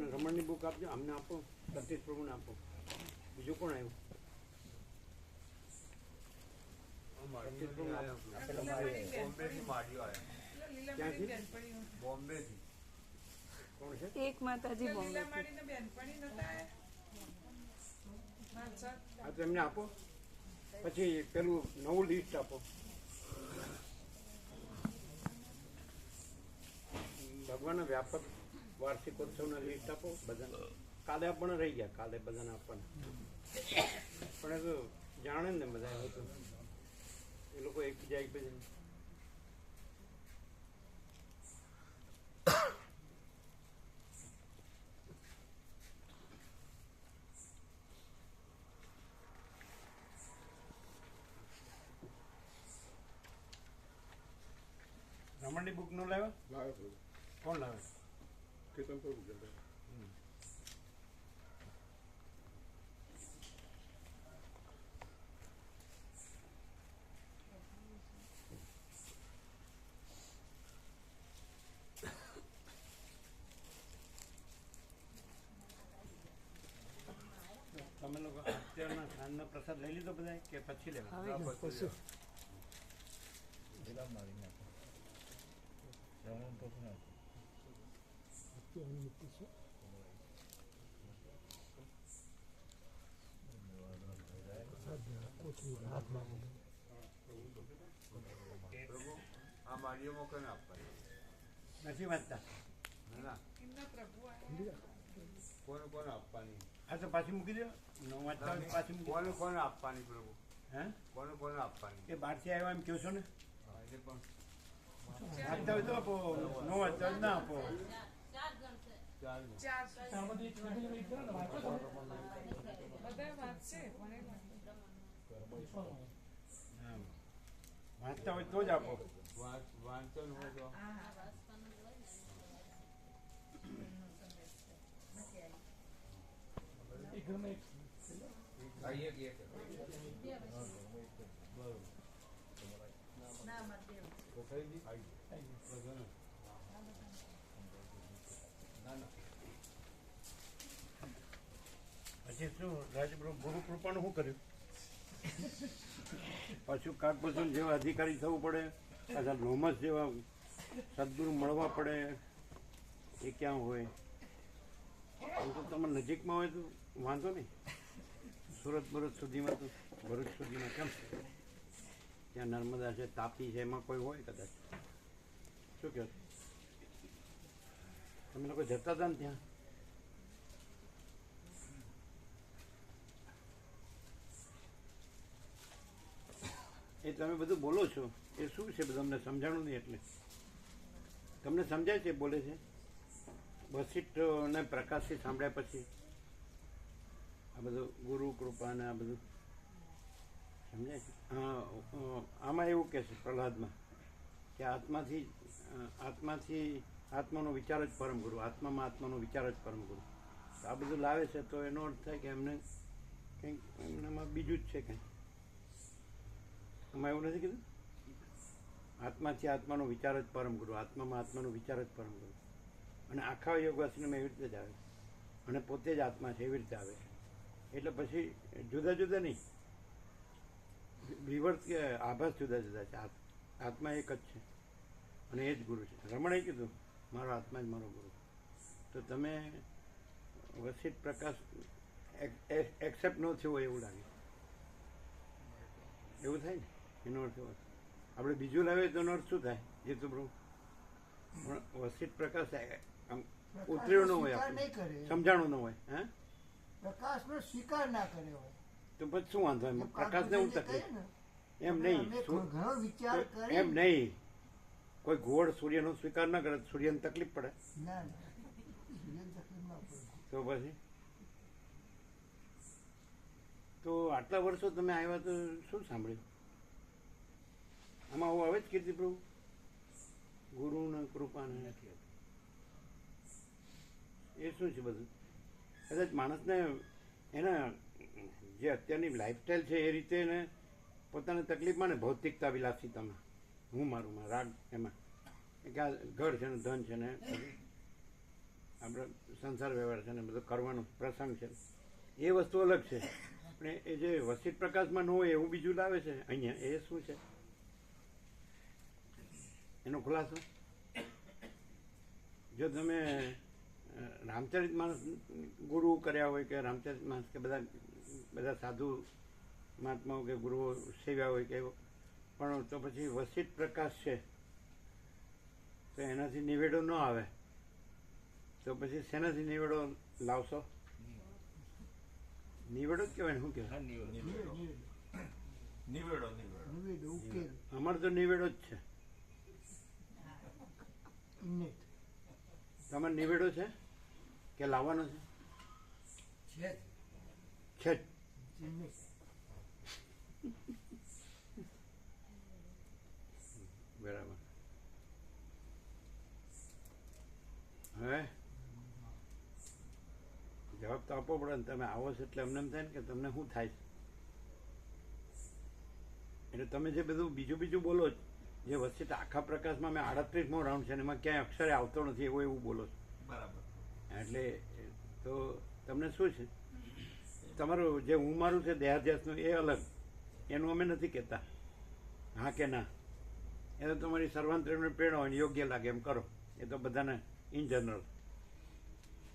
અને રમણની બુક આપજો, અમને આપો, સતીશ પ્રભુને આપો. બીજું કોણ આવ્યું? બોમ્બેથી કોણ છે? એક માતાજી બોમ્બે. હા તો એમને આપો. પછી પેલું નવું લિસ્ટ આપો. ભગવાનના વ્યાપક વાર્ષિકોત્સવના લિસ્ટ આપો બધા. કાલે આપણને રહી ગયા, કાલે બધાને આપવાના. પણ એ તો જાણે ને બધા હતું એ લોકો એકબીજા એકબીજા. રમણની બુક નો લાવ્યા? કોણ લાવે? કેતન પ્રભુ કે તમે લોકો અત્યારના સાંજનો પ્રસાદ લઈ લીધો બધા કે પછી લેવા? પ્રભુ આ માળીઓમાં કોને આપવાની? નથી વાંચતા. ના કોને કોને આપવાની? હા તો પાછી મૂકી દો. ન વાંચતા હોય તો પાછી મૂકી કોને કોને આપવાની પ્રભુ? હે કોને કોને આપવાની? એ બહારથી આવ્યા એમ કહો છો ને? એટલે પણ વાંચતા હોય તો આપો, ન વાંચતા હોય ના આપો. વાંચતા હોય તો જ આપો. વાંચન હોય તો પછી શું રાજપ્રભુ ગુરુ કૃપાનું શું કર્યું? પાછું કાગભૂષણ જેવા અધિકારી થવું પડે, પાછા નોમસ જેવા સદગુરુ મળવા પડે. એ ક્યાં હોય? આમ તો તમે નજીકમાં હોય તો વાંધો નહીં. સુરત બરત સુધીમાં તો ભરૂચ સુધીમાં કેમ? ત્યાં નર્મદા છે, તાપી છે, એમાં કોઈ હોય કદાચ. શું કહો તમે લોકો જતા હતા ને ત્યાં? એ તમે બધું બોલો છો એ શું છે? બધું અમને સમજાણું નહીં. એટલે તમને સમજાય છે બોલે છે? વસિષ્ઠ અને પ્રકાશથી સાંભળ્યા પછી આ બધું ગુરુ કૃપા ને આ બધું સમજાય છે? હા, આમાં એવું કહે છે પ્રહલાદમાં કે આત્માથી આત્માનો વિચાર જ પરમ ગુરુ, આત્મામાં આત્માનો વિચાર જ પરમ ગુરુ. આ બધું લાવે છે તો એનો અર્થ થાય કે એમને કંઈક એમનામાં બીજું જ છે કંઈ. આમાં એવું નથી કીધું? આત્માથી આત્માનો વિચાર જ પરમ ગુરુ, આત્મામાં આત્માનો વિચાર જ પરમ ગુરુ. અને આખા યોગવાસીને એવી રીતે જ આવે અને પોતે જ આત્મા છે એવી રીતે આવે. એટલે પછી જુદા જુદા નહીં, વિવર્ત કે આભાસ જુદા જુદા છે. આત્મા એક જ છે અને એ જ ગુરુ છે. રમણે કીધું મારો આત્મા જ મારો ગુરુ. તો તમે વસિષ્ઠ પ્રકાશ એક્સેપ્ટ ન થયો હોય એવું લાગે. એવું થાય ને? એનો અર્થ એવો. આપણે બીજું લાવીએ તો એનો અર્થ શું થાય? એ તો બહુ પણ વસિષ્ઠ પ્રકાશ ઉતર્યો ન હોય, આપણે સમજાણું ન હોય. હે પ્રકાશનો સ્વીકાર ના કર્યો હોય તો પછી શું વાંધો? એમ પ્રકાશને હું તકલીફ? એમ નહીં, ઘણો વિચાર કરી એમ નહીં. કોઈ ગોળ સૂર્યનો સ્વીકાર ના કરે સૂર્યને તકલીફ પડે? ના તકલીફ ના પડે. તો પછી તો આટલા વર્ષો તમે આવ્યા તો શું સાંભળ્યું? આમાં આવું આવે જ કીર્તિ પ્રભુ ગુરુ ને કૃપા ને એ શું છે બધું? કદાચ માણસને એના જે અત્યારની લાઈફસ્ટાઈલ છે એ રીતે એને પોતાની તકલીફમાં ને ભૌતિકતા વિલાસિતામાં હું મારું રાગ એમાં કે આ ઘર છે ને ધન છે ને આપણે સંસાર વ્યવહાર છે ને બધો કરવાનો પ્રસંગ છે એ વસ્તુ અલગ છે. પણ એ જે વસિત પ્રકાશમાં ન હોય એવું બીજું લાવે છે અહીંયા, એ શું છે એનો ખુલાસો? જો તમે રામચરિત માનસ ગુરુ કર્યા હોય કે રામચરિત માનસ કે બધા સાધુ મહાત્માઓ કે ગુરુઓ સેવ્યા હોય કે પણ તો પછી વસિત પ્રકાશ છે તો એનાથી નિવેડો ન આવે તો પછી શેનાથી નિવેડો લાવશો? નિવેડો જ કહેવાય ને, શું કહેવાય? નિવેડો નિવેદ ઉકેલ અમારે તો નિવેડો જ છે. ઇન્નેટ તમારે નિવેડો છે કે લાવવાનો છે? છે જ. ઇન્નેટ બરાબર. હવે જવાબ તો આપવો પડે ને. તમે આવો છો એટલે અમને એમ થાય ને કે તમને શું થાય છે. એટલે તમે જે બધું બીજું બોલો છો, જે વચ્ચે આખા પ્રકાશમાં મેં 38મો રાઉન્ડ છે ને એમાં ક્યાંય અક્ષરે આવતો નથી એવું બોલો છો. બરાબર. એટલે તો તમને શું છે તમારું જે હું મારું છે દેહાધ્યાસનું એ અલગ, એનું અમે નથી કહેતા હા કે ના. એ તો તમારી સર્વાંતરીને પ્રેરણા હોય ને યોગ્ય લાગે એમ કરો, એ તો બધાને ઇન જનરલ.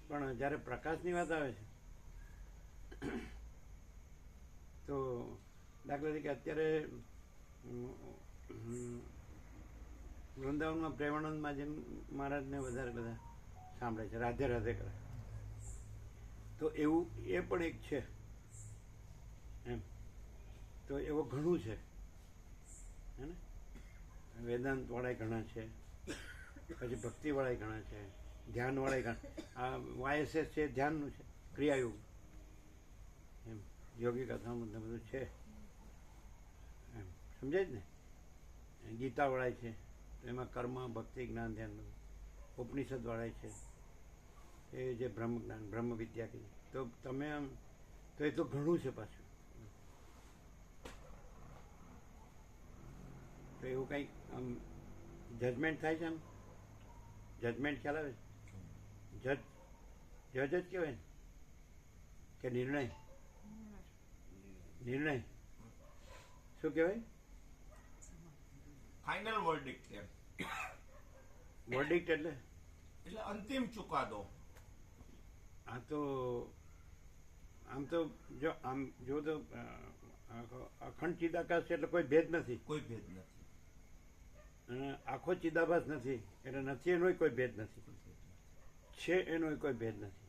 પણ જ્યારે પ્રકાશની વાત આવે છે તો દાખલા તરીકે અત્યારે વૃંદાવનમાં પ્રેમાનંદ મહારાજને વધારે બધા સાંભળે છે, રાધે રાધે કરે. તો એવું એ પણ એક છે એમ. તો એવો ઘણું છે હે ને. વેદાંત વાળા ઘણા છે, પછી ભક્તિ વાળા ઘણા છે, ધ્યાન વાળા ઘણા. આ YSS છે ધ્યાનનું છે, ક્રિયાયોગ એમ, યોગી કથા બધું છે એમ, સમજાય જ ને. ગીતા વાળા છે તો એમાં કર્મ ભક્તિ જ્ઞાન ધ્યાન બધું. ઉપનિષદ વાળા છે એ જે બ્રહ્મ જ્ઞાન બ્રહ્મ વિદ્યા કીધી. તો તમે આમ તો એ તો ઘણું છે પાછું. તો એવું કંઈક આમ જજમેન્ટ થાય છે, આમ જજમેન્ટ ખ્યાલ આવે છે? જજ જ કહેવાય ને કે નિર્ણય? નિર્ણય શું કહેવાય? ફાઇનલ વર્ડિક્ટ એમ. વર્ડિક્ટ એટલે અંતિમ ચુકાદો. આ તો આમ તો જો તો અખંડ ચિદાકાશ છે એટલે કોઈ ભેદ નથી, કોઈ ભેદ નથી. અને આખો ચિદાભાસ નથી એટલે નથી એનોય કોઈ ભેદ નથી, છે એનોય કોઈ ભેદ નથી.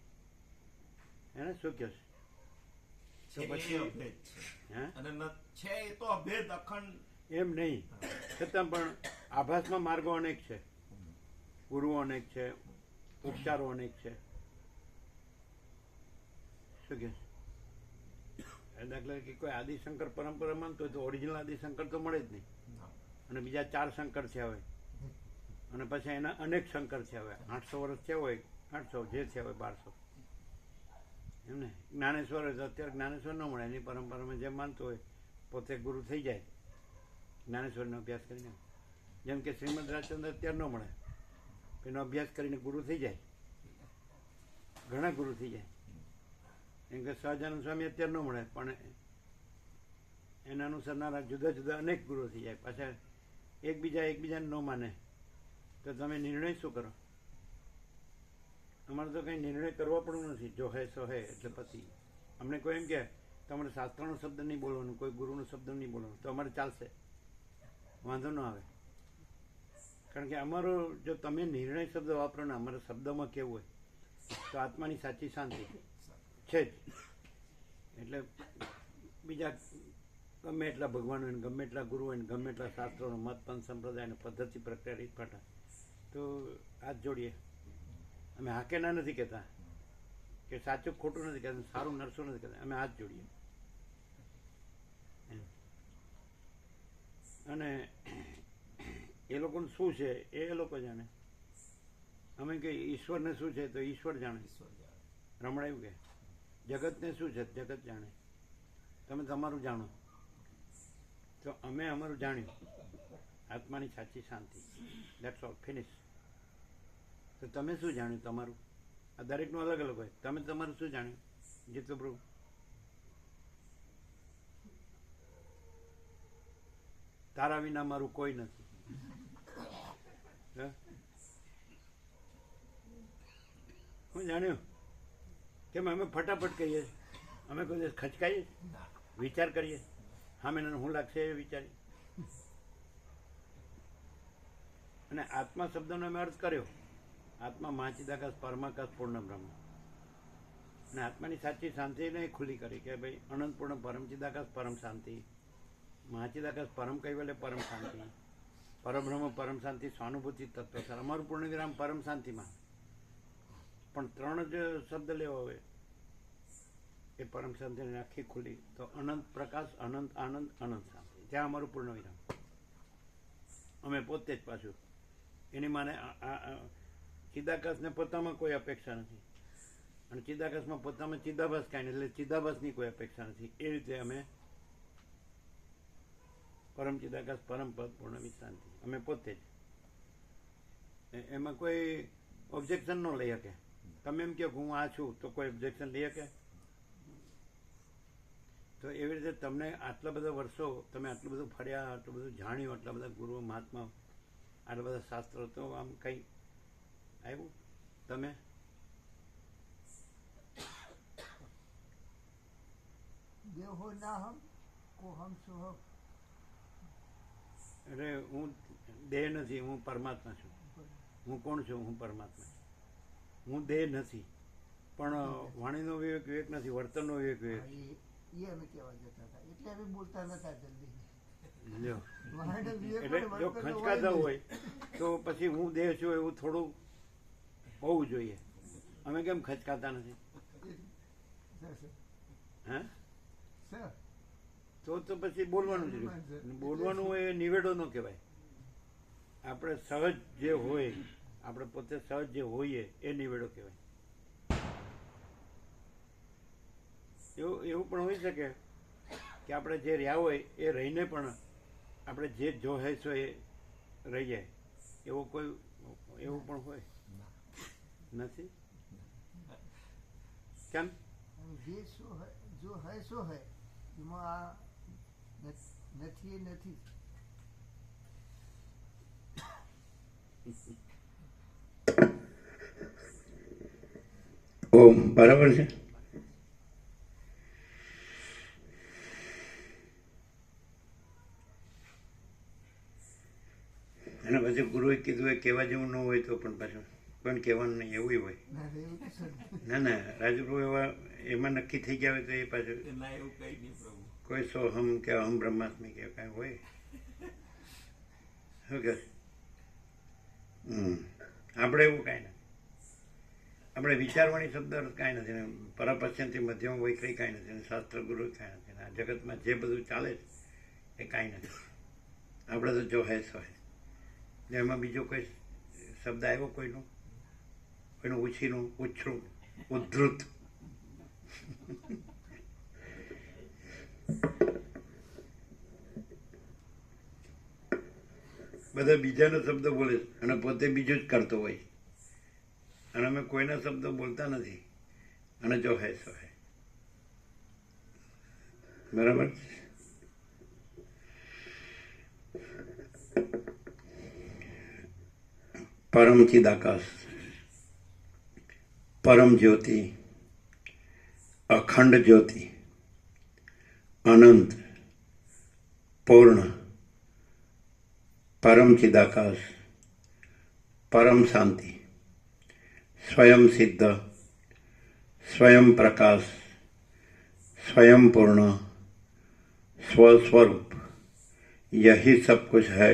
એને શું કહે છે? તો પછી અભેદ છે. હે અને છે એ તો અભેદ અખંડ એમ નહીં, છતાં પણ આભાસમાં માર્ગો અનેક છે, ગુરુઓ અનેક છે, ઉપચારો અનેક છે. શું કે દાખલા કે કોઈ આદિશંકર પરંપરા માનતો હોય તો ઓરિજિનલ આદિશંકર તો મળે જ નહીં, અને બીજા 4 શંકર થયા હોય, અને પછી એના અનેક શંકર થયા હોય. 800 વર્ષ થયા હોય, 800 જે થયા હોય 1200 એમને. જ્ઞાનેશ્વર હોય તો અત્યારે જ્ઞાનેશ્વર ન મળે, એની પરંપરામાં જેમ માનતો હોય પોતે ગુરુ થઈ જાય જ્ઞાનેશ્વરનો અભ્યાસ કરીને. જેમ કે શ્રીમદ રાજચંદ્ર અત્યારે ન મળે, એનો અભ્યાસ કરીને ગુરુ થઈ જાય, ઘણા ગુરુ થઈ જાય. એમ કે સહજાનંદ સ્વામી અત્યારે ન મળે, પણ એના અનુસરનારા જુદા જુદા અનેક ગુરુ થઈ જાય. પાછા એકબીજાને ન માને તો તમે નિર્ણય શું કરો? અમારે તો કંઈ નિર્ણય કરવો પણ નથી, જો હે સો હે એટલે પછી. અમને કોઈ એમ કે તમારે શાસ્ત્રનો શબ્દ નહીં બોલવાનું, કોઈ ગુરુનો શબ્દ નહીં બોલવાનો, તો અમારે ચાલશે, વાંધો ન આવે. કારણ કે અમારો જો તમે નિર્ણય શબ્દ વાપરો ને અમારા શબ્દમાં કેવું હોય તો આત્માની સાચી શાંતિ છે જ. એટલે બીજા ગમે એટલા ભગવાન હોય ને ગમે એટલા ગુરુ હોય ને ગમે એટલા શાસ્ત્રોનો મત પંથ સંપ્રદાય અને પદ્ધતિ પ્રક્રિયા રીતપાટા, તો હાથ જોડીએ. અમે હાકે ના નથી કહેતા કે સાચું ખોટું નથી કહેતા, સારું નરસું નથી કહેતા, અમે હાથ જોડીએ. અને એ લોકોનું શું છે એ લોકો જાણે. અમે કે ઈશ્વરને શું છે તો ઈશ્વર જાણે. રમણ એવું કે જગતને શું છે જગત જાણે. તમે તમારું જાણો. તો અમે અમારું જાણ્યું, આત્માની સાચી શાંતિ, દેટ્સ ઓલ, ફિનિશ. તો તમે શું જાણ્યું તમારું? આ દરેકનું અલગ અલગ હોય. તમે તમારું શું જાણ્યું જીતુ પ્રભુ? તારા વિના મારું કોઈ નથી. હે? હું જાણ્યું કેમ અમે ફટાફટ કહીએ, અમે કોઈ દિવસ ખચકાઈએ, વિચાર કરીએ, સામે હું લાગશે એ વિચારીએ. અને આત્મા શબ્દનો અમે અર્થ કર્યો. આત્મા મહાચિદાકાશ પરમાકાશ પૂર્ણ બ્રહ્મ. અને આત્માની સાચી શાંતિને ખુલ્લી કરી કે ભાઈ અનંત પૂર્ણ પરમચિદાકાશ પરમ શાંતિ, મહાચિદાકાશ પરમ કૈવલ્ય પરમ શાંતિ, પરબ્રહ્મ પરમ શાંતિ, સ્વાનુભૂતિ તત્વ સર. અમારું પૂર્ણ વિરામ પરમ શાંતિમાં. પણ 3 જ શબ્દ લેવો હોય એ પરમ શાંતિને આખી ખુલ્લી તો અનંત પ્રકાશ, અનંત આનંદ, અનંત શાંતિ. ત્યાં અમારું પૂર્ણ વિરામ. અમે પોતે જ પાછું એની માને ચિદાકાશને પોતામાં કોઈ અપેક્ષા નથી અને ચિદાકાશમાં પોતામાં ચિદાભાસ કાંઈ નથી, એટલે ચિદાભાસની કોઈ અપેક્ષા નથી. એ રીતે અમે પરમ ચિદાકાશ પરમ પદ પૂર્ણ વિશાંતિ અમે પોતે જ. એમાં કોઈ ઓબ્જેક્શન ન લઈ શકે. તમે એમ કહો કે હું આ છું તો કોઈ ઓબ્જેક્શન લઈ શકે? તો એવી રીતે તમને આટલા બધા વર્ષો તમે આટલું બધું ફર્યા, આટલું બધું જાણ્યું, આટલા બધા ગુરુઓ મહાત્મા, આટલા બધા શાસ્ત્રો, તો આમ કંઈ આવ્યું તમે? દેહો ના હમ કો હમ સો હમ. એટલે હું દેહ નથી, હું પરમાત્મા છું. હું કોણ છું? હું પરમાત્મા છું. હું દેહ નથી, પણ વાણીનો વિવેક વિવેક નથી, વર્તનનો વિવેક વિવેક. એ અમે કહેવા જતા હતા એટલે અમે બોલતા નતા જલ્દી. લ્યો. વાણીનો વિવેક એટલે પણ જો વર્તનનો ખંચકાતા નહીં. હોય તો પછી હું દેહ છું એવું થોડું હોવું જોઈએ. અમે કેમ ખચકાતા નથી? સર, સર, હે? સર, તો પછી બોલવાનું જ રહ્યું. બોલવાનું હોય એ નિવેડો ન કહેવાય. આપણે સહજ જે હોય, આપણે પોતે સહજ જે હોઈએ એ નિવેડો કહેવાય. એવું પણ હોઈ શકે કે આપણે જે રહ્યા હોય એ રહીને પણ આપણે જે જો હે છો એ રહી જાય, એવું પણ હોય નથી? કેમ? જે સો હૈ, જો હૈ સો હૈ, એમાં આ નથી એ નથી. ઓમ બરાબર છે. અને પછી ગુરુએ કીધું એ કહેવા જેવું ન હોય તો પણ પાછું પણ કહેવાનું નહીં એવું હોય. ના રે, એવું તો સર. ના રાજુભાઈ એવા એમાં નક્કી થઈ ગયા હોય તો એ પાછું ના એવું કઈ નહીં પ્રભુ. કોઈ સોહમ કે અહમ બ્રહ્માસ્મી કે કાંઈ હોય. શું કે આપણે એવું કાંઈ નથી. આપણે વિચારવાણી શબ્દ કાંઈ નથી ને પરાપશ્યંથી મધ્યમ વૈખરી કાંઈ નથી ને શાસ્ત્ર ગુરુ કાંઈ નથી ને આ જગતમાં જે બધું ચાલે છે એ કાંઈ નથી. આપણે તો જો હે સો હે. એમાં બીજો કોઈ શબ્દ આવ્યો કોઈનું ઉછીનું, ઉછરું, ઉદ્ધૃત? બધા બીજાનો શબ્દ બોલે અને પોતે બીજું જ કરતો હોય અને અમે કોઈના શબ્દો બોલતા નથી અને જો હે સો હે. બરાબર? પરમ ચિદાકાશ, પરમ જ્યોતિ, અખંડ જ્યોતિ, અનંત, પૂર્ણ, પરમ ચિદાકાશ, પરમ શાંતિ, स्वयं सिद्ध, स्वयं प्रकाश, स्वयं पूर्ण, स्वस्वरूप, यही सब कुछ है,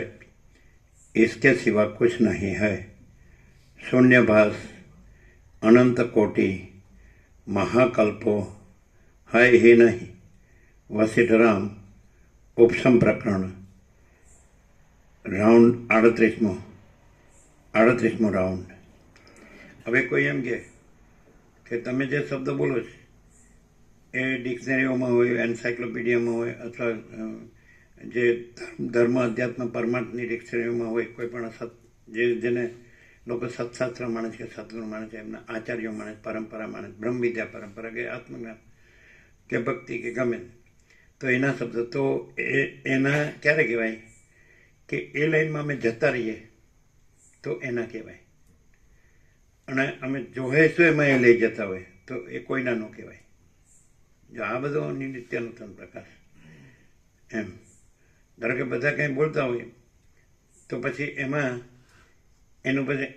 इसके सिवा कुछ नहीं है. शून्यभास, अनंत कोटि, महाकल्पो है ही नहीं. वशिष्ठराम उपसम प्रकरण राउंड 38મો રાઉન્ડ. હવે કોઈ એમ કે તમે જે શબ્દ બોલો છો એ ડિક્શનરીઓમાં હોય, એન્સાઇક્લોપીડિયામાં હોય અથવા જે ધર્મ અધ્યાત્મ પરમાર્થની ડિક્શનરીઓમાં હોય, કોઈ પણ જેને લોકો સત્શાસ્ત્ર માને છે કે સદગુરુ માને છે, એમના આચાર્યો માને છે, પરંપરા માને છે, બ્રહ્મ વિદ્યા પરંપરા કે આત્મજ્ઞાન કે ભક્તિ કે ગમે તે. તો એના શબ્દ તો એના ક્યારે કહેવાય કે એ લાઈનમાં અમે જતા રહીએ તો એના કહેવાય. અને અમે જોઈશું એમાં એ લઈ જતા હોય તો એ કોઈના ન કહેવાય. જો આ બધો નિત્યાનૂતન પ્રકાશ એમ. ધારો કે બધા કંઈ બોલતા હોય તો પછી એમાં એનું પછી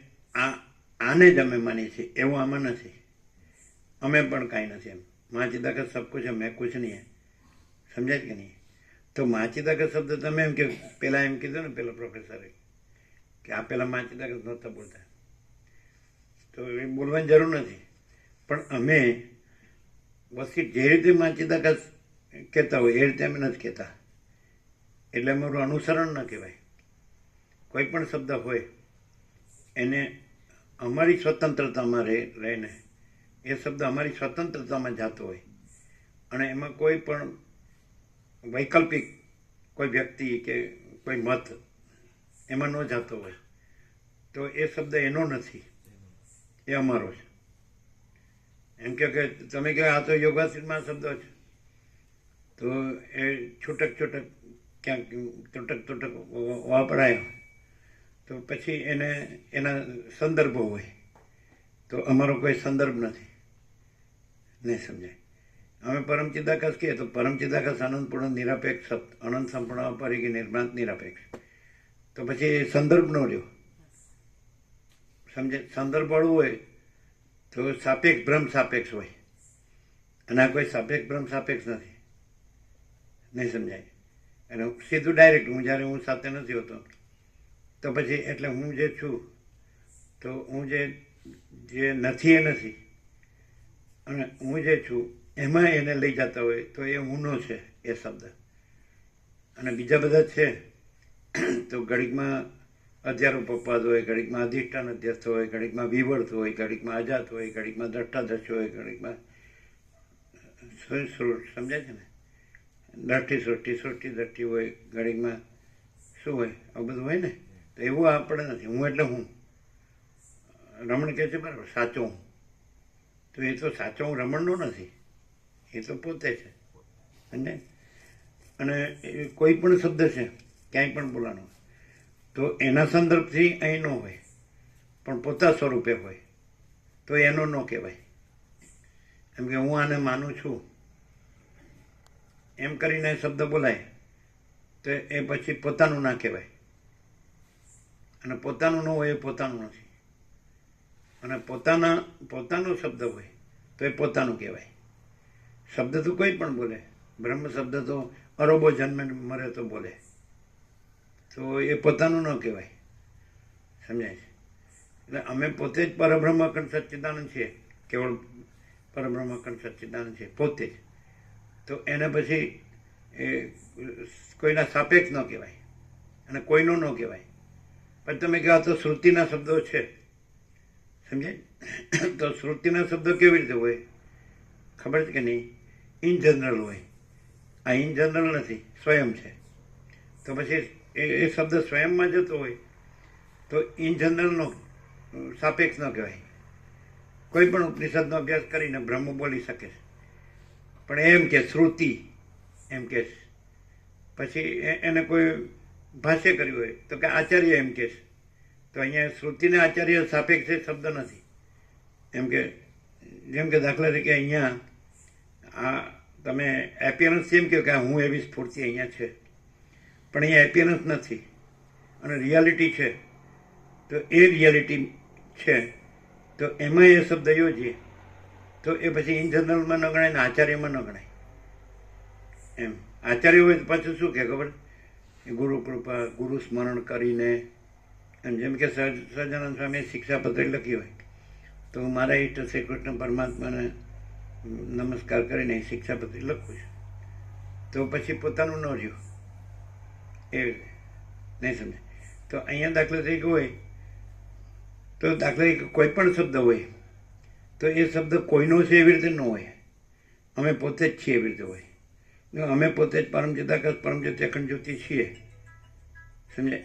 આને જ અમે માનીએ છીએ એવું આમાં નથી. અમે પણ કાંઈ નથી એમ. માँ चिदाकत सब कुछ है, मैं कुछ नहीं है. समझा कि नहीं? तो माँ चिदाकत शब्द તમે એમ કે પેલા એમ કીધું ને પેલા પ્રોફેસરે કે આ પેલા માँ चिदाकत નહોતા બોલતા, તો એ બોલવાની જરૂર નથી. પણ અમે વસ્તી જે રીતે માँ चिदाकत કહેતા હોય એ રીતે અમે નથી કહેતા. એટલે અમારું અનુસરણ ન કહેવાય. કોઈ પણ શબ્દ હોય એને અમારી સ્વતંત્રતામાં રહીને એ શબ્દ અમારી સ્વતંત્રતામાં જતો હોય અને એમાં કોઈ પણ વૈકલ્પિક કોઈ વ્યક્તિ કે કોઈ મત એમાં ન જતો હોય તો એ શબ્દ એનો નથી, એ અમારો છે. એમ કે તમે કહો આ તો યોગાસનમાં શબ્દો છે, તો એ છૂટક ક્યાંક તૂટક વાપરાય તો પછી એને એના સંદર્ભો હોય. તો અમારો કોઈ સંદર્ભ નથી, નહીં સમજાય. અમે પરમ ચિદાકાશ કહીએ તો પરમ ચિદાકાશ આનંદપૂર્ણ નિરપેક્ષ શબ્દ, અનંત સંપૂર્ણ અપરિગી નિર્ભ્રાંત નિરપેક્ષ. તો પછી સંદર્ભ ન રહ્યો, સમજે. સંદર્ભ વાળું હોય તો સાપેક્ષ ભ્રમ સાપેક્ષ હોય, અને આ કોઈ સાપેક્ષ ભ્રમ સાપેક્ષ નથી, નહીં સમજાય. અને સીધું ડાયરેક્ટ હું જ્યારે હું સાથે નથી હોતો તો પછી એટલે હું જે છું તો હું જે નથી એ નથી, અને હું જે છું એમાં એને લઈ જતા હોય તો એ હુંનો છે એ શબ્દ. અને બીજા બધા છે તો ઘડીકમાં અધ્યારો પપ્પાદ હોય, ઘડીકમાં અધિષ્ઠાન અધ્યસ્થ હોય, ઘડીકમાં વિવર્ત હોય, ઘડીકમાં અજાત હોય, ઘડીકમાં દ્રષ્ટાદર્શ હોય, ઘડીકમાં સમજાય છે ને, સૃષ્ટિ દ્રષ્ટિ હોય, ઘડીકમાં શું હોય, આ બધું હોય ને. તો એવું આપણે નથી. હું એટલે હું. રમણ કહે છે બરાબર સાચો હું, તો એ તો સાચો હું રમણનો નથી, એ તો પોતે છે. અને કોઈ પણ શબ્દ છે ક્યાંય પણ બોલાનો તો એના સંદર્ભથી અહીં ન હોય પણ પોતા સ્વરૂપે હોય તો એનો ન કહેવાય. એમ કે હું આને માનું છું એમ કરીને શબ્દ બોલાય તો એ પછી પોતાનું ના કહેવાય. અને પોતાનું ન હોય એ પોતાનું નથી. અને પોતાનો શબ્દ હોય તો એ પોતાનું કહેવાય. શબ્દ તો કોઈ પણ બોલે, બ્રહ્મ શબ્દ તો અરબો જન્મે મરે તો બોલે, તો એ પોતાનું ન કહેવાય. સમજાય છે? એટલે અમે પોતે જ પરબ્રહ્મ અખંડ સચ્ચિદાનંદ છીએ, કેવળ પરબ્રહ્મ અખંડ સચ્ચિદાનંદ છીએ પોતે જ. તો એને પછી એ કોઈના સાપેક્ષ ન કહેવાય અને કોઈનો ન કહેવાય. પણ તમે કહો તો શ્રુતિના શબ્દો છે, સમજાય? તો શ્રુતિના શબ્દો કેવી રીતે હોય ખબર છે કે નહીં? ઇન જનરલ હોય. આ ઇન જનરલ નથી, સ્વયં છે. તો પછી એ શબ્દ સ્વયંમાં જતો હોય તો ઇન જનરલનો સાપેક્ષ ન કહેવાય. કોઈ પણ ઉપનિષદનો અભ્યાસ કરીને બ્રહ્મ બોલી શકે છે, પણ એમ કે શ્રુતિ એમ કે છે. પછી એને કોઈ ભાષ્ય કર્યું હોય તો કે આચાર્ય એમ કે છે. તો અહીંયા શ્રુતિને આચાર્ય સાપેક્ષ શબ્દ નથી. એમ કે જેમ કે દાખલા તરીકે અહીંયા આ તમે એપિયરન્સ એમ કહો કે હું એવી સ્ફૂર્તિ અહીંયા છે, પણ અહીંયા એપિયરન્સ નથી અને રિયાલિટી છે. તો એ રિયાલિટી છે તો એમાં એ શબ્દ યોજીએ તો એ પછી ઇન જનરલમાં ન ગણાય ને આચાર્યમાં ન ગણાય. એમ આચાર્ય હોય તો પાછું શું કે ખબર? ગુરુ કૃપા, ગુરુ સ્મરણ કરીને. અને જેમ કે સહજાનંદ સ્વામીએ શિક્ષાપત્ર લખ્યું હોય તો મારા ઈષ્ટ શ્રી કૃષ્ણ પરમાત્માને નમસ્કાર કરીને શિક્ષાપત્ર લખું છું, તો પછી પોતાનું ન રહ્યું એ નહીં સમજે. તો અહીંયા દાખલા તરીકે હોય તો દાખલા તરીકે કોઈ પણ શબ્દ હોય તો એ શબ્દ કોઈનો છે એવી રીતે ન હોય, અમે પોતે જ છીએ એવી રીતે હોય. અમે પોતે જ પરમ ચિદાકાશ પરમ જ્યોતિ અખંડ જ્યોતિ છીએ. સમજે?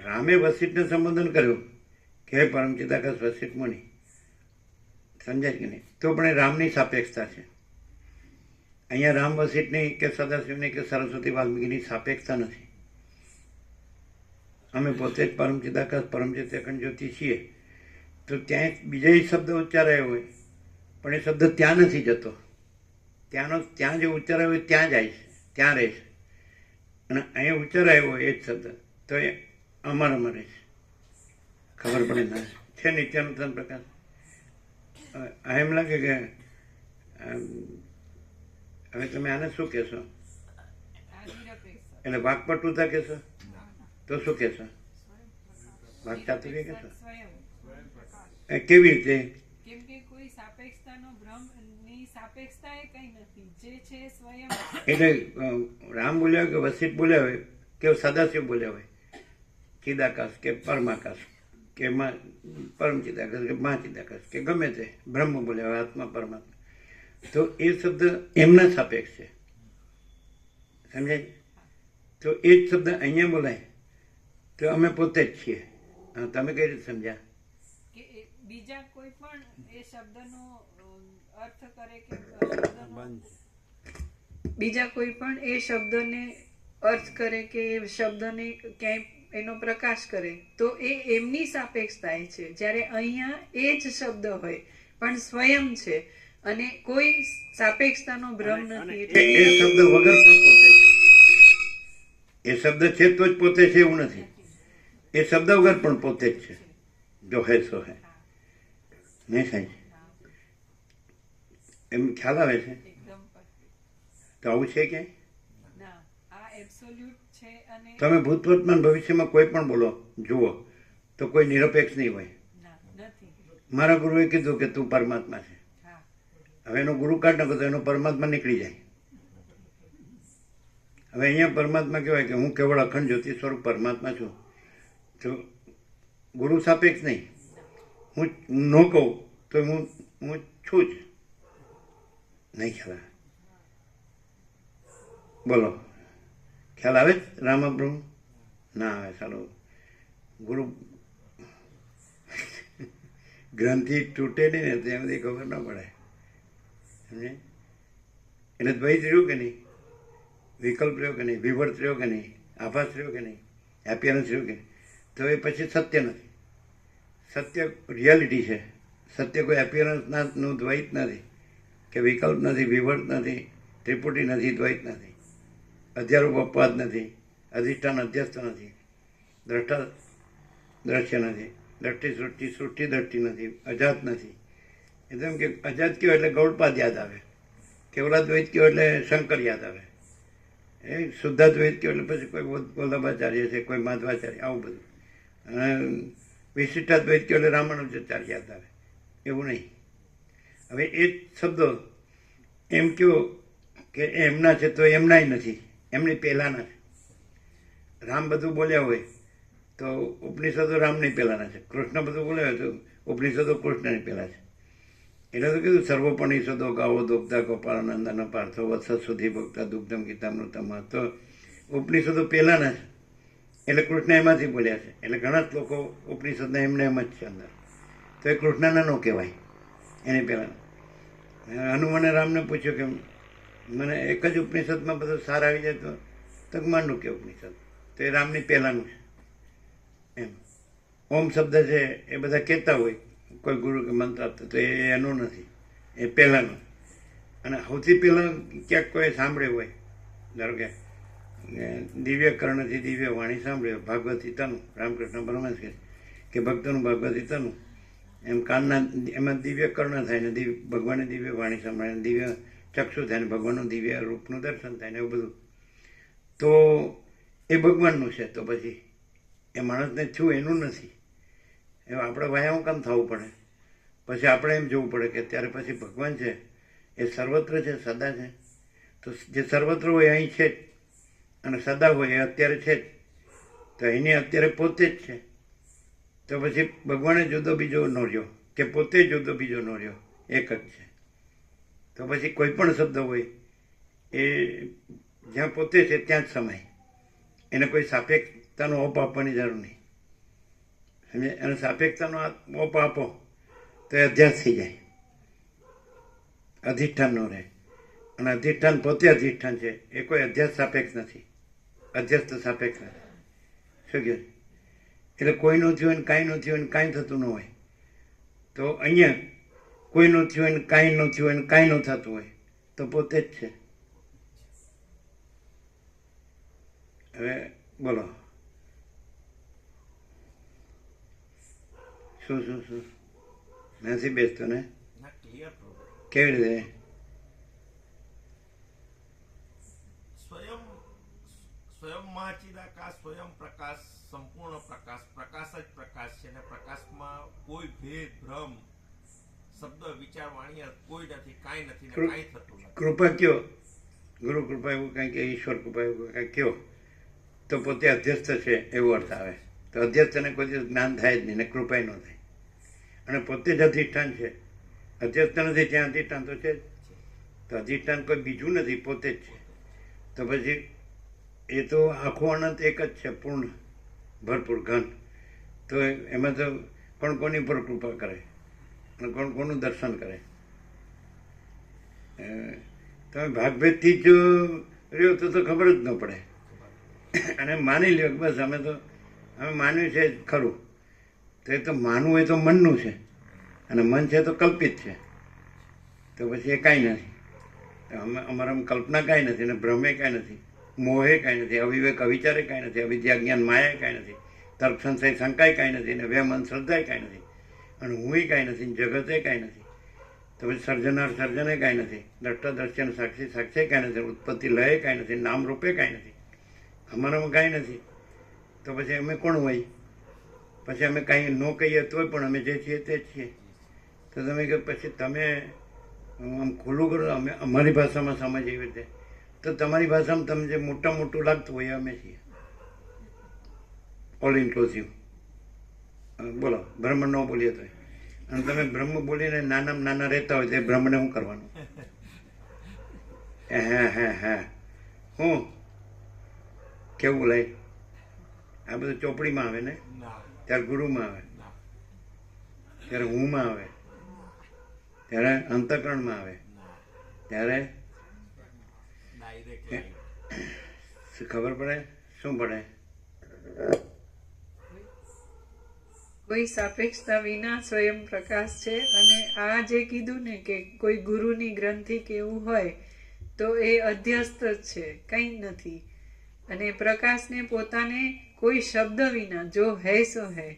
રામે વશિષ્ઠને સંબોધન કર્યું કે છે પરમ ચિદાકાશ વસિત મુનિ, સમજાય કે નહીં? તો પણ એ રામની સાપેક્ષતા છે. અહીંયા રામ વસિતની કે સદાશિવની કે સરસ્વતી વાલ્મીકીની સાપેક્ષતા નથી. અમે પોતે જ પરમ ચિદાકાશ પરમચિત અખંડ જ્યોતિ છીએ, તો ત્યાં બીજા શબ્દ ઉચ્ચારાયો હોય પણ એ શબ્દ ત્યાં નથી જતો. ત્યાં જે ઉચ્ચારાયો હોય ત્યાં જાય છે, ત્યાં રહે છે. અને અહીંયા ઉચ્ચારાયો હોય એ જ શબ્દ તો એ અમરમાં રહે છે. ખબર પડે ના છે નિત્યાનંદ પ્રકાશ. એમ લાગે કે હવે તમે આને શું કહેશો? એટલે વાકપટુતા કહેશો? તો શું કહેશો? વાકચાતુર્ય કહેશો? કેવી રીતે? કેમ કે કોઈ સાપેક્ષતાનો ભ્રમ ની સાપેક્ષતા એ કઈ નથી, જે છે સ્વયં. એટલે રામ બોલ્યા કે વસિત બોલ્યા હોય કે સદાશિવ બોલ્યા હોય, ચિદાકાશ કે પરમાકાશ કે પરમ ચિદાકાશ કે મા ચિદાકાશ કે ગમે તે બ્રહ્મ બોલ્યા હોય, આત્મા પરમાત્મા, તો એ શબ્દ એમના સાપેક્ષ છે. સમજાય? તો એ જ શબ્દ અહીંયા બોલાય તો અમે પોતે જ છીએ. તમે કઈ રીતે સમજ્યા? કે બીજા કોઈ પણ એ શબ્દનો અર્થ કરે કે બીજા કોઈ પણ એ શબ્દને અર્થ કરે કે એ શબ્દને ક્યાંય એનો પ્રકાશ કરે તો એ એમની સાપેક્ષતા છે. જ્યારે અહીંયા એ જ શબ્દ હોય પણ સ્વયં છે અને કોઈ સાપેક્ષતાનો ભ્રમ નથી. એ શબ્દ વગર પણ પોતે છે. એ શબ્દ છે તો જ પોતે છે એવું નથી. એ શબ્દ વગર પણ પોતે જ છે. જો હે સો હે. નહીં સાહેબ? એમ ખ્યાલ આવે છે? એકદમ તો આવું છે ક્યાંય? ના, આ એબ્સોલ્યુટ છે. અને તમે ભૂત વર્તમાન ભવિષ્યમાં કોઈ પણ બોલો જુઓ તો કોઈ નિરપેક્ષ નહીં હોય. ના, નથી. મારા ગુરુએ કીધું કે તું પરમાત્મા છે. હા, હવે એનો ગુરુ કાઢ નાખો તો એનો પરમાત્મા નીકળી જાય. હવે અહીંયા પરમાત્મા કહેવાય કે હું કેવળ અખંડ જ્યોતિ સ્વરૂપ પરમાત્મા છું. તો ગુરુ સાપેક્ષ નહીં. હું ન કહું તો હું છું જ. નહીં ખ્યાલ આવે? બોલો, ખ્યાલ આવે રામબ્રહ્મ? ના આવે. સારું, ગુરુ ગ્રંથિ તૂટે નહીં ને ત્યાં બધી ખબર ન પડે. સમજે? એટલે દ્વૈત રહ્યું કે નહીં, વિકલ્પ રહ્યો કે નહીં, વિવર્ત રહ્યો કે નહીં, આભાસ રહ્યો કે નહીં, એપિયરન્સ રહ્યું કે નહીં, તો એ પછી સત્ય નથી. સત્ય રિયાલિટી છે. સત્ય કોઈ એપિયરન્સનું દ્વૈત નથી કે વિકલ્પ નથી, વિવર્ત નથી, ત્રિપુટી નથી, દ્વૈત નથી, અધ્યારૂપ અપવાદ નથી, અધિષ્ઠાન અધ્યસ્થ નથી, દ્રષ્ટા દ્રશ્ય નથી, દ્રષ્ટિ સૃષ્ટિ સૃષ્ટિ દ્રષ્ટિ નથી, અજાત નથી. એકદમ કે અજાત કયો એટલે ગૌડપાદ યાદ આવે, કેવલાદ્વૈત કયો એટલે શંકર યાદ આવે, એ શુદ્ધાદ્વૈત કયો એટલે પછી કોઈ વલ્લભાચાર્ય છે, કોઈ માધવાચાર્ય, આવું બધું. અને વિશિષ્ટાદ્વૈત કયો એટલે રામાનુજાચાર્ય યાદ આવે. એવું નહીં. હવે એ જ શબ્દો એમ કહો કે એમના છે તો એમનાય નથી, એમની પહેલાંના છે. રામ બધું બોલ્યા હોય તો ઉપનિષદો રામની પહેલાંના છે, કૃષ્ણ બધું બોલ્યા હોય તો ઉપનિષદો કૃષ્ણની પહેલાં છે. એટલે તો કીધું સર્વોપનિષદો ગાવો દોગતા ગોપાળાનંદના પાર્થો વત્સ સુધી ભક્તા દુગ્ધમ ગીતામૃતમ. તો ઉપનિષદો પહેલાંના છે એટલે કૃષ્ણ એમાંથી બોલ્યા છે. એટલે ઘણા લોકો ઉપનિષદના એમને એમ જ છે અંદર, તો એ કૃષ્ણના ન કહેવાય, એની પહેલાંના. હનુમાને રામને પૂછ્યું કે મને એક જ ઉપનિષદમાં બધું સાર આવી જાય તો માંડું કે ઉપનિષદ, તો એ રામની પહેલાંનું છે. એમ ઓમ શબ્દ છે એ બધા કહેતા હોય કોઈ ગુરુ કે મંત્ર આપતા, તો એ એનું નથી, એ પહેલાંનું. અને સૌથી પહેલાં ક્યાંક કોઈ સાંભળ્યું હોય, ધારો કે દિવ્ય કર્ણથી દિવ્ય વાણી સાંભળ્યો ભાગવત ગીતાનું, રામકૃષ્ણ પરમહંસ કે ભક્તનું ભાગવત ગીતાનું, એમ કાનના એમાં દિવ્ય કર્ણ થાય ને ભગવાનની દિવ્ય વાણી સાંભળે, દિવ્ય ચક્ષુ થાય ને ભગવાનનું દિવ્ય રૂપનું દર્શન થાય ને એવું બધું, તો એ ભગવાનનું છે. તો પછી એ માણસને છું એનું નથી. એવું આપણે વાયા કામ થવું પડે? પછી આપણે એમ જોવું પડે કે ત્યારે પછી ભગવાન છે એ સર્વત્ર છે, સદા છે. તો જે સર્વત્ર હોય અહીં છે જ, અને સદા હોય એ અત્યારે છે જ, તો એની અત્યારે પોતે જ છે. તો પછી ભગવાને જુદો બીજો ન રહ્યો કે પોતે જુદો બીજો ન રહ્યો, એક જ છે. તો પછી કોઈ પણ શબ્દ હોય એ જ્યાં પોતે છે ત્યાં જ સમાય, એને કોઈ સાપેક્ષતાનો ઓપ આપવાની જરૂર નહીં. અને સાપેક્ષતાનો ઓપ આપો તો એ અધ્યાસ થઈ જાય, અધિષ્ઠાન ન રહે. અને અધિષ્ઠાન પોતે અધિષ્ઠાન છે, એ કોઈ અધ્યાસ સાપેક્ષ નથી, અધ્યસ્ત સાપેક્ષ નથી. શું કહે? એટલે કોઈનું થયું ને કાંઈ ન થયું ને કાંઈ થતું ન હોય, તો અહીંયા કોઈનું થયું ને કાંઈ ન થયું ને કાંઈ ન થતું હોય તો પોતે જ છે. હવે બોલો શું શું શું નથી બેસતો ને? ના ક્લિયર પ્રોબ્લેમ. કેવી રીતે? સ્વયં મહાચિદાકાશ, સ્વયં પ્રકાશ, સંપૂર્ણ પ્રકાશ, પ્રકાશ જ પ્રકાશ છે. અને પ્રકાશમાં કોઈ ભેદ ભ્રમ શબ્દ વિચાર વાણી કોઈ નથી, કાંઈ નથી ને કાંઈ થતું નથી. કૃપા કયો, ગુરુ કૃપા એવું કાંઈ કે ઈશ્વર કૃપા એવું કાંઈ કયો તો પોતે અધ્યસ્ત છે એવો અર્થ આવે. તો અધ્યસ્તને કોઈ દિવસ જ્ઞાન થાય જ નહીં ને કૃપાય ન થાય. અને પોતે જ અધિષ્ઠાન છે, અધ્યસ્ત નથી ત્યાં અધિષ્ઠાન તો છે જ. તો અધિષ્ઠાન કોઈ બીજું નથી, પોતે જ છે. તો પછી એ તો આખો અનંત એક જ છે, પૂર્ણ ભરપૂર ઘન. તો એમાં તો કોણ કોની પર કૃપા કરે અને કોણ કોનું દર્શન કરે? તમે ભાગભેદથી જ રહ્યો તો ખબર જ ન પડે. અને માની લ્યો કે બસ અમે માન્યું છે જ ખરું, તો એ તો માનવું એ તો મનનું છે, અને મન છે તો કલ્પિત છે. તો પછી એ કાંઈ નથી. અમારામાં કલ્પના કાંઈ નથી, ને ભ્રમે કાંઈ નથી, મોહે કાંઈ નથી, અવિવેક અવિચારે કાંઈ નથી, અવિદ્યા જ્ઞાન માયા કાંઈ નથી, તર્ક સંશય શંકાય કાંઈ નથી, ને વ્યમ અંધશ્રદ્ધાય કાંઈ નથી, અને હુંય કાંઈ નથી, જગતે કાંઈ નથી. તો પછી સર્જનાર સર્જને કાંઈ નથી, દ્રષ્ટા દ્રશ્ય સાક્ષી સાક્ષી કાંઈ નથી, ઉત્પત્તિ લય કાંઈ નથી, નામ રૂપે કાંઈ નથી, અમારામાં કાંઈ નથી. તો પછી અમે કોણ હોય? પછી અમે કાંઈ ન કહીએ તોય પણ અમે જે છીએ તે જ છીએ. તો તમે કે પછી તમે આમ ખુલ્લું કરો, અમે અમારી ભાષામાં સમજ એવી રીતે. તો તમારી ભાષામાં તમને જે મોટું લાગતું હોય અમે છીએ ઓલ ઇન્ક્લુસિવ. બોલો બ્રહ્મ ન બોલીએ તો, અને તમે બ્રહ્મ બોલીને નાના રહેતા હોય તો એ બ્રહ્મને શું કરવાનું? હા હું કેવું બોલાય? આ બધું ચોપડીમાં આવે ને, ના ત્યારે ગુરુમાં આવે, ના ત્યારે હુંમાં આવે, ત્યારે અંતઃકરણમાં આવે, ના ત્યારે ડાયરેક્ટ શું ખબર પડે? શું પડે? કોઈ સાપેક્ષતા વિના સ્વયં પ્રકાશ છે. અને આ જે કીધું ને કે કોઈ ગુરુની ગ્રંથિ કે એવું હોય તો એ અધ્યસ્ત જ છે, કંઈ નથી. અને પ્રકાશને પોતાને કોઈ શબ્દ વિના જો હૈ સો હૈ,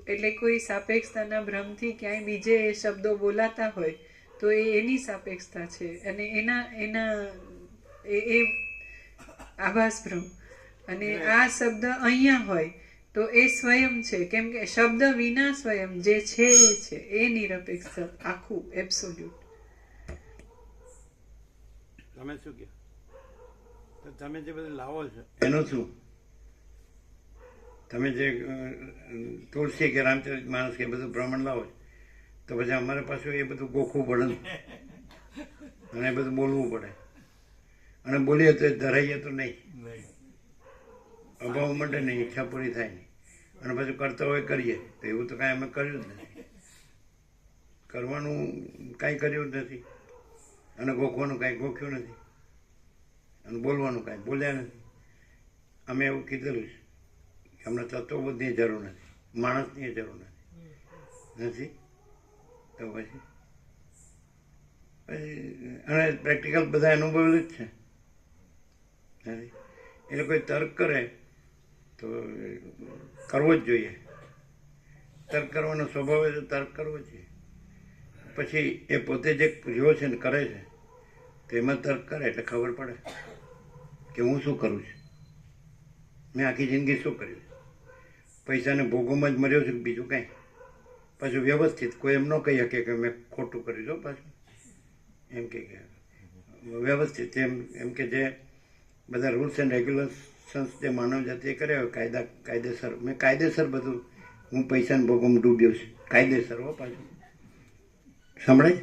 એટલે કોઈ સાપેક્ષતાના ભ્રમથી ક્યાંય બીજે એ શબ્દો બોલાતા હોય તો એ એની સાપેક્ષતા છે. અને એ આભાસ ભ્રમ. અને આ શબ્દ અહીંયા હોય તો એ સ્વયં છે, કેમ કે શબ્દ વિના સ્વયં જે છે એ છે, એ નિરપેક્ષ આખું એબ્સોલ્યુટ. તમે શું કહો? તો તમે જે બધું લાવો છો એનું શું? તમે જે તુલસી કે રામચરિત માનસ કે બધું પ્રમાણ લાવો છો, તો પછી અમારે પાછું એ બધું ગોખવું પડે ને, અને એ બધું બોલવું પડે. અને બોલીએ તો ધરાઈએ તો નહીં, અભાવ માટે નહીં, ઈચ્છા પૂરી થાય નહીં. અને પછી કરતા હોય કરીએ તો એવું તો કાંઈ અમે કર્યું જ નથી, કરવાનું કાંઈ કર્યું જ નથી, અને ગોખવાનું કાંઈ ગોખ્યું નથી, અને બોલવાનું કાંઈ બોલ્યા નથી. અમે એવું કીધેલું છે કે અમને તત્વબુદ્ધની જરૂર નથી, માણસની જરૂર નથી. તો પછી અને પ્રેક્ટિકલ બધા અનુભવેલું જ છે. નથી એ લોકો તર્ક કરે તો કરવો જ જોઈએ, તર્ક કરવાનો સ્વભાવ હોય તો તર્ક કરવો જ જોઈએ. પછી એ પોતે જે રહ્યો છે ને કરે છે તો એમાં તર્ક કરે એટલે ખબર પડે કે હું શું કરું છું, મેં આખી જિંદગી શું કર્યું. પૈસાને ભોગોમાં જ મર્યો છું બીજું કાંઈ. પાછું વ્યવસ્થિત કોઈ એમ ન કહી શકે કે મેં ખોટું કર્યું છો, પાછું એમ કે વ્યવસ્થિત એમ કે જે બધા રૂલ્સ એન્ડ રેગ્યુલેશન્સ જે માનવ જાતિએ કર્યા હોય કાયદેસર, મેં કાયદેસર બધું, હું પૈસાને ભોગોમાં ડૂબ્યો છું કાયદેસર. હો પાછું સાંભળાય?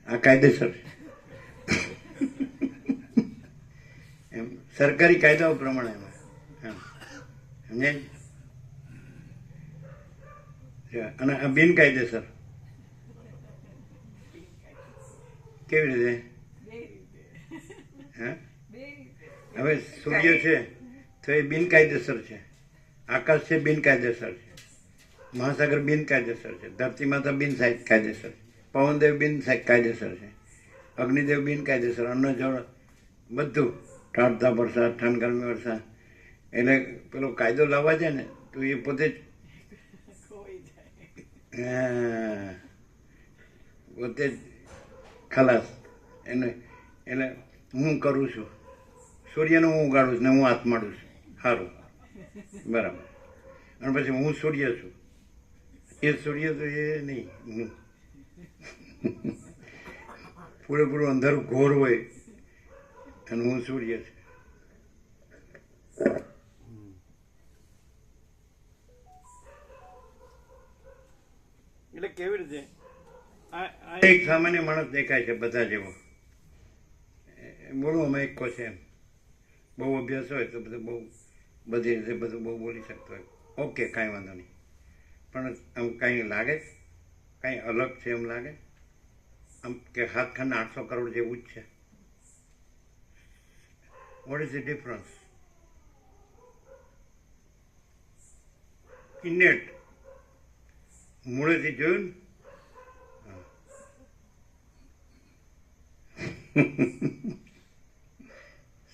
આ કાયદેસર એમ સરકારી કાયદાઓ પ્રમાણે એમાં સમજાય. અને આ બિનકાયદેસર કેવી રીતે? બે રીતે હે? બે રીતે હવે સૂર્ય છે તો એ બિનકાયદેસર છે, આકાશ છે બિનકાયદેસર છે, મહાસાગર બિનકાયદેસર છે, ધરતી માતા કાયદેસર છે, પવનદેવ કાયદેસર છે, અગ્નિદેવ બિનકાયદેસર, અન્ન જળ બધું ઠાઠતા વરસાદ ઠંડ ગરમી વરસાદ. એટલે પેલો કાયદો લાવવા જાય ને તો એ પોતે જ ખોઈ જાય. પોતે જ ખલાસ. એને એટલે હું કરું છું, સૂર્યને હું ઉગાડું છું ને હું હાથ માડું છું, સારું બરાબર. અને પછી હું સૂર્ય છું, એ સૂર્ય તો એ નહીં, હું પૂરેપૂરું અંધારું ઘોર હોય અને હું સૂર્ય છું. એટલે કેવી રીતે એક સામાન્ય માણસ દેખાય છે બધા જેવો, બોલવું અમે એક છે એમ, બહુ અભ્યાસ હોય તો બધું બહુ બધી રીતે બધું બહુ બોલી શકતો હોય, ઓકે કાંઈ વાંધો નહીં. પણ આમ કાંઈ લાગે, કાંઈ અલગ છે એમ લાગે આમ કે હાથખાને 800 કરોડ જેવું જ છે? What is the difference? ઇનેટ મૂળેથી જોયું ને?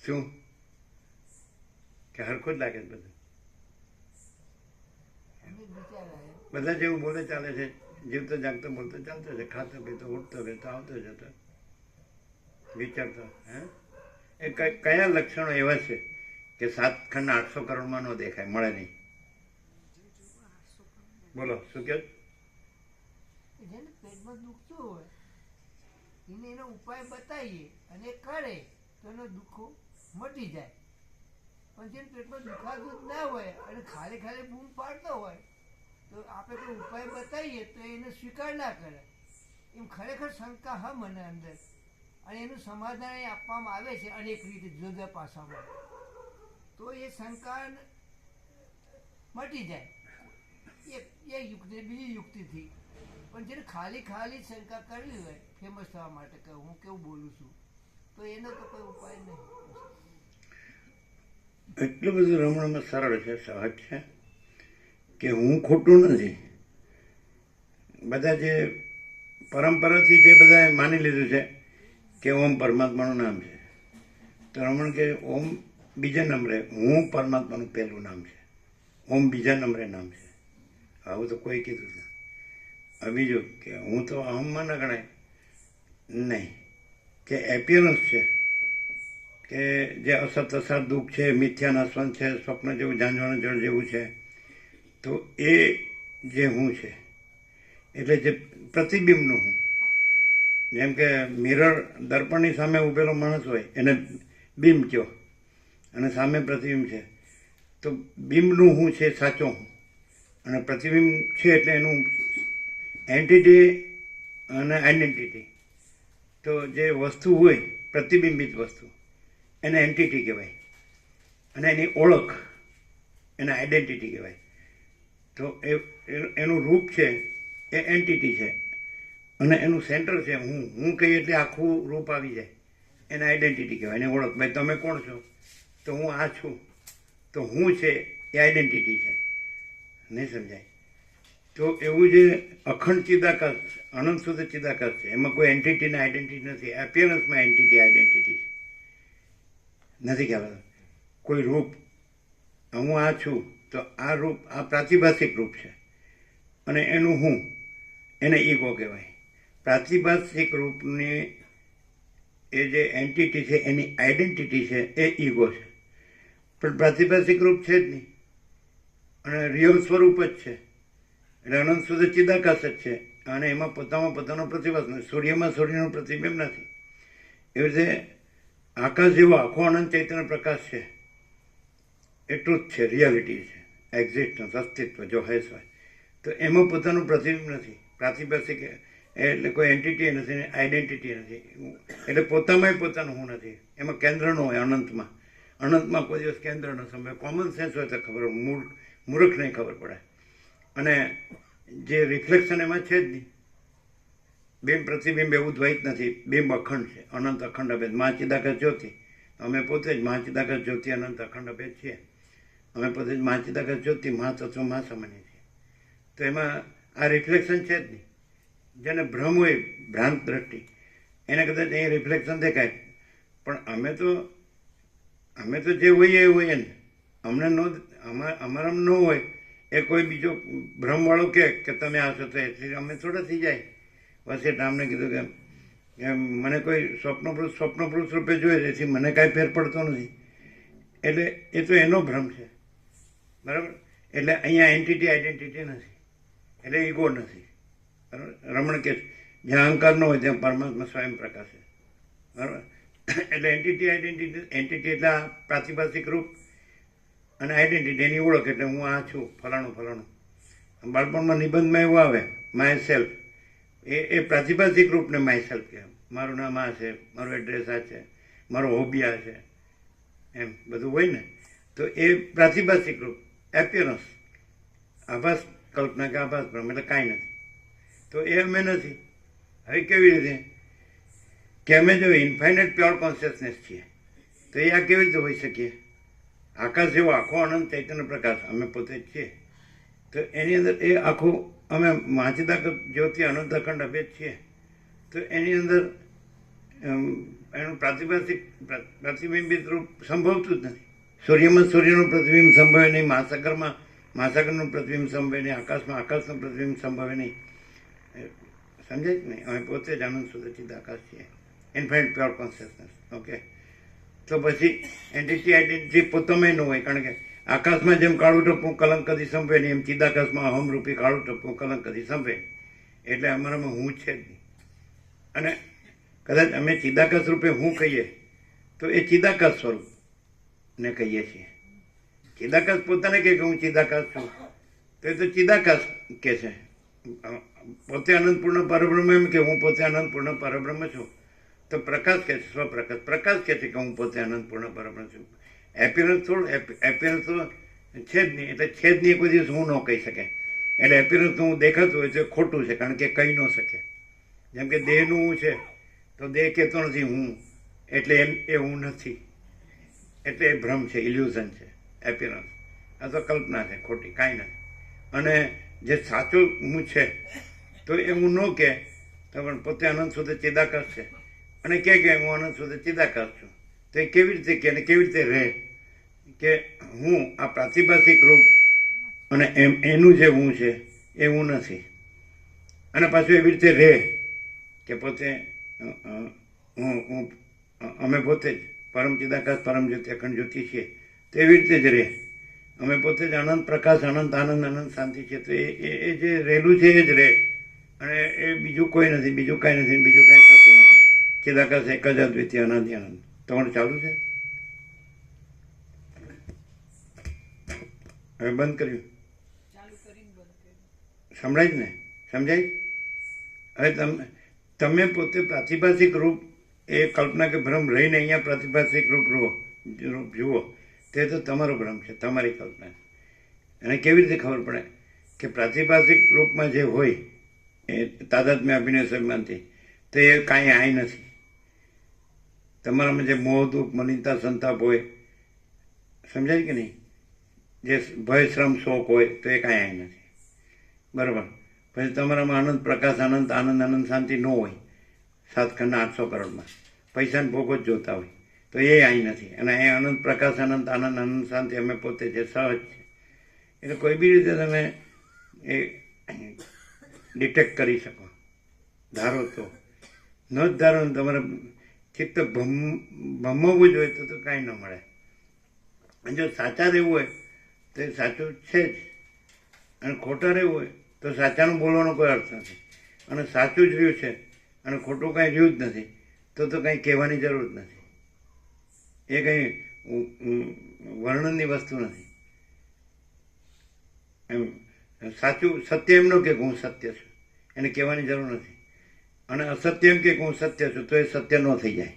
શું કે હરખું જ લાગે છે બધું? અમે જ વિચાર આવ્યો. બધા જેવું બોલે ચાલે છે, જીવતો જાગતો બોલતો ચાલતો છે, ખાતો પીતો ઉઠતો બેસતો આવતો જતો વિચારતો. હે એ કયા લક્ષણો એવા છે કે 7 ખંડ 800 કરોડમાં ન દેખાય, મળે નહીં? બોલો શું કહો? જેને પેટમાં દુખતું હોય એને એનો ઉપાય બતાવીએ અને કરે તો એનો દુઃખો મટી જાય. પણ જેને પેટમાં દુખાતું જ ના હોય અને ખાલી ખાલી બૂમ પાડતો હોય તો આપણે કોઈ ઉપાય બતાવીએ તો એને સ્વીકાર ના કરે. એમ ખરેખર શંકા હા મને અંદર, અને એનું સમાધાન એ આપવામાં આવે છે અનેક રીતે જુદા જુદા પાસામાં, તો એ શંકા મટી જાય એ યુક્તિ બીજી યુક્તિથી. પણ જેને ખાલી ખાલી શંકા કરવી હોય ફેમસ થવા માટે કે હું કેવું બોલું છું, તો એનો તો કોઈ ઉપાય નહીં. એટલું બધું રમણમાં સરળ છે, સહજ છે કે હું ખોટું નથી. બધા જે પરંપરાથી જે બધા માની લીધું છે કે ઓમ પરમાત્માનું નામ છે, તો રમણ કે ઓમ બીજા નંબરે, હું પરમાત્માનું પહેલું નામ છે, ઓમ બીજા નંબરે નામ છે. આવું તો કોઈ કીધું છે? હવે બીજું કે હું તો અહમમાં ન ગણાય નહીં, કે એપિયરન્સ છે કે જે અસત અસત દુઃખ છે, મિથ્યા નાશવંત છે, સ્વપ્ન જેવું ઝાંઝવાના જળ જેવું છે, તો એ જે હું છે એટલે જે પ્રતિબિંબનું હું, જેમ કે મિરર દર્પણની સામે ઊભેલો માણસ હોય એને બિંબ કહો, અને સામે પ્રતિબિંબ છે, તો બિંબનું હું છે સાચો હું, અને પ્રતિબિંબ છે એટલે એનું એન્ટિટી અને આઈડેન્ટિટી. તો જે વસ્તુ હોય પ્રતિબિંબિત વસ્તુ એને એન્ટિટી કહેવાય, અને એની ઓળખ એને આઈડેન્ટિટી કહેવાય. તો એનું રૂપ છે એ એન્ટિટી છે, અને એનું સેન્ટર છે હું કહીએ એટલે આખું રૂપ આવી જાય, એને આઈડેન્ટિટી કહેવાય, એની ઓળખ. ભાઈ તમે કોણ છો? તો હું આ છું, તો હું છે એ આઈડેન્ટિટી છે. નહીં સમજાય? તો એવું જે અખંડ ચિદાકાશ, અનંત સુધી ચિદાકાશ છે, એમાં કોઈ એન્ટિટીને આઈડેન્ટિટી નથી. એપિયરન્સમાં એન્ટિટી આઈડેન્ટિટી નથી કહેવાતું. કોઈ રૂપ, હું આ છું તો આ રૂપ, આ પ્રાતિભાષિક રૂપ છે, અને એનું હું, એને ઈગો કહેવાય. પ્રાતિભાષિક રૂપની એ જે એન્ટિટી છે એની આઈડેન્ટિટી છે એ ઈગો છે. પણ પ્રાતિભાષિક રૂપ છે જ નહીં, અને રિયલ સ્વરૂપ જ છે, એટલે અનંત સુધી ચિદાકાશ જ છે, અને એમાં પોતાનો પ્રતિભાસ નથી. સૂર્યમાં સૂર્યનું પ્રતિબિંબ નથી. એવી રીતે આકાશ જેવો આખો અનંત ચૈતન્ય પ્રકાશ છે, એ ટ્રુથ છે, રિયાલિટી છે, એક્ઝિસ્ટન્સ, અસ્તિત્વ જો હેસ હોય, તો એમાં પોતાનું પ્રતિબિંબ નથી. પ્રાતિભાષિક એટલે કોઈ એન્ટિટી નથી, આઈડેન્ટિટી નથી, એટલે પોતામાંય પોતાનું હું નથી. એમાં કેન્દ્ર ન હોય. અનંતમાં કોઈ દિવસ કેન્દ્ર ન સમય. કોમન સેન્સ હોય તો ખબર, મૂર્ખ નહીં ખબર પડે. અને જે રિફ્લેક્શન એમાં છે જ નહીં. બિંબ પ્રતિબિંબ એવું દ્વૈત નથી, બિંબ અખંડ છે, અનંત અખંડ અભેદ. મહાચિદાકાશ જ્યોતિ, અમે પોતે જ મહાચિદાકાશ જ્યોતિ અનંત અખંડ અભેદ છીએ. અમે પોતે જ મહાચિદાકાશ જ્યોતિ મહાતત્વ મહાસામાન્ય છીએ. તો એમાં આ રિફ્લેક્શન છે જ નહીં. જેને ભ્રમ હોય, ભ્રાંત દ્રષ્ટિ, એને કદાચ અહીં રિફ્લેક્શન દેખાય, પણ અમે તો જે હોઈએ એ હોઈએ ને. અમને અમારામાં ન હોય એ કોઈ બીજો ભ્રમવાળો કે તમે આ છો તો એટલે અમે થોડા થઈ જાય. વસેટ આમને કીધું કે મને કોઈ સ્વપ્ન પુરુષ રૂપે જોઈએ છે, એથી મને કાંઈ ફેર પડતો નથી. એટલે એ તો એનો ભ્રમ છે, બરાબર. એટલે અહીંયા એન્ટિટી આઈડેન્ટિટી નથી, એટલે ઈગો નથી, બરાબર. રમણ કે જ્યાં અહંકાર ન હોય ત્યાં પરમાત્મા સ્વયં પ્રકાશ છે, બરાબર. એટલે એન્ટિટી એટલે આ પ્રાતિભાષિક રૂપ અને આઈડેન્ટિટી એની ઓળખ. એટલે હું આ છું, ફલાણું. બાળપણમાં નિબંધમાં એવું આવે માય સેલ્ફ, એ પ્રાતિભાષિક રૂપને માય સેલ્ફ કહેવાય. મારું નામ આ છે, મારું એડ્રેસ આ છે, મારો હોબી આ છે, એમ બધું હોય ને. તો એ પ્રાતિભાષિક રૂપ, એપિયરન્સ, આભાસ કલ્પના કે આભાસ ભ્રમ, એટલે કાંઈ નથી. તો એ અમે નથી. હવે કેવી રીતે કે અમે જો ઇન્ફાઇનાઇટ પ્યોર કોન્શિયસનેસ છીએ, તો એ આ કેવી રીતે હોઈ શકીએ? આકાશ જેવો આખો આનંદ ચૈતન્ય પ્રકાશ અમે પોતે જ છીએ. તો એની અંદર એ આખું અમે મહાચિદાકાશ જ્યોતિ અનંત અખંડ અભેદ છીએ. તો એની અંદર એનું પ્રતિબિંબિત રૂપ સંભવતું જ નથી. સૂર્યમાં સૂર્યનું પ્રતિબિંબ સંભવે નહીં, મહાસાગરનું પ્રતિબિંબ સંભવે નહીં, આકાશમાં આકાશનું પ્રતિબિંબ સંભવે નહીં. સમજાય જ નહીં? અમે પોતે જ આનંદ શુદ્ધ આકાશ છીએ, ઇન્ફાઇનાઇટ પ્યોર કોન્શિયસનેસ. ઓકે. તો પછી એન્ટિટી આઈડેન્ટિટી પોતામાં ન હોય, કારણ કે આકાશમાં જેમ કાળું ટપકું કલંક કદી સંભવે નહીં, એમ ચિદાકાશમાં અહમરૂપી કાળું ટપકું કલંક કદી સંભવે. એટલે અમારામાં હું છે જ નહીં. અને કદાચ અમે ચિદાકાશ રૂપે હું કહીએ તો એ ચિદાકાશ સ્વરૂપ ને કહીએ છીએ. ચિદાકાશ પોતાને કહે કે હું ચિદાકાશ છું, તો એ તો ચિદાકાશ કે છે. પોતે અનંતપૂર્ણ પરબ્રહ્મ એમ કે હું પોતે અનંતપૂર્ણ પરબ્રહ્મ છું. તો પ્રકાશ કે છે, પ્રકાશ કે છે કે હું પોતે અનંતપૂર્ણ પરબ્રહ્મ છું. એપિયરન્સ તો છે જ નહીં. એટલે છે જ નહીં કોઈ દિવસ હું ન કહી શકે. એટલે એપિયરન્સ હું દેખાતું હોય તો ખોટું છે, કારણ કે કહી ન શકે. જેમ કે દેહનું હું છે, તો દેહ કહેતો નથી હું, એટલે એ હું નથી. એટલે એ ભ્રમ છે, ઇલ્યુઝન છે, એપિયરન્સ. આ તો કલ્પના છે ખોટી, કાંઈ નથી. અને જે સાચું હું છે તો એ હું ન કહે તો પણ પોતે અનંત સુધી ચિદાકાશ છે, અને કે હું અનંત સુધી ચિદાકાશ છું. તો એ કેવી રીતે કે, અને કેવી રીતે રહે કે હું આ પ્રાતિભાષિક રૂપ અને એનું જે હું છે એ હું નથી. અને પાછું એવી રીતે રહે કે પોતે અમે પોતે જ પરમ ચિદાકાશ પરમ જ્યોતિ અખંડ જ્યોતિ છીએ. તો એવી રીતે જ રહે. અમે પોતે જ અનંત પ્રકાશ, અનંત આનંદ, અનંત શાંતિ છે. તો એ જે રહેલું છે એ જ રહે. અને એ બીજું કોઈ નથી, બીજું કાંઈ નથી, બીજું કાંઈ થતું નથી. ચિદાકાશ એક જ અદ્વિતીય અનાદિ આનંદ. તમારું ચાલુ છે? હવે બંધ કર્યું? સંભળાય જ ને? સમજાય? હવે તમે પોતે પ્રાતિભાષિક રૂપ એ કલ્પના કે ભ્રમ રહીને અહીંયા પ્રાતિભાષિક રૂપ જુઓ, તે તો તમારો ભ્રમ છે, તમારી કલ્પના છે. અને કેવી રીતે ખબર પડે કે પ્રાતિભાષિક રૂપમાં જે હોય એ તાદાત્મ્ય અભિનય સન્માનથી, તો એ કાંઈ આય નથી. તમારામાં જે મોહ, દુઃખ, મલિનતા, સંતાપ હોય, સમજાય કે નહીં? જે ભય, શ્રમ, શોક હોય, તો એ કાંઈ આય નથી, બરાબર. પછી તમારામાં આનંદ પ્રકાશ, આનંદ આનંદ, આનંદ શાંતિ ન હોય 7 ખંડના 800 કરોડમાં, પૈસાને ભોગો જ જોતા હોય, તો એ આય નથી. અને એ આનંદ પ્રકાશ, આનંદ આનંદ, આનંદ શાંતિ અમે પોતે જે સહજ છે. એટલે કોઈ બી રીતે તમે એ ડિટેક્ટ કરી શકો. ધારો તો ન જ ધારો ને તમારે ચિત્ત ભમવું જ હોય તો કાંઈ ન મળે. અને જો સાચા રહેવું હોય તો એ સાચું છે જ, અને ખોટા રહેવું હોય તો સાચાનું બોલવાનો કોઈ અર્થ નથી. અને સાચું જ રહ્યું છે અને ખોટું કાંઈ રહ્યું જ નથી, તો કંઈ કહેવાની જરૂર જ નથી. એ કંઈ વર્ણનની વસ્તુ નથી. એમ સાચું સત્ય એમ ન કે હું સત્ય છું, એને કહેવાની જરૂર નથી. અને અસત્ય એમ કે હું સત્ય છું, તો એ સત્ય ન થઈ જાય.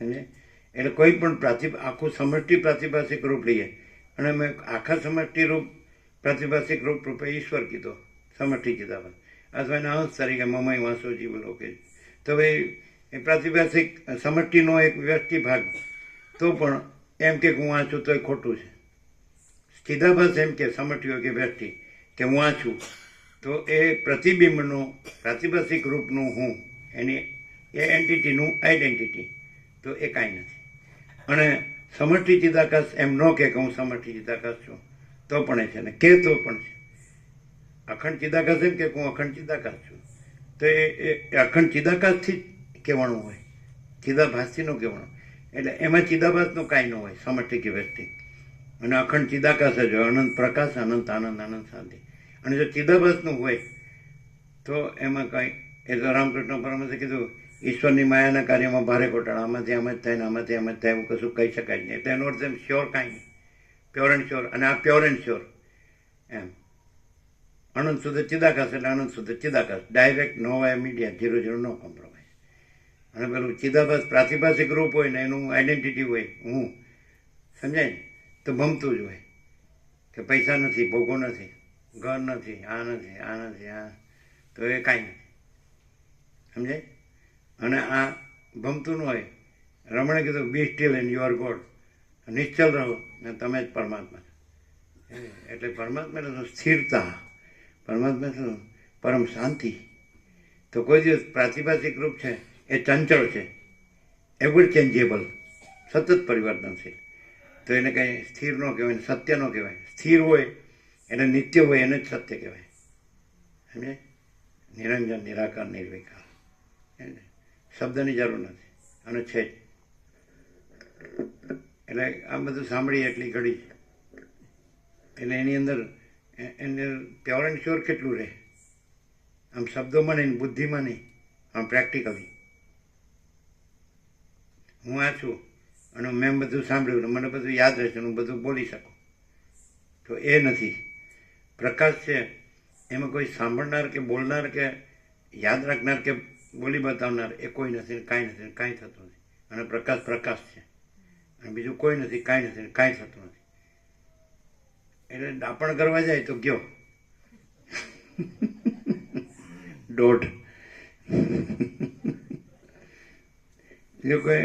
સમજે? એટલે કોઈ પણ આખું સમષ્ટિ પ્રાતિભાષિક રૂપ લઈએ, અને મેં આખા સમષ્ટિ રૂપ પ્રાતિભાષિક રૂપે ઈશ્વર કીધો, સમષ્ટિ ચિદાભાસ, અથવા એના અંશ તરીકે મમય વાંસો જીવ લોકે. તો ભાઈ એ પ્રાતિભાષિક સમષ્ટિનો એક વ્યષ્ટિ ભાગ તો પણ એમ કે હું વાંચું તો એ ખોટું છે. ચિદાભાસ એમ કે સમષ્ટિ હોય કે વ્યષ્ટિ કે હું વાંચું તો એ પ્રતિબિંબનું પ્રાતિભાષિક રૂપનું હું, એની એ એન્ટિટીનું આઈડેન્ટિટી, તો એ કાંઈ નથી. અને સમષ્ટિ ચિદાકાશ એમ ન કે હું સમષ્ટિ ચિદાકાશ છું તો પણ એ છે ને કે તો પણ છે. અખંડ ચિદાકાશ એમ કે હું અખંડ ચિદાકાશ છું તો એ અખંડ ચિદાકાશથી જ કહેવાનું હોય, ચિદાભાસથી નું કહેવાનું. એટલે એમાં ચિદાભાસનું કાંઈ ન હોય સમષ્ટિ કે વ્યક્તિ, અને અખંડ ચિદાકાશ જ હોય, અનંત પ્રકાશ, અનંત આનંદ, અનંત શાંતિ. અને જો ચિદાભાસનું હોય તો એમાં કાંઈ, એ તો રામકૃષ્ણ પરમહંસે કીધું ઈશ્વરની માયાના કાર્યમાં ભારે ઘોટાળા, આમાંથી આમ જ થાય ને આમાંથી આમ જ થાય, એવું કશું કહી શકાય જ નહીં. એટલે એનો અર્થ એમ શ્યોર કાંઈ નહીં, પ્યોર એન્ડ શ્યોર. અને આ પ્યોર એન્ડ શ્યોર એમ અનંત શુદ્ધ ચિદાકાશ એટલે અનંત શુદ્ધ ચિદાકાશ, ડાયરેક્ટ નો વાય મીડિયા, 0 નો કોમ્પ્રોમાઇઝ. અને પેલું ચિદાભાસ પ્રાતિભાષિક રૂપ હોય ને એનું આઈડેન્ટિટી હોય હું, સમજાય ને, તો ભમતું જ હોય કે પૈસા નથી, ભોગો નથી, ઘર નથી, આ નથી, આ નથી, આ, તો એ કાંઈ નથી, સમજાય. અને આ ભમતું ન હોય. રમણે કીધું be still and you are God, નિશ્ચલ રહો ને તમે જ પરમાત્મા. એટલે પરમાત્મા એટલે સ્થિરતા, પરમાત્મા શું પરમ શાંતિ. તો કોઈ દિવસ પ્રાતિભાષિક રૂપ છે એ ચંચળ છે, એવર ચેન્જેબલ, સતત પરિવર્તનશીલ. તો એને કંઈ સ્થિર ન કહેવાય, સત્ય ન કહેવાય. સ્થિર હોય એટલે નિત્ય હોય એને જ સત્ય કહેવાય, સમજે. નિરંજન, નિરાકાર, નિર્વિકાર, શબ્દની જરૂર નથી, અને છે જ. એટલે આ બધું સાંભળીએ એટલી ઘડી છે. એટલે એની અંદર પ્યોર એન્ડ શ્યોર કેટલું રહે, આમ શબ્દોમાં નહીં, બુદ્ધિમાં નહીં, આમ પ્રેક્ટિકલી. હું આ છું અને મેં બધું સાંભળ્યું, મને બધું યાદ રહેશે, હું બધું બોલી શકું, તો એ નથી. પ્રકાશ છે એમાં કોઈ સાંભળનાર કે બોલનાર કે યાદ રાખનાર કે બોલી બતાવનાર એ કોઈ નથી, કાંઈ નથી, કાંઈ થતું નથી. અને પ્રકાશ પ્રકાશ છે, અને બીજું કોઈ નથી, કાંઈ નથી, કાંઈ થતું નથી. એટલે દાપણ કરવા જાય તો ગયો દોઢ. જો કોઈ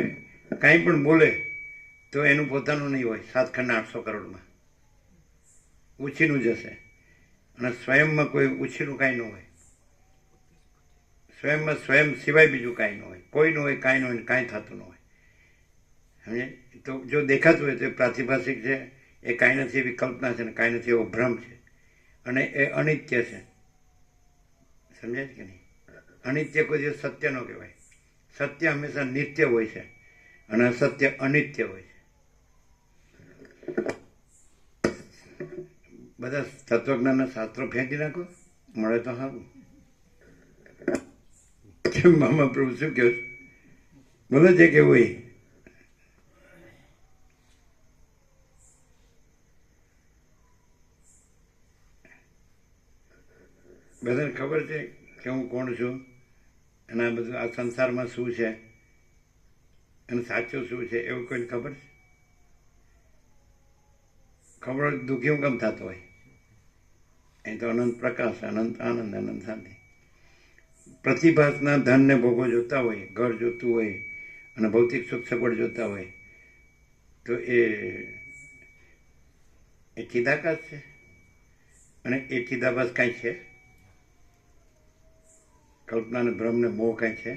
કાંઈ પણ બોલે તો એનું પોતાનું નહીં હોય, 7 ખંડ 800 કરોડમાં ઉછીનું જશે. અને સ્વયંમાં કોઈ ઉછીનું કાંઈ ન હોય, સ્વયંમાં સ્વયં સિવાય બીજું કાંઈ ન હોય, કોઈ ન હોય, કાંઈ ન હોય, કાંઈ થતું ન હોય, સમજે. તો જો દેખાતું હોય તો એ પ્રાતિભાષિક છે, એ કાંઈ નથી એવી કલ્પના છે, ને કાંઈ નથી એવો ભ્રમ છે, અને એ અનિત્ય છે, સમજાય કે નહીં. અનિત્ય કોઈ દિવસ સત્ય ન કહેવાય. સત્ય હંમેશા નિત્ય હોય છે, અને અસત્ય અનિત્ય હોય છે. બધા તત્વજ્ઞાનના શાસ્ત્રો ફેંકી નાખો, મળે તો સારું. મામા પ્રભુ શું કહો, બોલો છે કે હોય. બધાને ખબર છે કે હું કોણ છું, અને આ બધું આ સંસારમાં શું છે, અને સાચું શું છે, એવું કોઈને ખબર છે? ખબર હોય દુઃખી હું કેમ થતો હોય? અહીં તો અનંત પ્રકાશ, અનંત આનંદ, અનંત શાંતિ. પ્રતિભાસના ધનને ભોગો જોતા હોય, ઘર જોતું હોય, અને ભૌતિક સુખ સગવડ જોતા હોય, તો એ ચિદાકાશ છે. અને એ ચિદાભાસ કાંઈ છે? કલ્પના ને ભ્રમ ને મોહ કાંઈ છે?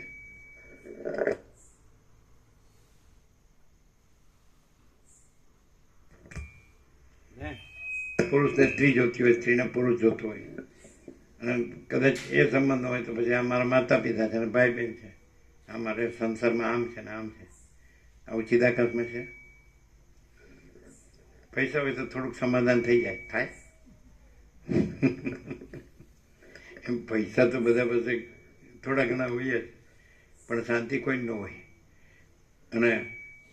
પુરુષને સ્ત્રી જોતી હોય, સ્ત્રીને પુરુષ જોતો હોય, અને કદાચ એ સંબંધ હોય તો પછી આ મારા માતા પિતા છે અને ભાઈ બહેન છે, આ મારે સંસારમાં આમ છે ને આમ છે. આવું ચિદાકાશમાં છે. પૈસા હોય તો થોડુંક સમાધાન થઈ જાય, થાય એમ. પૈસા તો બધા પાસે થોડા ઘણા હોય જ, પણ શાંતિ કોઈ ન હોય. અને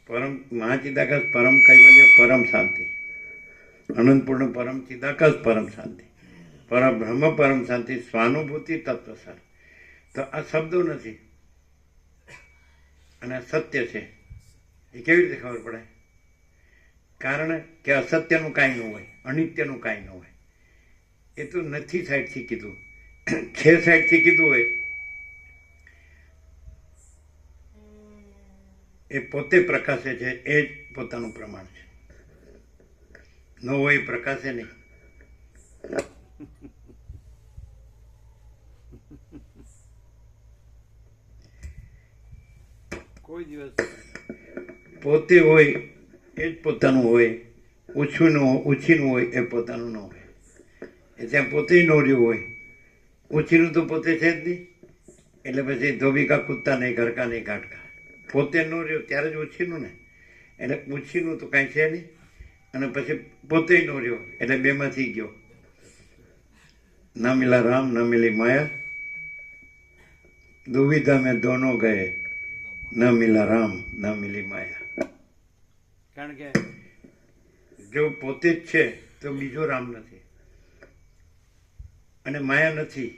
પરમ મહાચિદાકાશ પરમ કૈવલ્ય, પરમ શાંતિ, અનંતપૂર્ણ પરમ ચિદાકાશ પરમ શાંતિ, પરબ્રહ્મ પરમ શાંતિ, સ્વાનુભૂતિ તત્વસાર. તો આ શબ્દો નથી, અને સત્ય છે. એ કેવી રીતે ખબર પડે? કારણ કે અસત્યનું કાંઈ ન હોય, અનિત્યનું કાંઈ ન હોય. એ તો નથી સાઈડથી કીધું. છે સાઈડથી કીધું હોય એ પોતે પ્રકાશે છે, એ જ પોતાનું પ્રમાણ છે. ન હોય એ પ્રકાશે નહીં. કોઈ દિવસ પોતે હોય એ જ પોતાનું હોય, ઓછીનું હોય એ પોતાનું ન હોય. એ ત્યાં પોતે ન રહ્યું હોય, ઓછીનું તો પોતે છે જ નહીં. એટલે પછી ધોબી કા કૂદતા નહીં, ઘર કા નહીં ઘાટકા. પોતે ન રહ્યો ત્યારે જ ઓછીનું ને, એટલે ઓછીનું તો કાંઈ છે નહીં. અને પછી પોતે ન રહ્યો એટલે બેમાંથી ગયો. ના મિલા રામ ન મિલી માયા, દુવિધા મેં દોનો ગયે, ન મિલા રામ ન મિલી માયા. કારણ કે જો પોતે જ છે તો બીજો રામ નથી, અને માયા નથી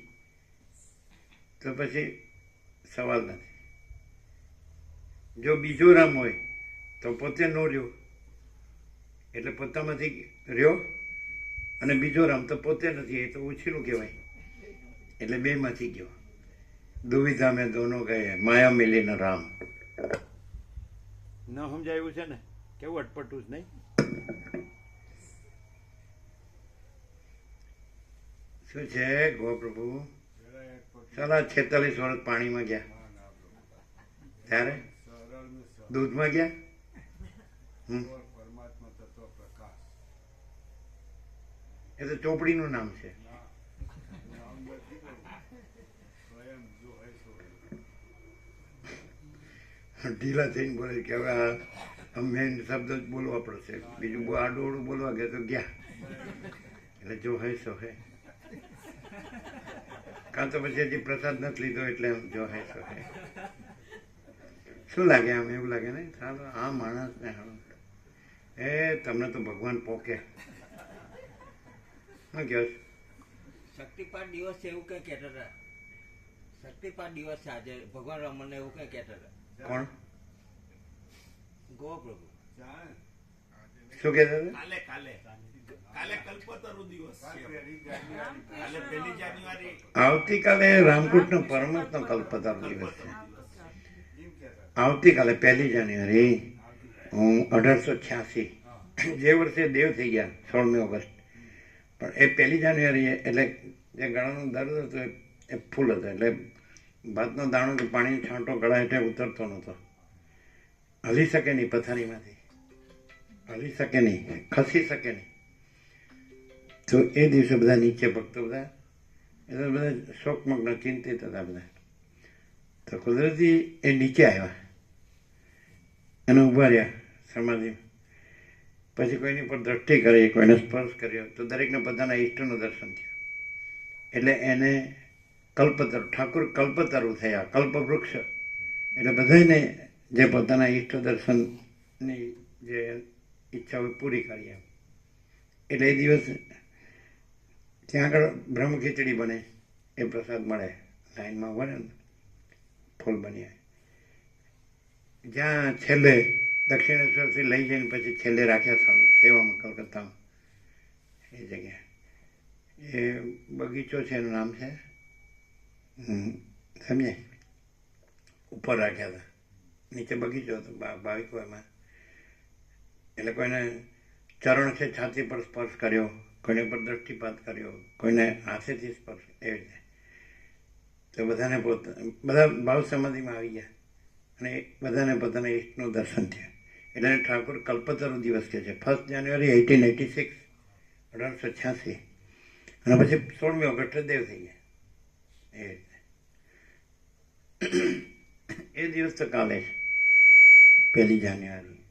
તો પછી સવાલ નથી. જો બીજો રામ હોય તો પોતે ન રહ્યો એટલે પોતામાંથી રહ્યો, અને બીજો રામ તો પોતે નથી, એ તો ઓછીનું કહેવાય. એટલે બેમાંથી ગયો. દુવિધા મેં દોનો ગયે, માયા મિલીને રામ. ન સમજાયું છે ને, કેવું અટપટું જ નહીં. શું છે ગોપ્રભુ? 46 વર્ષ પાણીમાં ગયા, ત્યારે દૂધમાં ગયા. પરમાત્મા તત્વ પ્રકાશ એ તો ચોપડીનું નામ છે. નામ નથી કહ્યું. સ્વયં જો હોય સો ઢીલા થઈને બોલે કે હવે આ મેન શબ્દ જ બોલવા પડશે, બીજું આડોડું બોલવા ગયા તો ગયા. એટલે જો હે સો હે. કાં તો પછી હજી પ્રસાદ નથી લીધો એટલે જો હે સો હે. શું લાગે આમ? એવું લાગે ને ચાલો આ માણસને એ તમને તો ભગવાન પોકે. શું કહો છો? શક્તિપાઠ દિવસ છે એવું કઈ કહેતા હતા. શક્તિપાઠ દિવસ છે આજે, ભગવાન રમણને એવું કઈ કહેતા હતા. કોણ? ગો પ્રભુ. શું કહેતા હતા? કાલે કાલે કાલે કલ્પતરુ દિવસ છે. કાલે 1 જાન્યુઆરી. આવતીકાલે રામકૃષ્ણ પરમહંસનો કલ્પતરુ દિવસ છે. આવતીકાલે 1 જાન્યુઆરી 1886, જે વર્ષે દેવ થઈ ગયા 16મી ઓગસ્ટ. પણ એ 1 જાન્યુઆરી એટલે જે ગળાનો દર્દ હતો એ ફૂલ હતો. એટલે ભાતનો દાણો કે પાણીનો છાંટો ગળા હેઠે ઉતરતો નહોતો. હલી શકે નહીં, પથારીમાંથી હલી શકે નહીં, ખસી શકે નહીં. તો એ દિવસે બધા નીચે ભક્તો બધા એટલે બધા શોકમગ્ન ચિંતિત હતા બધા. તો કુદરતી એ નીચે આવ્યા અને ઊભા રહ્યા સમાધિ. પછી કોઈની પર દ્રષ્ટિ કરી, કોઈને સ્પર્શ કર્યો, તો દરેકને પોતાના ઈષ્ટનું દર્શન થયું. એટલે એને કલ્પતરુ, ઠાકુર કલ્પતરુ થયા, કલ્પવૃક્ષ. એટલે બધાને જે પોતાના ઈષ્ટ દર્શનની જે ઈચ્છા હોય પૂરી કરી એમ. એટલે એ દિવસ ત્યાં આગળ બ્રહ્મ ખીચડી બને, એ પ્રસાદ મળે. લાઈનમાં ઉભા ને ફૂલ બન્યા. જ્યાં છેલ્લે દક્ષિણેશ્વરથી લઈ જઈને પછી છેલ્લે રાખ્યા સેવામાં કલકત્તામાં, એ જગ્યાએ એ બગીચો છે, એનું નામ છે સમજે, ઉપર રાખ્યા હતા. નીચે બગીચો હતો ભાવિકો એમાં. એટલે કોઈને ચરણ છે છાતી પર સ્પર્શ કર્યો, કોઈને પર દ્રષ્ટિપાત કર્યો, કોઈને હાથેથી સ્પર્શ, એવી રીતે. તો બધાને બધા ભાવ સમાધિમાં આવી ગયા અને બધાને પોતાના ઈષ્ટનું દર્શન થયું. એટલે ઠાકુર કલ્પતરુ દિવસ કહે છે. 1 જાન્યુઆરી 1886, 1886. અને પછી 16મી ઓગસ્ટે દેવ થઈ ગયા. એ રીતે એ દિવસ તો કાલે છે 1 જાન્યુઆરી.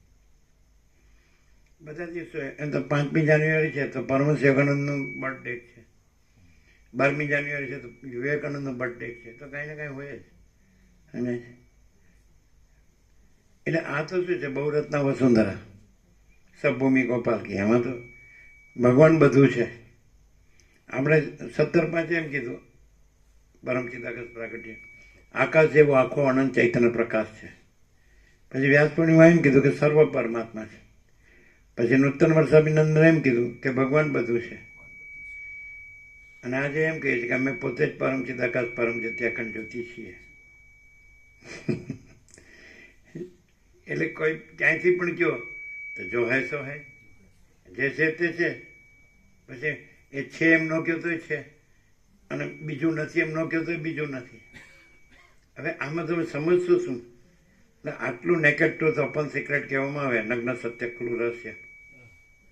બધા દિવસો એમ તો 5મી જાન્યુઆરી છે તો પરમહંસ યોગાનંદનું બર્થડે છે. 12મી જાન્યુઆરી છે તો વિવેકાનંદનો બર્થડે છે. તો કાંઈ ને કાંઈ હોય જ. અને એટલે આ તો શું છે, બહુરત્ના વસુંધરા, સબભૂમિ ગોપાલકી. એમાં તો ભગવાન બધું છે. આપણે 17 એમ કીધું પરમ ચિદાકાશ પ્રાગટ્ય, આકાશ જેવો આખો અનંત ચૈતન્ય પ્રકાશ છે. પછી વ્યાસ પૂર્ણિમા એમ કીધું કે સર્વ પરમાત્મા છે. પછી નૂતન વર્ષાભિનંદન એમ કીધું કે ભગવાન બધું છે. અને આજે એમ કહીએ છીએ કે અમે પોતે જ પરમ ચિદાકાશ પરમ જ્યોતિ અખંડ જ્યોતિ છીએ. એટલે કોઈ ક્યાંયથી પણ કહો તો જો હે સો હે, જે છે તે છે. પછી એ છે એમ ન કહો તોય છે, અને બીજું નથી એમ ન કહો તોય બીજું નથી. હવે આમાં તમે સમજશો શું? આટલું નેકેડ ટ્રુથ ઓપન સિક્રેટ કહેવામાં આવે, નગ્ન સત્ય ખુલ્લું રહસ્ય,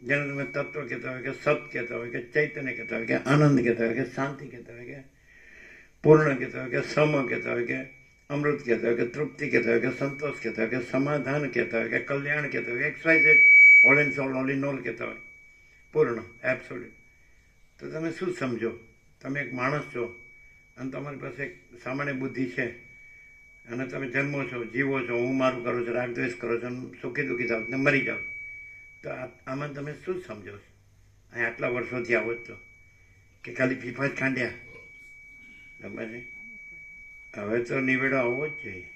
જેને તમે તત્વ કહેતા હોય કે સત કહેતા હોય કે ચૈતન્ય કહેતા હોય કે આનંદ કહેતા હોય કે શાંતિ કહેતા હોય કે પૂર્ણ કહેતા હોય કે સમ કહેતા હોય કે અમૃત કહેતા હોય કે તૃપ્તિ કહેતા હોય કે સંતોષ કહેતા હોય કે સમાધાન કહેતા હોય કે કલ્યાણ કહેતા હોય કે XYZ all and soul all in all કહેતા હોય, પૂર્ણ એબ્સોલ્યુટ. તો તમે શું સમજો? તમે એક માણસ છો અને તમારી પાસે એક સામાન્ય બુદ્ધિ છે, અને તમે જન્મો છો, જીવો છો, હું મારું કરો છો, રાગદ્વેષ કરો છો, સુખી દુઃખી થાવ ને મરી જાઓ. તો આમાં તમે શું સમજો છો? અહીં આટલા વર્ષોથી આવો જ છો કે ખાલી ફીફા જ ખાંડ્યા? ખબર છે? હવે તો નિવેડો આવવો જ જોઈએ.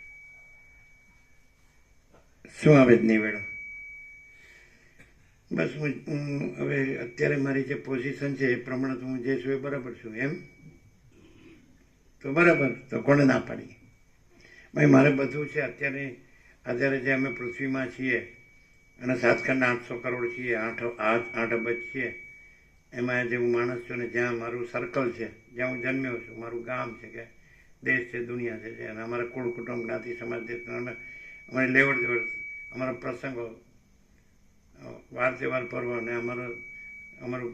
શું આવે જ નિવેડો? બસ હું હવે અત્યારે મારી જે પોઝિશન છે એ પ્રમાણે હું જે છું એ બરાબર છું, એમ તો બરાબર. તો કોને ના પાડી? ભાઈ મારે બધું છે. અત્યારે જે અમે પૃથ્વીમાં છીએ અને 7 ખંડ 800 કરોડ છીએ, 8 અબજ છીએ, એમાં જે હું માણસ છું ને જ્યાં મારું સર્કલ છે, જ્યાં હું જન્મ્યો છું, મારું ગામ છે કે દેશ છે, દુનિયા છે, અને અમારા કુળ કુટુંબ જ્ઞાતિ સમાજ દેશ, અમારી લેવડ દેવડ, અમારા પ્રસંગો, વાર તહેવાર પર્વ, અને અમારું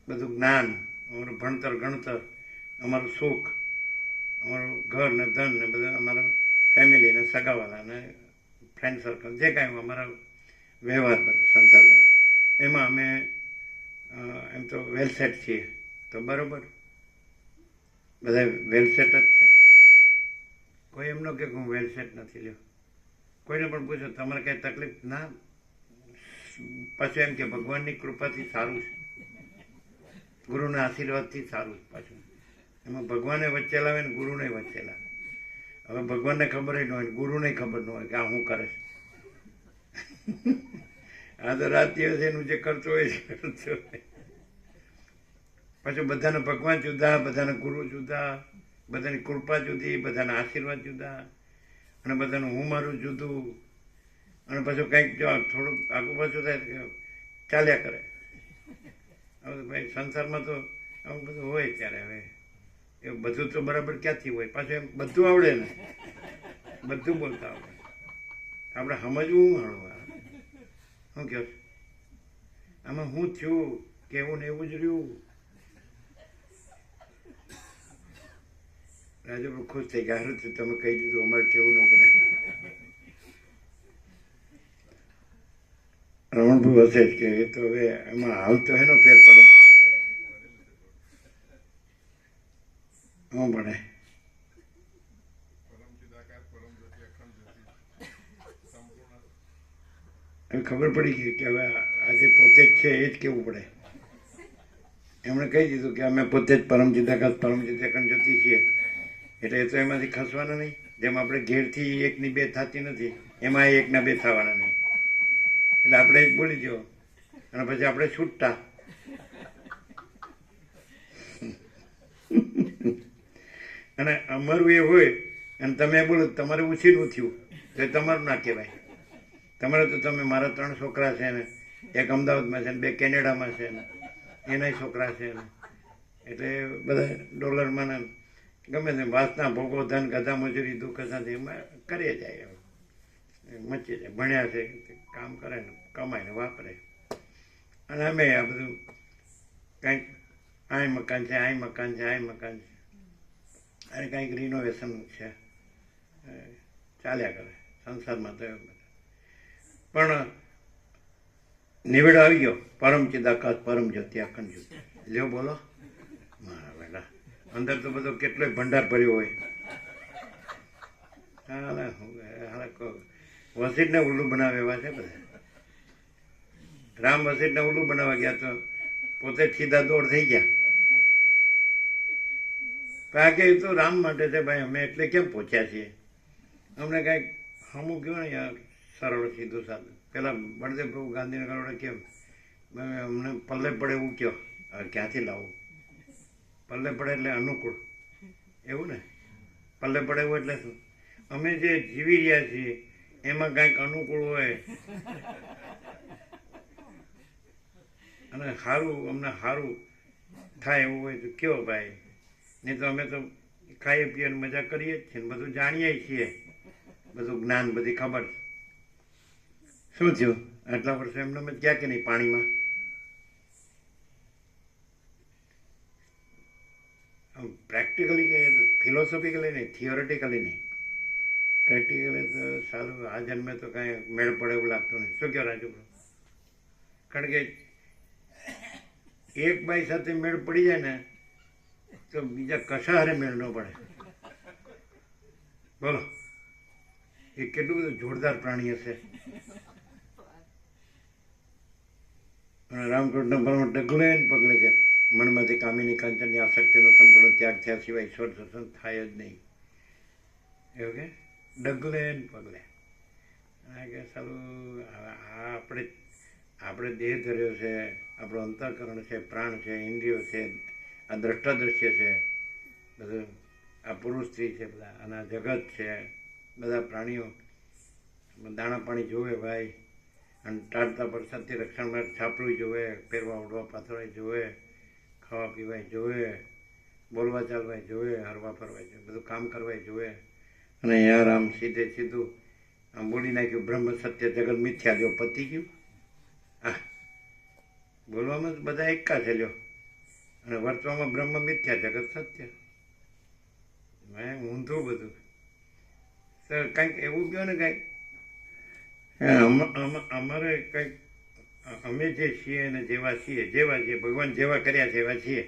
બધું જ્ઞાન, અમારું ભણતર ગણતર, અમારું સુખ, અમારું ઘર ને ધન ને બધા, અમારા ફેમિલી ને સગાવાલા ને ફ્રેન્ડ સર્કલ, જે કાંઈ અમારા વ્યવહાર બધો સંસાર વ્યવહાર, એમાં અમે એમ તો વેલ સેટ છીએ. તો બરાબર, બધા વેલ સેટ જ છે. કોઈ એમ ન કે હું વેલ સેટ નથી. લ્યો, કોઈને પણ પૂછો તમારે કંઈ તકલીફ ના, પાછું એમ કે ભગવાનની કૃપાથી સારું છે, ગુરુના આશીર્વાદથી સારું છે. પાછું એમાં ભગવાને વચ્ચે લાવે ને ગુરુને વચ્ચે લાવે. હવે ભગવાનને ખબર ન હોય, ગુરુને ખબર ન હોય કે આ શું કરે છે. આ તો રાત દિવસ એનું જે કરતો હોય છે કરતો હોય. પાછું બધાના ભગવાન જુદા, બધાના ગુરુ જુદા, બધાની કૃપા જુદી, બધાના આશીર્વાદ જુદા, અને બધાનું હું મારું જુદું. અને પાછું કંઈક જો થોડુંક આગુ પાછું થાય ચાલ્યા કરે. હવે ભાઈ સંસારમાં તો આવું બધું હોય. ત્યારે હવે એ બધું તો બરાબર ક્યાંથી હોય? પાછું એમ બધું આવડે ને, બધું બોલતા આવડે. આપણે સમજવું માણવા શું કહો? આમાં હું થયું કેવું ને એવું જ રહ્યું. રાજુ ખુશ થઈ ગયા, હારું થયું તમે કહી દીધું, અમારે કેવું ન પડે. રમણભાઈ હશે જ કે એ તો હવે એમાં હાલ તો એનો ફેર પડે. શું પડે? પરમ ચિદાકાશ પરમ જ્યોતિ અખંડ જ્યોતિ સંપૂર્ણ. હવે ખબર પડી ગઈ કે હવે આજે પોતે જ છે એ જ કેવું પડે. એમણે કહી દીધું કે અમે પોતે જ પરમ ચિદાકાશ પરમ જ્યોતિ અખંડ જ્યોતિ છીએ, એટલે એ તો એમાંથી ખસવાના નહીં. જેમ આપણે ઘેરથી 1 ની 2 થતી નથી, એમાં 1 ના 2 થવાના નહીં. એટલે આપણે જ બોલી દો અને પછી આપણે છૂટતા. અને અમારું એ હોય અને તમે બોલો તમારે ઉછીનું થયું તો એ તમારું ના કહેવાય. તમારે તો તમે મારા 3 છોકરા છે ને, એક અમદાવાદમાં છે ને 2 કેનેડામાં છે ને, એનાય છોકરા છે ને, એટલે બધા ડોલરમાં ને ગમે તેમ વાસના ભોગો ધન ગધા મજૂરી દુઃખ સાથે એમાં કરીએ જાય. મચી જાય. ભણ્યા છે, કામ કરે ને કમાઈને વાપરે. અને અમે આ બધું કંઈક આય મકાન છે, આય મકાન છે, આય મકાન છે, અને કંઈક રિનોવેશન છે, ચાલ્યા કરે સંસારમાં. તો પણ નિવેડો આવી ગયો, પરમ ચિદાકાશ પરમ જ્યોતિ અખંડ જ્યોતિ. લ્યો બોલો મારા બેટા, અંદર તો બધો કેટલોય ભંડાર ભર્યો હોય. વસીટને ઉલ્લુ બનાવે એવા છે બધા. રામ વસીટને ઉલ્લુ બનાવવા ગયા તો પોતે જ સીધા દોડ થઈ ગયા. આ કે તો રામ માટે છે ભાઈ, અમે એટલે કેમ પહોંચ્યા છીએ? અમને કાંઈક હમું કહ્યું ને યાર, સરળ સીધું સાધું. પેલા બળદેવ પ્રભુ ગાંધીનગર વાળા કેમ અમને પલ્લે પડે એવું કહો, હવે ક્યાંથી લાવવું? પલ્લે પડે એટલે અનુકૂળ એવું ને પલ્લે પડે એવું એટલે શું અમે જે જીવી રહ્યા છીએ એમાં કાંઈક અનુકૂળ હોય અને અમને સારું થાય એવું હોય તો કયો ભાઈ નહીં તો અમે તો ખાઈએ પીએ ને મજા કરીએ જ છીએ ને બધું જાણીએ છીએ બધું જ્ઞાન બધી ખબર શું થયું આટલા વર્ષો એમને મેં ગયા કે નહીં પાણીમાં પ્રેક્ટિકલી કહીએ તો ફિલોસોફિકલી નહીં થિયોરિટિકલી નહીં પ્રેક્ટિકલી તો સારું આ જન્મે તો કાંઈ મેળ પડે એવું લાગતું નહીં શું કહો રાજુ કારણ કે એક બાઈ સાથે મેળ પડી જાય ને તો બીજા કશા હારે મેળ ન પડે બોલો એ કેટલું બધું જોરદાર પ્રાણી હશે અને રામકૃષ્ણ પરમ ડગલે ને પગલે કે મનમાંથી કામિની કાંચનની આસક્તિનો સંપૂર્ણ ત્યાગ થયા સિવાય ઈશ્વર દર્શન થાય જ નહીં એવું કે ડગલે ને પગલે કે સારું આપણે દેહ ધર્યો છે આપણો અંતઃકરણ છે પ્રાણ છે ઇન્દ્રિયો છે આ દ્રષ્ટાદ્રશ્ય છે બધું આ પુરુષ સ્ત્રી છે બધા અને આ જગત છે બધા પ્રાણીઓ દાણા પાણી જોવે ભાઈ અને ટાળતા વરસાદથી રક્ષણ માટે છાપરું જોવે પહેરવા ઉડવા પાથરવા જોવે ખાવા પીવાય જોવે બોલવા ચાલવાય જોવે હરવા ફરવાય જોવે બધું કામ કરવાય જોવે અને યાર આમ સીધું આમ બોલી નાખ્યું બ્રહ્મ સત્ય જગત મિથ્યા જો પતી ગયું હા બોલવામાં બધા એકા છે લ્યો અને વર્તવામાં બ્રહ્મ મિથ્યા જગત સત્ય મેં ઊંધું બધું સર કંઈક એવું કહો ને કંઈક અમારે કંઈક અમે જે છીએ ને જેવા છીએ ભગવાન જેવા કર્યા છે એવા છીએ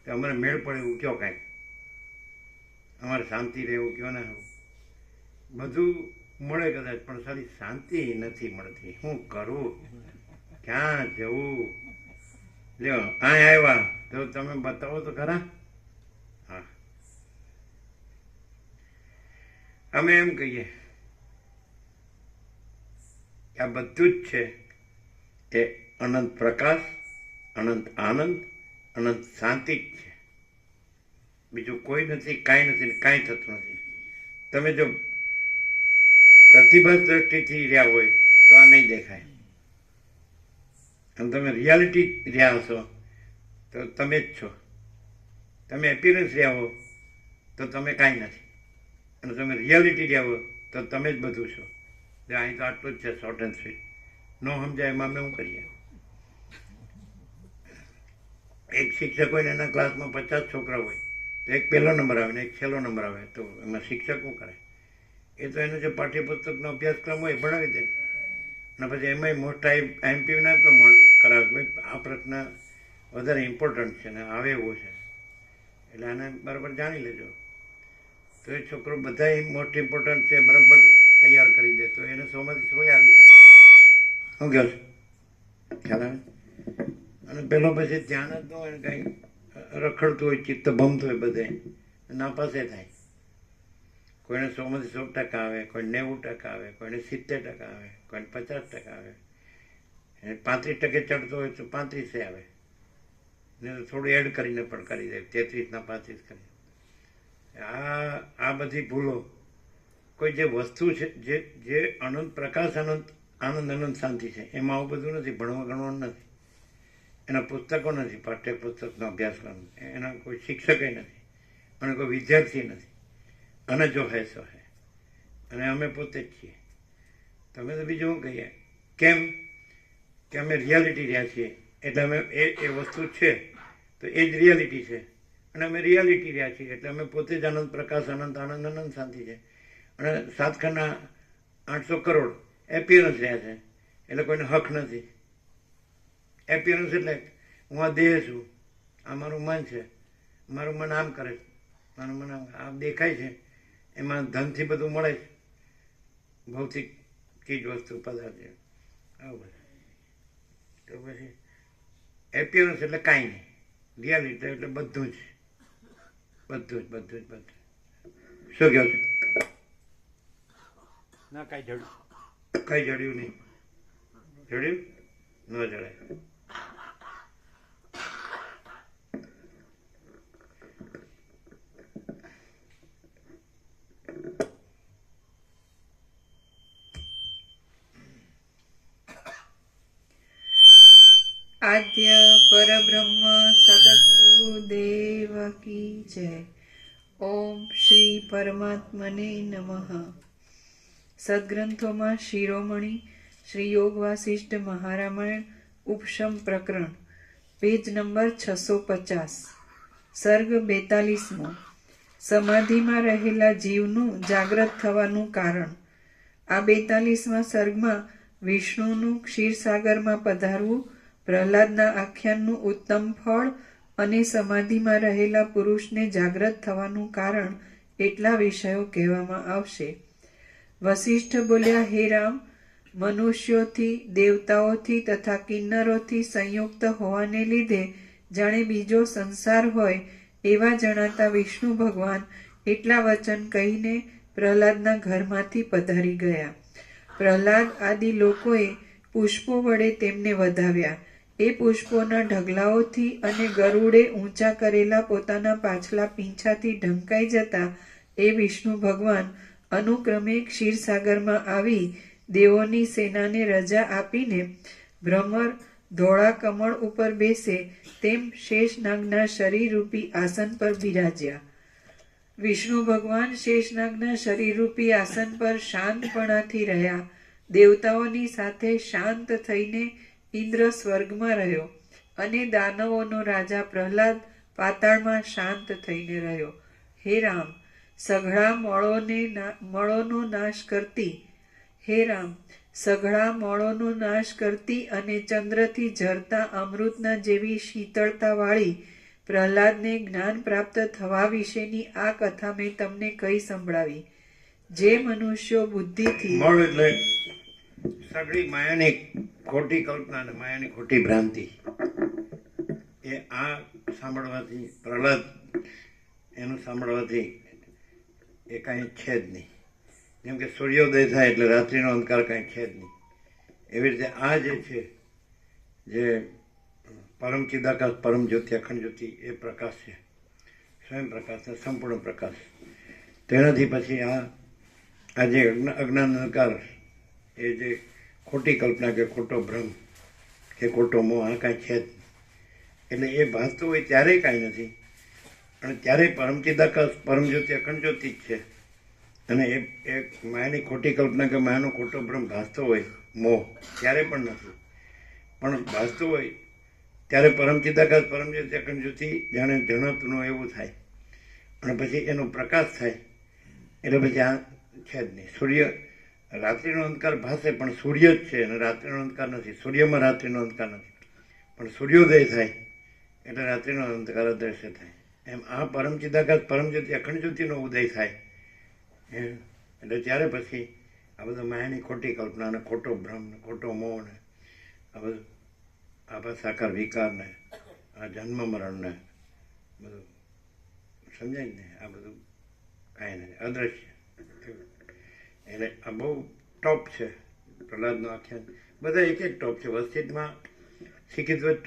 તો અમારે મેળ પડે એવું કહો કાંઈક અમારે શાંતિ રહે એવું કહો ને બધું મળે કદાચ પણ સારી શાંતિ નથી મળતી શું કરવું ક્યાં જવું લ્યો અહીં આવ્યા તો તમે બતાવો તો ખરા હા અમે એમ કહીએ આ બધું જ છે એ અનંત પ્રકાશ અનંત આનંદ અનંત શાંતિ જ છે બીજું કોઈ નથી કાંઈ નથી ને કાંઈ થતું નથી તમે જો પ્રતિભા દ્રષ્ટિથી રહ્યા હોય તો આ નહીં દેખાય અને તમે રિયાલિટી રહ્યા હશો તો તમે જ છો તમે એપિયરન્સ રહ્યા હો તો તમે કાંઈ નથી અને તમે રિયાલિટી રહ્યા હો તો તમે જ બધું છો અહીં તો આટલું જ છે શોર્ટ એન્ડ સ્વીટ ન સમજાય એમાં અમે શું કરીએ એક શિક્ષક હોય ને એના ક્લાસમાં 50 છોકરા હોય તો એક પહેલો નંબર આવે ને એક છેલ્લો નંબર આવે તો એમાં શિક્ષક શું કરે એ તો એનો જે પાઠ્યપુસ્તકનો અભ્યાસક્રમ હોય ભણાવી દે અને પછી એમાંય મોટા એમપી ના તો કરાવે ભાઈ આ પ્રશ્ન વધારે ઇમ્પોર્ટન્ટ છે ને આવે એવો છે એટલે આને બરાબર જાણી લેજો તો એ છોકરો બધા મોસ્ટ ઇમ્પોર્ટન્ટ છે બરાબર તૈયાર કરી દે તો એને 100માંથી 100 આવી શકે શું કહો ખ્યાલ આવે અને પેલો પછી ધ્યાન જ ન હોય કાંઈ રખડતું હોય ચિત્ત ભમતું હોય બધે નાપાસે થાય કોઈને 100માંથી 100% આવે કોઈ 90% આવે કોઈને 70% આવે કોઈને 50% આવે 35% ચડતો હોય તો 35 આવે ને થોડું એડ કરીને પણ કરી દે 33 ના 35 કરી આ બધી ભૂલો કોઈ જે વસ્તુ છે જે અનંત પ્રકાશ આનંદ અનંત શાંતિ છે એમાં આવું બધું નથી ભણવા ગણવાનું નથી એના પુસ્તકો નથી પાઠ્યપુસ્તકનો અભ્યાસક્રમ એના કોઈ શિક્ષકે નથી અને કોઈ વિદ્યાર્થી નથી અને જો હે સો હે અને અમે પોતે જ છીએ તમે તો બીજું શું કહીએ કેમ કે અમે રિયાલિટી રહ્યા છીએ એટલે અમે એ વસ્તુ છે તો એ જ રિયાલિટી છે અને અમે રિયાલિટી રહ્યા છીએ એટલે અમે પોતે જ આનંદ પ્રકાશ આનંદ શાંતિ છે અને 7 ખંડના 800 કરોડ એપિયરન્સ રહ્યા છે એટલે કોઈને હક નથી એપિયરન્સ એટલે હું આ દેહ છું આ મારું મન છે મારું મન આમ કરે છે મારું મન આમ દેખાય છે એમાં ધનથી બધું મળે છે ભૌતિક ચીજ વસ્તુ પદાર્થ છે આવું બધું તો પછી એપિયરન્સ એટલે કાંઈ નહીં રિયાલિટી એટલે બધું જ શું કહો છો ના કાંઈ જડ્યું કઈ જડ્યું નહીં જડ્યું ન જડાય આદ્ય પરબ્રહ્મ સદગુરુ દેવ કી જય. ઓમ શ્રી પરમાત્મને નમઃ. સદગ્રંથોમાં શિરોમણી શ્રી યોગ વાસિષ્ઠ મહારામાયણ ઉપશમ પ્રકરણ, પેજ નંબર 650, સર્ગ 42મો. સમાધિમાં રહેલા જીવનું જાગ્રત થવાનું કારણ. આ 42મા સર્ગમાં વિષ્ણુનું ક્ષીરસાગરમાં પધારવું, પ્રહલાદના આખ્યાનનું ઉત્તમ ફળ અને સમાધિમાં રહેલા પુરુષને જાગ્રત થવાનું કારણ એટલા વિષયો કહેવામાં આવશે. વસિષ્ઠ બોલ્યા, હે રામ, મનુષ્યોથી, દેવતાઓથી તથા કિન્નરોથી સંયુક્ત હોવાને લીધે જાણે બીજો સંસાર હોય એવા જણાતા વિષ્ણુ ભગવાન એટલા વચન કહીને પ્રહલાદના ઘરમાંથી પધારી ગયા. પ્રહલાદ આદિ લોકોએ પુષ્પો વડે તેમને વધાવ્યા. એ પુષ્પોના ઢગલાઓથી અને ગરુડે ઊંચા કરેલા પોતાના પાછલા પીંછાથી ઢંકાઈ જતા એ વિષ્ણુ ભગવાન અનુક્રમે ક્ષીરસાગરમાં આવી દેવોની સેનાને રજા આપીને ભ્રમર ધોળા કમળ ઉપર બેસે તેમ શેષનાગના શરીરરૂપી આસન પર બિરાજ્યા. વિષ્ણુ ભગવાન શેષનાગના શરીરરૂપી આસન પર શાંતપણાથી રહ્યા. દેવતાઓની સાથે શાંત થઈને ઇન્દ્ર સ્વર્ગમાં રહ્યો અને દાનવોનો રાજા પ્રહલાદ પાતાળમાં શાંત થઈને રહ્યો. હે રામ, સઘળા મળોનો નાશ કરતી, હે રામ, સઘળા મળોનો નાશ કરતી અને ચંદ્રથી ઝરતા અમૃતના જેવી શીતળતાવાળી પ્રહલાદને જ્ઞાન પ્રાપ્ત થવા વિશેની આ કથા મેં તમને કઈ સંભળાવી. જે મનુષ્યો બુદ્ધિથી મળ એટલે સગળી માયાની ખોટી કલ્પના અને માયાની ખોટી ભ્રાંતિ, એ આ સાંભળવાથી પ્રહલાદ એનું સાંભળવાથી એ કાંઈ છે જ નહીં. જેમ કે સૂર્યોદય થાય એટલે રાત્રિનો અંધકાર કાંઈ છે જ નહીં, એવી રીતે આ જે છે, જે પરમ ચિદાકાશ પરમ જ્યોતિ અખંડ જ્યોતિ એ પ્રકાશ છે, સ્વયં પ્રકાશ છે, સંપૂર્ણ પ્રકાશ. તેનાથી પછી આ જે અજ્ઞાન અંધકાર, એ જે ખોટી કલ્પના કે ખોટો ભ્રમ કે ખોટો મોહ, આ કાંઈ છે જ નહીં. એટલે એ ભાસતું હોય ત્યારે કાંઈ નથી, અને ત્યારે પરમ ચિદાકાશ પરમ જ્યોતિ અખંડ જ્યોતિ જ છે. અને એ માયાની ખોટી કલ્પના કે માયાનો ખોટો ભ્રમ ભાસતો હોય, મોહ, ત્યારે પણ નથી. પણ ભાસતું હોય ત્યારે પરમ ચિદાકાશ પરમ જ્યોતિ અખંડ જ્યોતિ જાણે જણાતું એવું થાય, અને પછી એનો પ્રકાશ થાય. એટલે પછી આ છે જ નહીં. સૂર્ય, રાત્રિનો અંધકાર ભાસે પણ સૂર્ય જ છે, અને રાત્રિનો અંધકાર નથી. સૂર્યમાં રાત્રિનો અંધકાર નથી, પણ સૂર્યોદય થાય એટલે રાત્રિનો અંધકાર અદ્રશ્ય થાય. એમ આ પરમ ચિદાકાશ પરમ જ્યોતિ અખંડ જ્યોતિનો ઉદય થાય, એટલે ત્યારે પછી આ બધું માયાની ખોટી કલ્પના ને ખોટો ભ્રમ ને ખોટો મોહ ને આ બધું આભા સાકાર વિકાર ને આ જન્મ મરણ ને બધું સમજાય ને, આ બધું કાંઈ નથી, અદ્રશ્ય. એટલે આ બહુ ટોપ છે પ્રહલાદનું આખ્યાન. બધા એક એક ટોપ છે. વસ્તિમાં શિખિત્વજ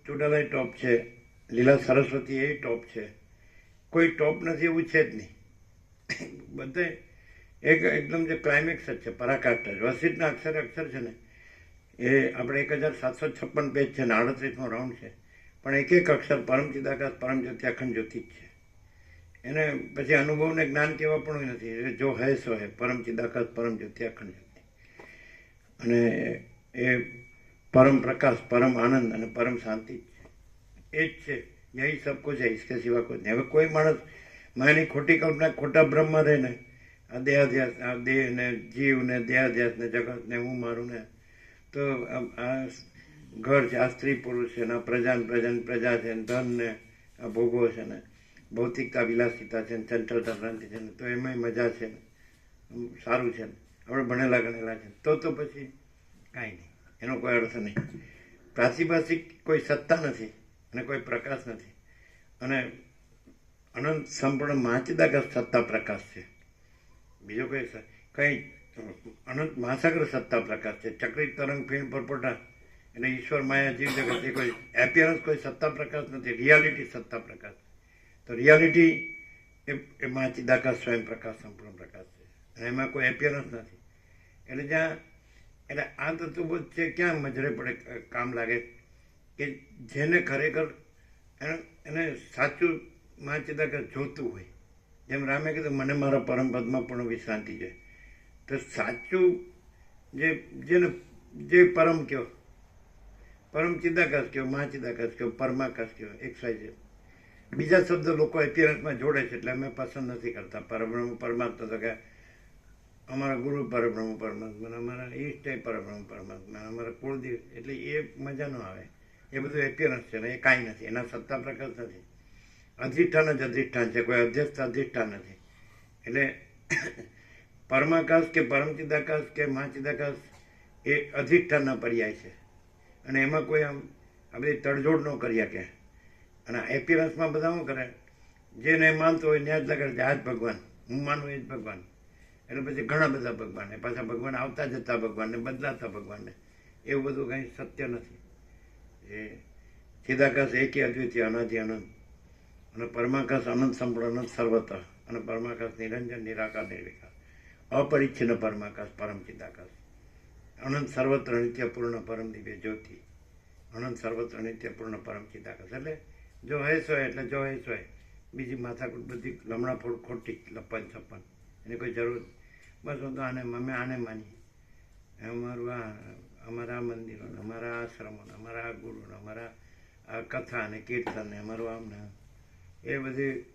ચુડાલાય ટોપ છે, લીલા સરસ્વતી એ ટોપ છે. કોઈ ટોપ નથી એવું છે જ નહીં. બધે એકદમ જે ક્લાઇમેક્સ જ છે, પરાકાષ્ઠ જ. વસિષ્ઠના અક્ષર છે ને, એ આપણે 1756 પેજ છે ને 38મો રાઉન્ડ છે, પણ એક એક અક્ષર પરમ ચિદાકાશ પરમ જ્યોતિ અખંડ જ્યોતિ જ છે. એને પછી અનુભવને જ્ઞાન કહેવા પણ નથી. જો હે સો હે, પરમ ચિદાકાશ પરમ જ્યોતિ અખંડ જ્યોતિ. અને એ પરમ પ્રકાશ, પરમ આનંદ અને પરમ શાંતિ જ છે. એ જ છે. યહી સબ કુછ હૈ, इसके सिवा कुछ नहीं. હવે કોઈ માણસ માયાની ખોટી કલ્પના ખોટા બ્રહ્મમાં રહે ને, આ દેહાધ્યાસ, આ દેહ ને જીવ ને દેહાધ્યાસ ને જગત ને હું મારું ને, તો આ ઘર છે, આ સ્ત્રી પુરુષ છે ને, આ પ્રજા છે ને, ધન ને આ ભોગો છે ને, ભૌતિકતા વિલાસિતા છે ને, ચંચળતા ભ્રાંતિ છે ને, તો એમાંય મજા છે ને, સારું છે ને, આપણે ભણેલા ગણેલા છે, તો પછી કાંઈ નહીં, એનો કોઈ અર્થ નહીં. પ્રાતિભાષિક કોઈ સત્તા નથી અને કોઈ પ્રકાશ નથી, અને અનંત સંપૂર્ણ મહાચિદાકાશ સત્તા પ્રકાશ છે. બીજો કંઈ અનંત મહાસાગર સત્તા પ્રકાશ છે. ચક્રિત તરંગ ફીણ પરપોટા એટલે ઈશ્વર માયા જીવ જગત એ કોઈ એપિયરન્સ કોઈ સત્તા પ્રકાશ નથી, રિયાલિટી સત્તા પ્રકાશ. તો રિયાલિટી એ મહાચિદાકાશ સ્વયં પ્રકાશ સંપૂર્ણ પ્રકાશ છે, અને એમાં કોઈ એપિયરન્સ નથી. એટલે આ તત્વબોધ છે ક્યાં મજરે પડે કામ લાગે કે જેને ખરેખર એને સાચું માં ચિદાકાર જોતું હોય, જેમ રામે કીધું મને મારા પરમ પદમાં પણ વિશ્રાંતિ છે, તો સાચું જેને જે પરમ કયો, પરમ ચિદાકાશ કયો, મા ચિદાકાશ કયો, પરમાકાશ કયો, XYZ બીજા શબ્દ લોકો એપિયરન્સમાં જોડે છે, એટલે અમે પસંદ નથી કરતા. પરબ્રહ્મ પરમાત્મા તો કે અમારા ગુરુ પરબ્રહ્મ પરમાત્મા, અમારા ઈષ્ટ પરબ્રહ્મ પરમાત્મા, અમારા કુળદેવ, એટલે એ મજા ન આવે. એ બધું એપિયરન્સ છે ને, એ કાંઈ નથી, એના સત્તા પ્રકાશ નથી. અધિષ્ઠાન જ અધિષ્ઠાન છે, કોઈ અધ્યસ્થ અધિષ્ઠાન નથી. એટલે પરમાકાશ કે પરમચિદાકાશ કે મહાચિદાકાશ એ અધિષ્ઠાનના પર્યાય છે, અને એમાં કોઈ આમ આ બધી તડજોડ ન કરી શકે. અને એપિયરન્સમાં બધા શું કરે, જેને માનતો હોય ત્યાં જ લગાડે છે આ જ ભગવાન, હું માનું એ જ ભગવાન. એટલે પછી ઘણા બધા ભગવાન, પાછા ભગવાન આવતા જતા ભગવાન ને બદલાતા ભગવાનને, એવું બધું કંઈ સત્ય નથી. એ ચિદાકાશ એકે અદ્વિતીય અનાદિ અનંત, અને પરમાકાશ અનંત સંપૂર્ણ અનંત સર્વત્ર, અને પરમાકાશ નિરંજન નિરાકાર નિર્વિકાર અપરિચ્છિન્ન પરમાકાશ પરમ ચિદાકાશ, અનંત સર્વત્ર નિત્ય પૂર્ણ પરમ દિવ્ય જ્યોતિ, અનંત સર્વત્ર નિત્ય પૂર્ણ પરમ ચિદાકાશ. એટલે જો હેસ હોય એટલે જો હેસ હોય, બીજી માથાકૂટ બધી લમણાફોડ ખોટી લપન છપ્પન, એની કોઈ જરૂર. બસ હું તો અમે આને માની, અમારું અમારા આ મંદિરો, અમારા આશ્રમો, અમારા આ ગુરુ, અમારા આ કથા અને કીર્તન ને અમારું આમ ને એ બધી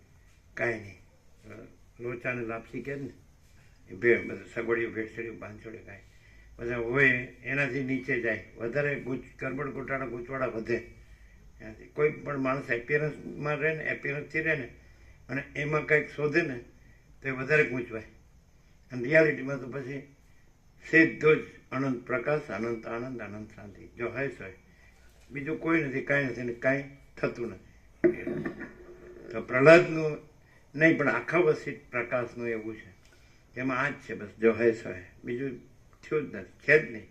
કાંઈ નહીં. લોચાને લાપસી કહે ને એ બધું સગવડિયું ભેળસેડિયું પાંચોડે કાંઈ બધા હોય એનાથી નીચે જાય, વધારે ગરબડ ગોટાળા ગૂંચવાડા વધે. એનાથી કોઈ પણ માણસ એપિયરન્સમાં રહે ને, એપિયરન્સથી રહે ને, અને એમાં કંઈક શોધે ને તો એ વધારે ગૂંચવાય. અને રિયાલિટીમાં તો પછી સીધો જ અનંત પ્રકાશ, અનંત આનંદ, અનંત શાંતિ. જો હશ હોય, બીજું કોઈ નથી, કાંઈ નથી ને કાંઈ થતું નથી. તો પ્રહલાદનું નહીં પણ આખા વસિત પ્રકાશનું એવું છે, એમાં આ જ છે બસ, જો હશ હોય, બીજું થયું જ નથી, છે જ નહીં.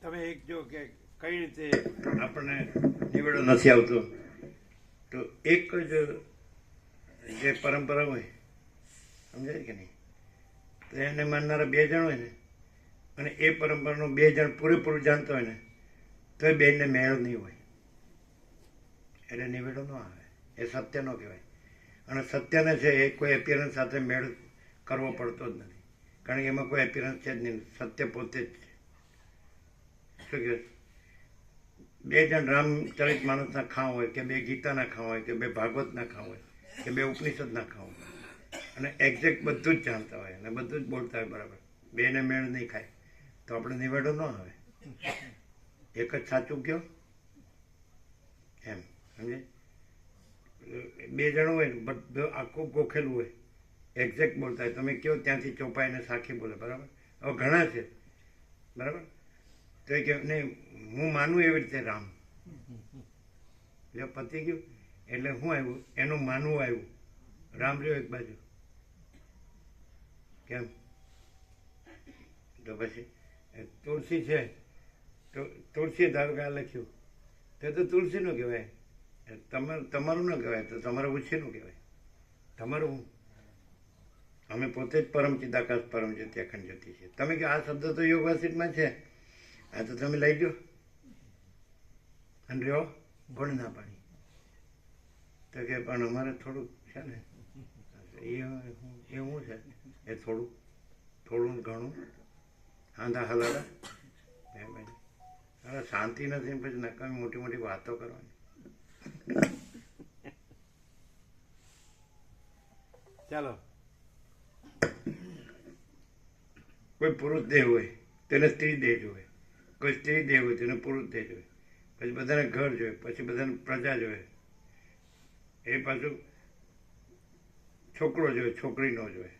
તમે એક જો કે કઈ રીતે આપણને નિવેડો નથી આવતો, તો એક જ જે પરંપરા હોય, સમજાય કે નહીં, તો એને માનનારા 2 જણ હોય ને, અને એ પરંપરાનું 2 જણ પૂરેપૂરું જાણતા હોય ને, તો એ બેનને મેળ નહીં હોય, એટલે નિવેડો ન આવે. એ સત્ય ન કહેવાય. અને સત્યને છે એ કોઈ એપિયરન્સ સાથે મેળ કરવો પડતો જ નથી, કારણ કે એમાં કોઈ એપિયરન્સ છે જ નહીં, સત્ય પોતે જ છે. શું કહે, 2 જણ રામચરિત માનસના ખાવા હોય, કે 2 ગીતાના ખાવા હોય, કે 2 ભાગવતના ખાવા હોય, કે 2 ઉપનિષદના ખાવા હોય, અને એક્ઝેક્ટ બધું જ જાણતા હોય અને બધું જ બોલતા હોય બરાબર, 2ને મેળ નહીં ખાય, તો આપણે નિવેડો ન આવે. એક જ સાચું કહો એમ, સમજે. 2 જણો હોય ને, બધું આખું ગોખેલું હોય, એક્ઝેક્ટ બોલતા હોય, તમે કહો ત્યાંથી ચોપાઈને સાખી બોલે, બરાબર. હવે ઘણા છે, બરાબર, તો એ કે નહીં હું માનું એવી રીતે રામ, એટલે પતી ગયું. એટલે શું આવ્યું, એનું માનવું આવ્યું, રામ રહ્યો એક બાજુ. કેમ? તો પછી તુલસી છે, તો તુલસી ધારો કે આ લખ્યું, તો તુલસીનું કહેવાય, તમારું ન કહેવાય, તો તમારું ઉછીનું કહેવાય. તમારું અમે પોતે જ પરમ ચિદાકાશ પરમ જ્યોતિ અખંડ જ્યોતિ છે. તમે કે આ શબ્દ તો યોગ વાસિતમાં છે, આ તો તમે લઈ ગયો અને રહ્યો, કોણ ના પાડી? તો કે પણ અમારે થોડુંક છે ને, એ શું છે, એ થોડું ઘણું આંધા હલાડા. અરે શાંતિ નથી, પછી નકામી મોટી મોટી વાતો કરવાની. ચાલો, કોઈ પુરુષ દેહ હોય તેને સ્ત્રી દેહ જોઈએ, કોઈ સ્ત્રી દેહ હોય તેને પુરુષ દેહ જોઈએ, પછી બધાને ઘર જોઈએ, પછી બધાને પ્રજા જોઈએ, એ પાછું છોકરો જોઈએ, છોકરી ન જોઈએ,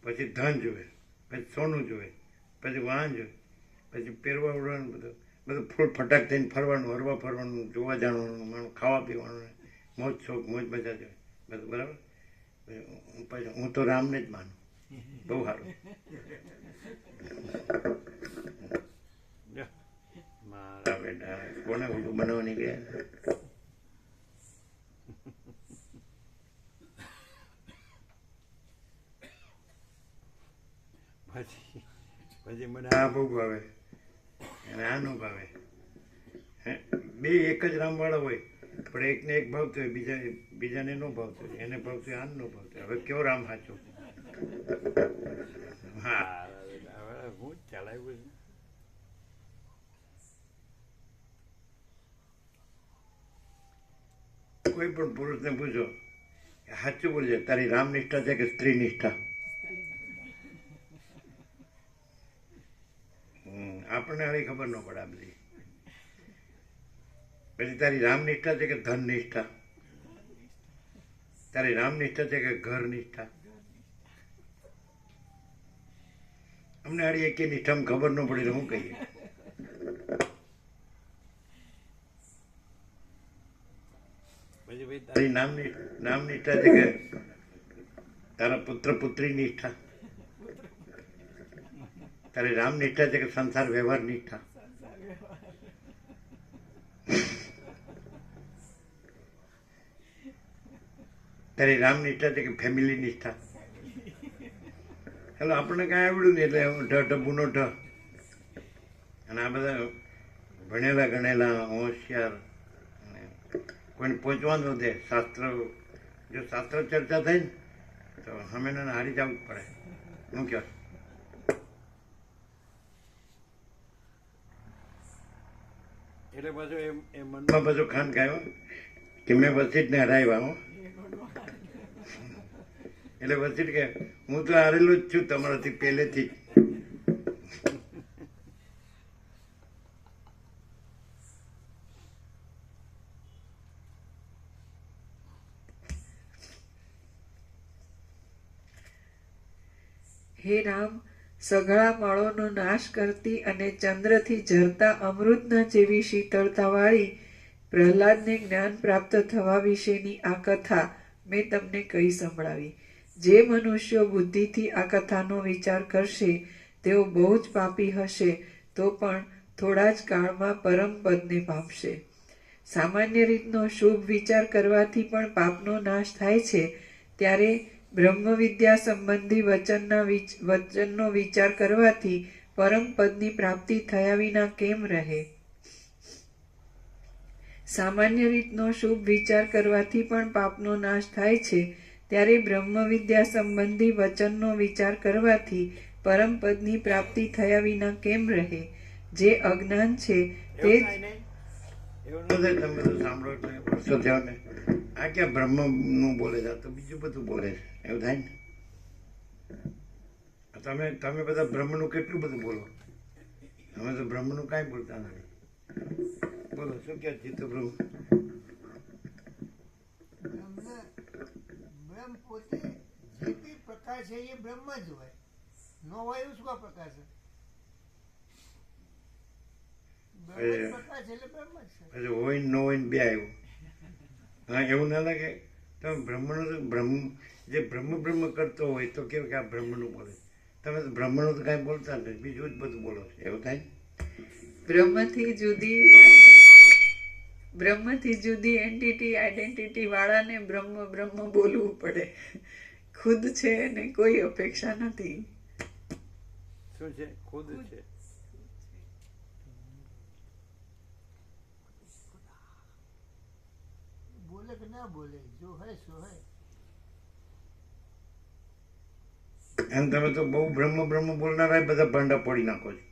પછી ધન જોઈએ, પછી સોનું જોઈએ, પછી વાહન જોઈએ, પછી પહેરવા ઉડવાનું, બધું ફૂલ ફટાક થઈને ફરવાનું, હરવા ફરવાનું, જોવા જાણવાનું, ખાવા પીવાનું, મોજ શોખ મોજ મજા જોઈએ, બધું બરાબર. પછી હું તો રામને જ માનું, બહુ સારું. મારા બેટા કોને ઊંધું બનાવવાની ગયા? પછી મને આ બહુ ભાવે અને આ ન ભાવે. બે એક જ રામવાળા હોય પણ એકને એક ભાવતો હોય, બીજાને ન ભાવતો હોય, એને ભાવતું હોય, આને ન ભાવતું હોય. હવે કયો રામ સાચો? હા, હવે હું જ ચલાવ્યું છે. કોઈ પણ પુરુષને પૂછો સાચું બોલજે, તારી રામ નિષ્ઠા છે કે સ્ત્રી નિષ્ઠા? આપણને હવે ખબર ન પડે આ બધી. પછી તારી રામ નિષ્ઠા છે કે ધન નિષ્ઠા? તારી રામ નિષ્ઠા છે કે ઘર નિષ્ઠા? અમને આડી એક નિષ્ઠામાં ખબર ન પડી તો શું કહીએ? પછી ભાઈ તારી નામ નિષ્ઠા છે કે તારા પુત્ર પુત્રી નિષ્ઠા? તારી રામ નિષ્ઠા છે કે સંસાર વ્યવહાર નિષ્ઠા? તારી રામ નિષ્ઠા છે કે ફેમિલી નિષ્ઠા? હેલો, આપણને કાંઈ આવડ્યું નહીં એટલે ઢબુનો ઢ. અને આ બધા ભણેલા ગણેલા હોશિયાર કોઈને પહોંચવાનું દે. શાસ્ત્ર, જો શાસ્ત્ર ચર્ચા થઈ ને તો હમેને હારી જવું જ પડે. શું કહો? એટલે પાછું એ મનમાં પાછું ખાન ગાયો કે મેં વસીટ ને હરાવ્યા. હું એટલે વસીટ કે હું તો હારેલું જ છું તમારાથી પહેલેથી જ. હે રામ, સઘળા મળોનો નાશ કરતી અને ચંદ્રથી ઝરતા અમૃતના જેવી શીતળતાવાળી પ્રહલાદને જ્ઞાન પ્રાપ્ત થવા વિશેની આ કથા મેં તમને કહી સંભળાવી. જે મનુષ્યો બુદ્ધિથી આ કથાનો વિચાર કરશે તેઓ બહુ જ પાપી હશે તો પણ થોડા જ કાળમાં પરમ પદને પામશે. સામાન્ય રીતનો શુભ વિચાર કરવાથી પણ પાપનો નાશ થાય છે, ત્યારે બ્રહ્મવિદ્યા સંબંધી વચનનો વિચાર કરવાથી પરમ પદની પ્રાપ્તિ થયા વિના કેમ રહે? સામાન્ય રીતનો શુભ વિચાર કરવાથી પણ પાપનો નાશ થાય છે, ત્યારે બ્રહ્મવિદ્યા સંબંધી વચનનો વિચાર કરવાથી પરમ પદની પ્રાપ્તિ થયા વિના કેમ રહે? જે અજ્ઞાન છે તે એવું ન થાય. તમે બધું સાંભળો એટલે વર્ષો થયા ને આ ક્યાં બ્રહ્મનું બોલે છે, તો બીજું બધું બોલે છે. એવું થાય ને? તમે બધા બ્રહ્મનું કેટલું બધું બોલો. અમે તો બ્રહ્મનું કાંઈ બોલતા નથી. બોલો શું કહે જીતુ પ્રભુ? બ્રહ્મ પોતે જે તે પ્રકાશ છે એ બ્રહ્મ જ હોય. ન હોય એવું શું પ્રકાશ છે? બ્રહ્મ પ્રકાશ એટલે બ્રહ્મ જ છે. પછી હોય ને ન હોય ને બે આવ્યું. હા, એવું ના લાગે? તમે બ્રહ્મ જે બ્રહ્મ કરતો હોય તો કેવું કે આ બ્રહ્મનું બોલે. તમે તો બ્રહ્મનું તો કાંઈ બોલતા નથી, બીજું જ બધું બોલો છો. એવું થાય? બ્રહ્મથી જુદી એન્ટિટી આઈડેન્ટિટી વાળાને બ્રહ્મ બોલવું પડે. ખુદ છે ને કોઈ અપેક્ષા નથી. શું છે? ખુદ છે. બોલે કે ના બોલે, જો હોય સો હોય. એમ તમે તો બહુ બ્રહ્મ બોલનારા બધા ભાંડા પડી નાખો છો.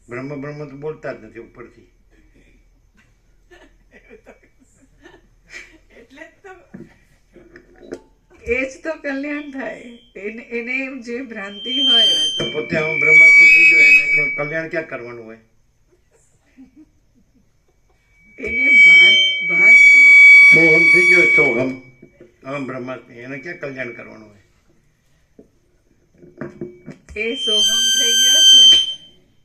બ્રહ્મ તો બોલતા જ નથી ઉપરથી. એ જ તો કલ્યાણ થાય. એને જે ભ્રાંતિ હોય તો પોતે આમ બ્રહ્માત્મા થઈ ગયો એને કલ્યાણ ક્યાં કરવાનું હોય? એને ભાન સોહમ થઈ ગયો, સોહમ આમ બ્રહ્માત્મા, એને ક્યાં કલ્યાણ કરવાનું હોય? એ સોહમ થઈ ગયો છે.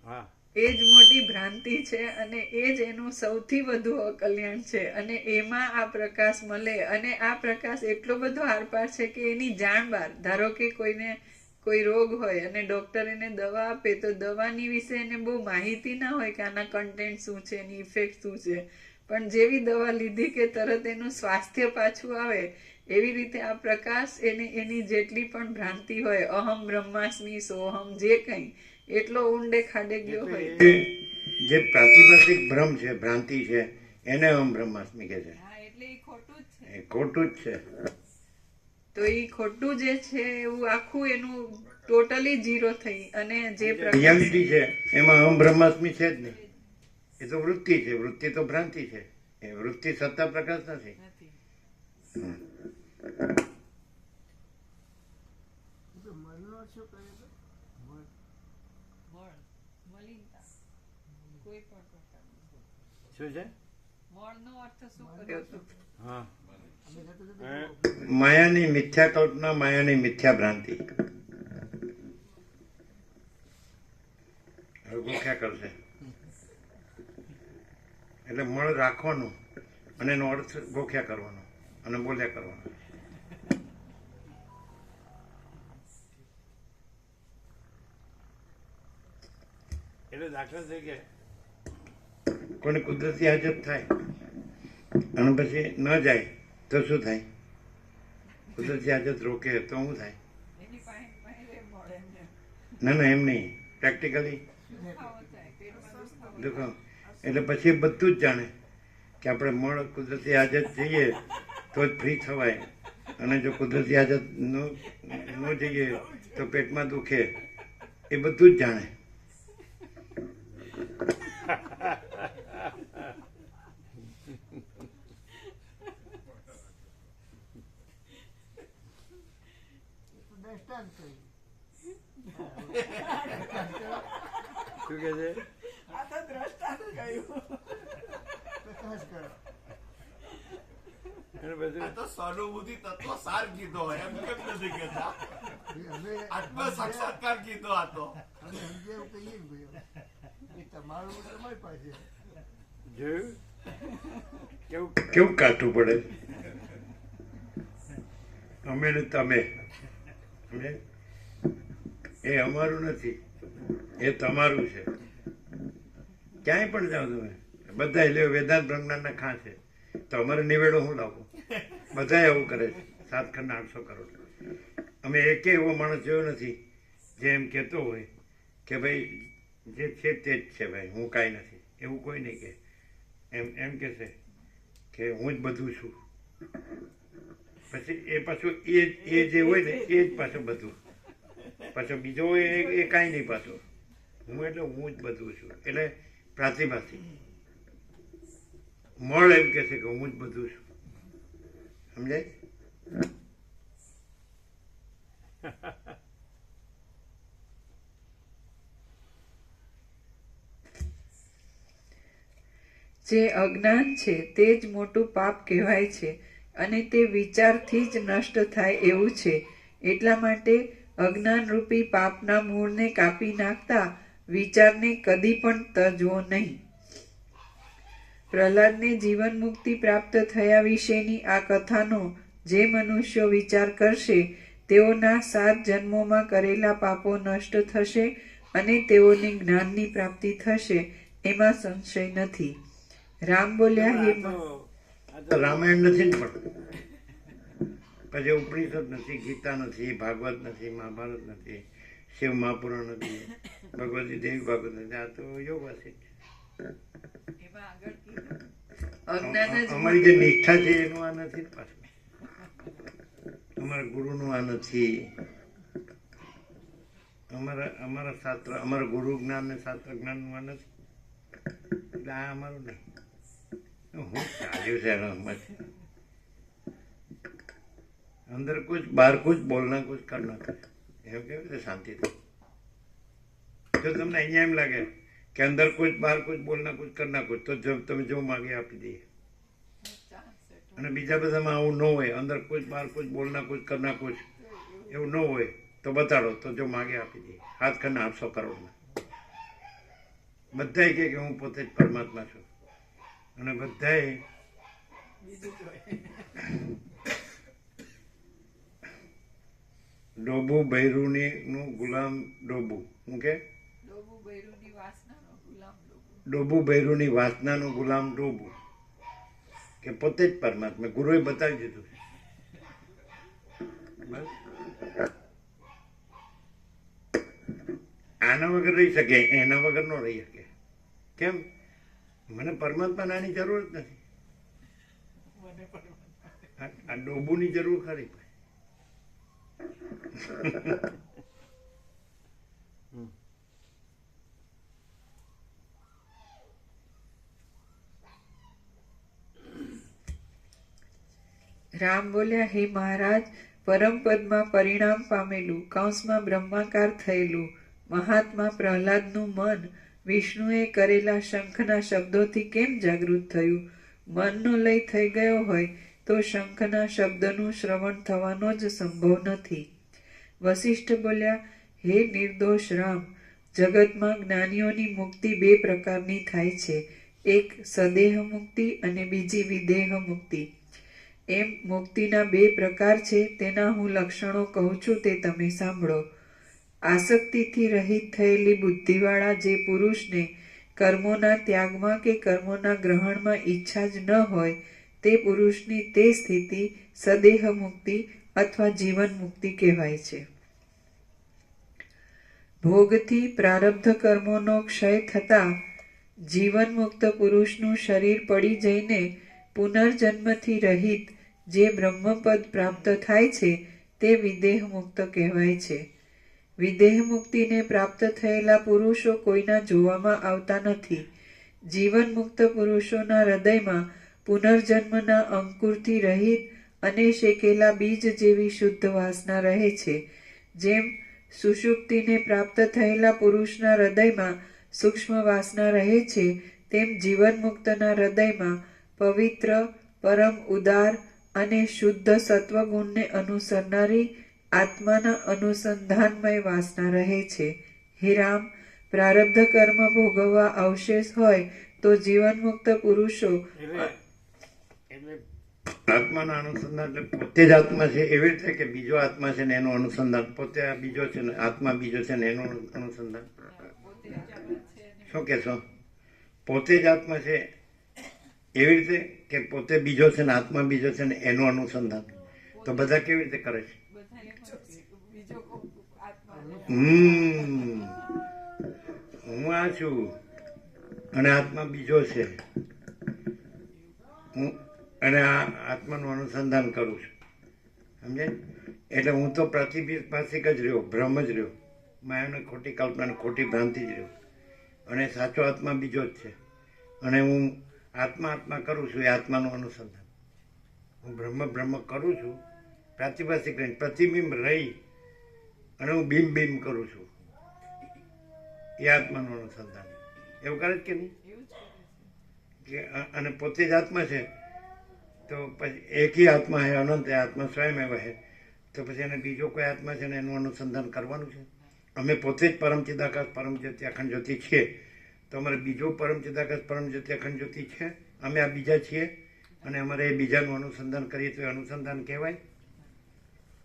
હા, એ જ મોટી ભ્રાંતિ છે અને એ જ એનું સૌથી વધુ અકલ્યાણ છે. અને એમાં આ પ્રકાશ મળે અને આ પ્રકાશ એટલો બધો આરપાર છે કે એની જાણ બહાર. ધારો કે કોઈને કોઈ રોગ હોય અને ડોક્ટર એને દવા આપે તો દવાની વિશે એને બહુ માહિતી ના હોય કે આના કન્ટેન્ટ શું છે, એની ઇફેક્ટ શું છે, પણ જેવી દવા લીધી કે તરત એનું સ્વાસ્થ્ય પાછું આવે એવી રીતે આ પ્રકાશ એની જેટલી પણ ભ્રાંતિ હોય, અહમ બ્રહ્માસ્મિ સોહમ જે કંઈ, એટલો ઊંડે ખાડે ગયો એટલે હોય. એ જે પ્રાતિભાષિક ભ્રમ છે, ભ્રાંતિ છે, એને અહમ બ્રહ્માસ્મિ કહે છે. હા, એટલે એ ખોટું જ છે. એ ખોટું જ છે. તો એ ખોટું જે છે એવું આખું એનું ટોટલી જીરો થઈ અને જે પ્રકાશ રિયાલિટી છે એમાં અહમ બ્રહ્માસ્મિ છે જ નહીં. એ તો વૃત્તિ છે. વૃત્તિ તો ભ્રાંતિ છે. એ વૃત્તિ સત્તા પ્રકાશ નથી. નથી. તો મનનો શું કરે છે? મન. મળ, મલિનતા, કોઈ પણ પ્રકારનું. શું છે? મળનો અર્થ શું કર્યો હતો? હા, અમે થતું થતું માયાની મિથ્યા કલ્પના, માયાની મિથ્યા ભ્રાંતિ. હવે ગોખ્યા કરશે એટલે મળ રાખવાનું અને એનો અર્થ ગોખ્યા કરવાનો અને બોલ્યા કરવાનો. એટલે દાખલા તરીકે કોઈને કુદરતી હાજત થાય અને પછી ન જાય તો શું થાય? કુદરતી હાજત રોકે તો શું થાય? એની પાસે મળે એમને ના એમ નહીં, પ્રેક્ટિકલી દુખાવો થાય, પેટમાં દુખાવો દુખો એટલે પછી બધું જ જાણે કે આપણે મળ કુદરતી હાજત જઈએ તો જ ફ્રી થવાય, અને જો કુદરતી હાજત ન જઈએ તો પેટમાં દુખે. એ બધું જ જાણે. દ્રષ્ટાંત કહ્યું. શું કે છે? આ તો દ્રષ્ટાંત કહ્યું. પ્રકાશ કરો. અને પછી આ તો સહાનુભૂતિ તત્વ સાર કીધો એમ કેમ નથી કહેતા? અમે આત્મ સાક્ષાત્કાર કીધો આ તો. અમે સમજે એવું કહીએ ને ભાઈ, એ તમારું તમારી પાસે. જોયું કેવું કાઠું પડે? અમે ને તમે, એ અમારું નથી, એ તમારું છે. ક્યાંય પણ જાઓ તમે, બધા એટલે વેદાંત બ્રહ્માંડના ખાં છે, તો અમારે નિવેડો હું લાવું? બધા એવું કરે છે. 7 ખંડ 800 કરોડ. અમે એકે એવો માણસ જોયો નથી જે એમ કહેતો હોય કે ભાઈ જે છે તે જ છે, ભાઈ હું કાંઈ નથી. એવું કોઈ નહીં કે. એમ કહેશે કે હું જ બધું છું. પછી એ પાછું એ જે હોય ને એ જ પાછું બધું. પાછો બીજો હોય એ કાંઈ નહીં પાછો. હું એટલે હું જ બધું છું. એટલે પ્રાતિભાષિક મળ એમ કહે છે કે હું જ બધું છું. સમજાય? જે અજ્ઞાન છે તે જ મોટું પાપ કહેવાય છે અને તે વિચારથી જ નષ્ટ થાય એવું છે. એટલા માટે અજ્ઞાન રૂપી પાપના મૂળને કાપી નાખતા વિચારને કદી પણ તજવો નહીં. પ્રહલાદને જીવન મુક્તિ પ્રાપ્ત થયા વિશેની આ કથાનો જે મનુષ્યો વિચાર કરશે તેઓના 7 જન્મોમાં કરેલા પાપો નષ્ટ થશે અને તેઓને જ્ઞાનની પ્રાપ્તિ થશે, એમાં સંશય નથી. રામ બોલ્યા, હે આ તો રામાયણ નથી ને, પણ પછી ઉપનિષદ નથી, ગીતા નથી, ભાગવત નથી, મહાભારત નથી, શિવ મહાપુરાણ નથી, ભગવતી દેવી ભાગવત નથી. આ તો યોગાસી છે. એમાં આગળ કીધું અજ્ઞાન જ અમારી જે નિષ્ઠા છે એનું આ નથી ને પાછું. અમારા ગુરુનું આ નથી. અમારા શાસ્ત્ર, અમારા ગુરુ જ્ઞાન ને શાસ્ત્ર જ્ઞાનનું આ નથી. એટલે આ અમારું નહીં. હું ચાલ્યું છે એનામાંથી. अंदर कुछ बाहर कुछ बोलना कुछ करना એમ કેવી રીતે શાંતિ થાય? જો તમને અહીંયા એમ લાગે કે અંદર કુછ બહાર કુછ બોલના કુછ કરના કુછ, તો તમે જો માગે આપી દઈએ. અને બીજા બધામાં આવું ન હોય, અંદર કુછ બહાર કુછ બોલના કુછ કરના કુછ એવું ન હોય તો બતાડો, તો જો માગે આપી દઈએ. 7 ખંડ 800 કરોડના બધાય કહે કે હું પોતે જ પરમાત્મા છું, અને બધાય ડોબુ બૈરુની નું ગુલામ ડોબુ. શું કે? ડોબુ બૈરુની વાસનાનું ગુલામ ડોબુ. કે પોતે જ પરમાત્મા. ગુરુએ બતાવી દીધું. બસ આના વગર રહી શકે, એના વગર ન રહી શકે. કેમ? મને પરમાત્મા આની જરૂર જ નથી. આ ડોબુની જરૂર ખરી. રામ બોલ્યા, હે મહારાજ, પરમ પદમાં પરિણામ પામેલું કૌંસમાં બ્રહ્માકાર થયેલું મહાત્મા પ્રહલાદનું મન વિષ્ણુએ કરેલા શંખના શબ્દોથી કેમ જાગૃત થયું? મનનો લય થઈ ગયો હોય તો શંખના શબ્દનું શ્રવણ થવાનો જ સંભવ નથી. વશિષ્ઠ બોલ્યા, હે નિર્દોષ રામ, જગતમાં જ્ઞાનીઓની મુક્તિ બે પ્રકારની થાય છે, એક સદેહ મુક્તિ અને બીજી વિદેહ મુક્તિ. એમ મુક્તિના બે પ્રકાર છે, તેના હું લક્ષણો કહું છું, તે તમે સાંભળો. આસક્તિથી રહિત થયેલી બુદ્ધિવાળા જે પુરુષને કર્મોના ત્યાગમાં કે કર્મોના ગ્રહણમાં ઈચ્છા જ ન હોય તે પુરુષની તે સ્થિતિ સદેહ મુક્તિ અથવા જીવન મુક્તિ કહેવાય છે. ભોગથી પ્રારબ્ધ કર્મોનો ક્ષય થતાં જીવન મુક્ત પુરુષનું શરીર પડી જઈને પુનર્જન્મથી રહિત જે બ્રહ્મપદ પ્રાપ્ત થાય છે તે વિદેહ મુક્ત કહેવાય છે. વિદેહ મુક્તિને પ્રાપ્ત થયેલા પુરુષો કોઈના જોવામાં આવતા નથી. જીવન મુક્ત પુરુષોના હૃદયમાં પુનર્જન્મના અંકુરથી રહિત અને શેકેલા બીજ જેવી શુદ્ધ વાસના રહે છે. જેમ સુષુપ્તિને પ્રાપ્ત થયેલા પુરુષના હૃદયમાં સૂક્ષ્મ વાસના રહે છે, તેમ જીવન મુક્તના હૃદયમાં પવિત્ર, પરમ ઉદાર અને શુદ્ધ સત્વગુણને અનુસરનારી આત્માના અનુસંધાનમય વાસના રહે છે. હે રામ, પ્રારબ્ધ કર્મ ભોગવવા અવશેષ હોય તો જીવન મુક્ત પુરુષો એટલે આત્માના અનુસંધાન એટલે પોતે જ આત્મા છે એવી રીતે કે બીજો આત્મા છે ને એનું અનુસંધાન, પોતે આ બીજો છે ને આત્મા બીજો છે ને એનું અનુસંધાન. શું કહેશો? પોતે જ આત્મા છે એવી રીતે કે પોતે બીજો છે ને આત્મા બીજો છે ને એનું અનુસંધાન. તો બધા કેવી રીતે કરે છે? હું આ છું અને આત્મા બીજો છે, હું અને આ આત્માનું અનુસંધાન કરું છું. સમજે? એટલે હું તો પ્રાતિભાષિક જ રહ્યો, ભ્રમ જ રહ્યો, માયાને ખોટી કલ્પના, ખોટી ભ્રાંતિ જ રહ્યો, અને સાચો આત્મા બીજો જ છે. અને હું આત્મા કરું છું, એ આત્માનું અનુસંધાન. હું બ્રહ્મ કરું છું, પ્રાતિભાષિક રહીને પ્રતિબિંબ રહી અને હું બિંબ કરું છું, એ આત્માનું અનુસંધાન. એવું કરે જ કે નહીં? કે અને પોતે જ આત્મા છે તો પછી એક ही આત્મા હે, અનંત એ આત્મા સ્વયં એવ હે, તો પછી એને બીજો કોઈ આત્મા છે ને એનું અનુસંધાન કરવાનું છે. અમે પોતે જ પરમ ચિદાકાશ પરમ જ્યોતિ અખંડ જ્યોતિ છીએ, તો અમારે બીજો પરમ ચિદાકાશ પરમ જ્યોતિ અખંડ જ્યોતિ છે, અમે આ બીજા છીએ અને અમારે એ બીજાનું અનુસંધાન કરીએ તો એ અનુસંધાન કહેવાય.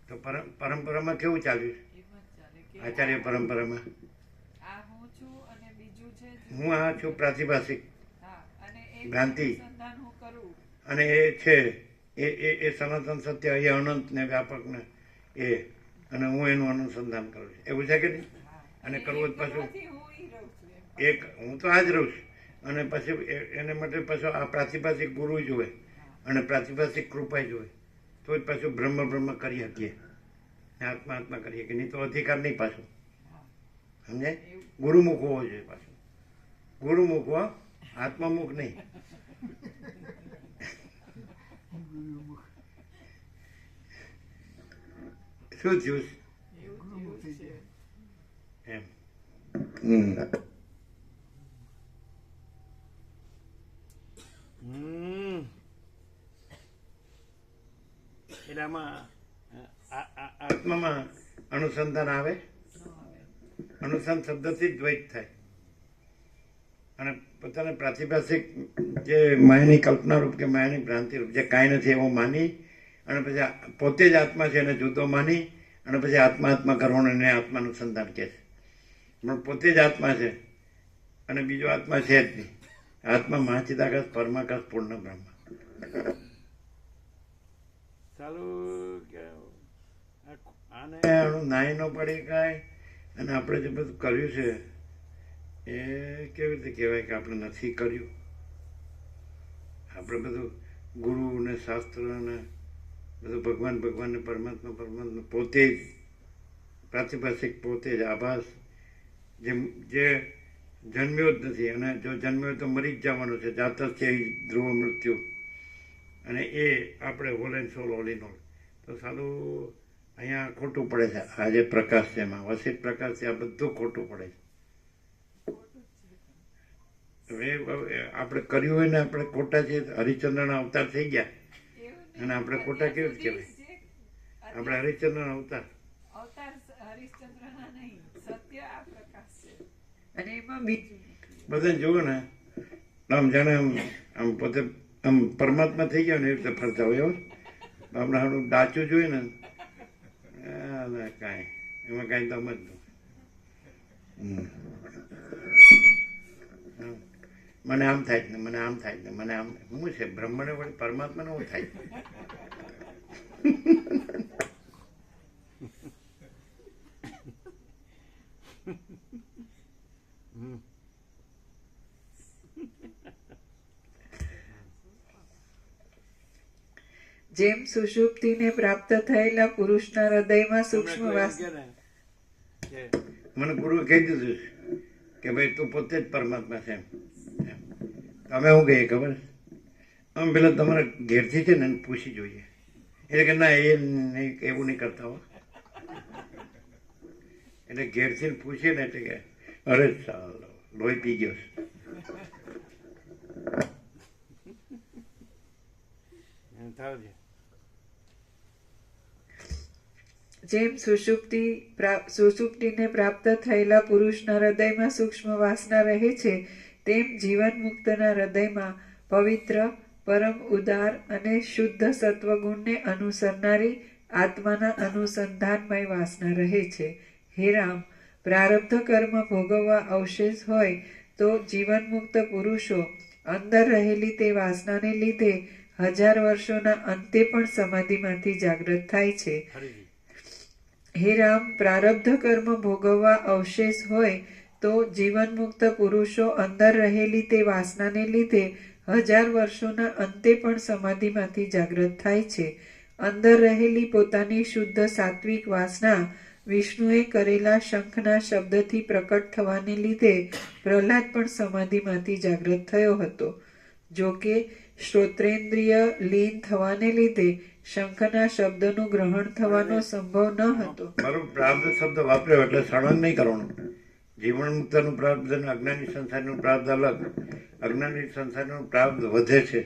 તો પરંપરામાં કેવું ચાલ્યું છે? આચાર્ય પરંપરામાં હું આ છું પ્રાતિભાષિક ભ્રાંતિ, અને એ છે એ સનાતન સત્ય, એ અનંત ને વ્યાપક ને એ, અને હું એનું અનુસંધાન કરું છું. એવું છે કે નહીં? અને કરવું જ પાછું એક, હું તો આ જ રહું છું. અને પછી એને માટે પાછો આ પ્રાતિભાષિક ગુરુ જોવે અને પ્રાતિભાષિક કૃપા જોવે, તો જ પાછું બ્રહ્મ કરી શકીએ, આત્મા કરી શકીએ. નહીં તો અધિકાર નહીં પાછું. સમજાય? ગુરુમુખ હોવો જોઈએ પાછું. ગુરુમુખ હો, આત્મામુખ નહીં. શું થયું એમ? એટલે આમાં આત્મામાં અનુસંધાન આવે. અનુસંધાન શબ્દથી જ દ્વૈત થાય અને પોતાને પ્રાતિભાષિક જે માયાની કલ્પના રૂપ કે માયાની ભ્રાંતિ રૂપ જે કાંઈ નથી એવું માની, અને પછી પોતે જ આત્મા છે એને જુદો માની, અને પછી આત્મા કરવાનું એને આત્માનું સંધાન કહે છે. પણ પોતે જ આત્મા છે અને બીજો આત્મા છે જ નહીં. આત્મા મહાચિદાકાશ પરમાકાશ પૂર્ણ બ્રહ્મ. સાલું કે આને નાઈ ન પડી કાંઈ, અને આપણે જે બધું કર્યું છે એ કેવી રીતે કહેવાય કે આપણે નથી કર્યું? આપણે બધું ગુરુ ને શાસ્ત્ર ને બધું ભગવાન ને પરમાત્મા પોતે જ પ્રાતિભાષિક, પોતે જ આભાસ, જે જન્મ્યો જ નથી, અને જો જન્મ્યો તો મરી જ જવાનો છે, જાત જ છે ધ્રુવ મૃત્યુ, અને એ આપણે whole and soul, all in all. તો સાલું અહીંયા ખોટું પડે છે. આ જે પ્રકાશ છે એમાં વસિત પ્રકાશ છે, આ બધું ખોટું પડે છે. હવે આપણે કર્યું હોય ને આપણે ખોટા છે, હરિશ્ચંદ્રના અવતાર થઈ ગયા, અને આપણે ખોટા કેવી રીતે કહેવાય? આપણે હરિશ્ચંદ્રના અવતાર હરિશ્ચંદ્રના નહીં, સત્ય આ પ્રકાશ છે. અને એમાં બીજું બધાને જુઓ ને આમ જાણે આમ પોતે આમ પરમાત્મા થઈ ગયા ને એવી રીતે ફરતા હોય. આપણે આપણું ડાચું જોઈએ ને કાંઈ એમાં કાંઈ દમ જ નહીં. મને આમ થાય જ ને, મને આમ થાય જ ને, મને આમ શું છે? બ્રહ્મને વળી પરમાત્માને શું થાય? જેમ સુષુપ્તિને પ્રાપ્ત થયેલા પુરુષના હૃદયમાં સૂક્ષ્મ વાસ મને ગુરુએ કહી દીધું કે ભાઈ તું પોતે જ પરમાત્મા છે. અમે શું કહીએ ખબર? આમ પેલા તમારા ઘેરથી છે ને પૂછી જોઈએ, એટલે કે ના એ નહીં, એવું નહીં કરતા હો. એટલે ઘેરથી પૂછીએ ને એટલે કે અરે ચાલો લોહી પી ગયો છે. જેમ સુષુપ્તિને પ્રાપ્ત થયેલા પુરુષના હૃદયમાં સૂક્ષ્મ વાસના રહે છે, તેમ જીવન મુક્તના હૃદયમાં પવિત્ર, પરમ ઉદાર અને શુદ્ધ સત્વગુણને અનુસરનારી આત્માના અનુસંધાનમય વાસના રહે છે. હે રામ, પ્રારબ્ધ કર્મ ભોગવવા અવશેષ હોય તો જીવન મુક્ત પુરુષો અંદર રહેલી તે વાસનાને લીધે 1000 વર્ષોના અંતે પણ સમાધિમાંથી જાગૃત થાય છે. હે રામ, પ્રારબ્ધ કર્મ ભોગવવા અવશેષ હોય તો જીવન મુક્ત પુરુષો અંદર રહેલી તે વાસનાને લીધે 1000 વર્ષોના અંતે પણ સમાધિમાંથી જાગૃત થાય છે. અંદર રહેલી પોતાની શુદ્ધ સાત્વિક વાસના વિષ્ણુએ કરેલા શંખના શબ્દથી પ્રકટ થવાને લીધે પ્રહલાદ પણ સમાધિમાંથી જાગૃત થયો હતો. જો કે શ્રોત્રેન્દ્રિય લીન થવાને લીધે શંખના શબ્દનું ગ્રહણ થવાનો સંભવ ન હતો. મારું પ્રારબ્ધ શબ્દ વાપર્યો એટલે સળંગ નહીં કરવાનું. જીવન મુક્તનું પ્રારબ્ધ અને અજ્ઞાની સંસારનું પ્રારબ્ધ અલગ. અજ્ઞાની સંસારનું પ્રારબ્ધ વધે છે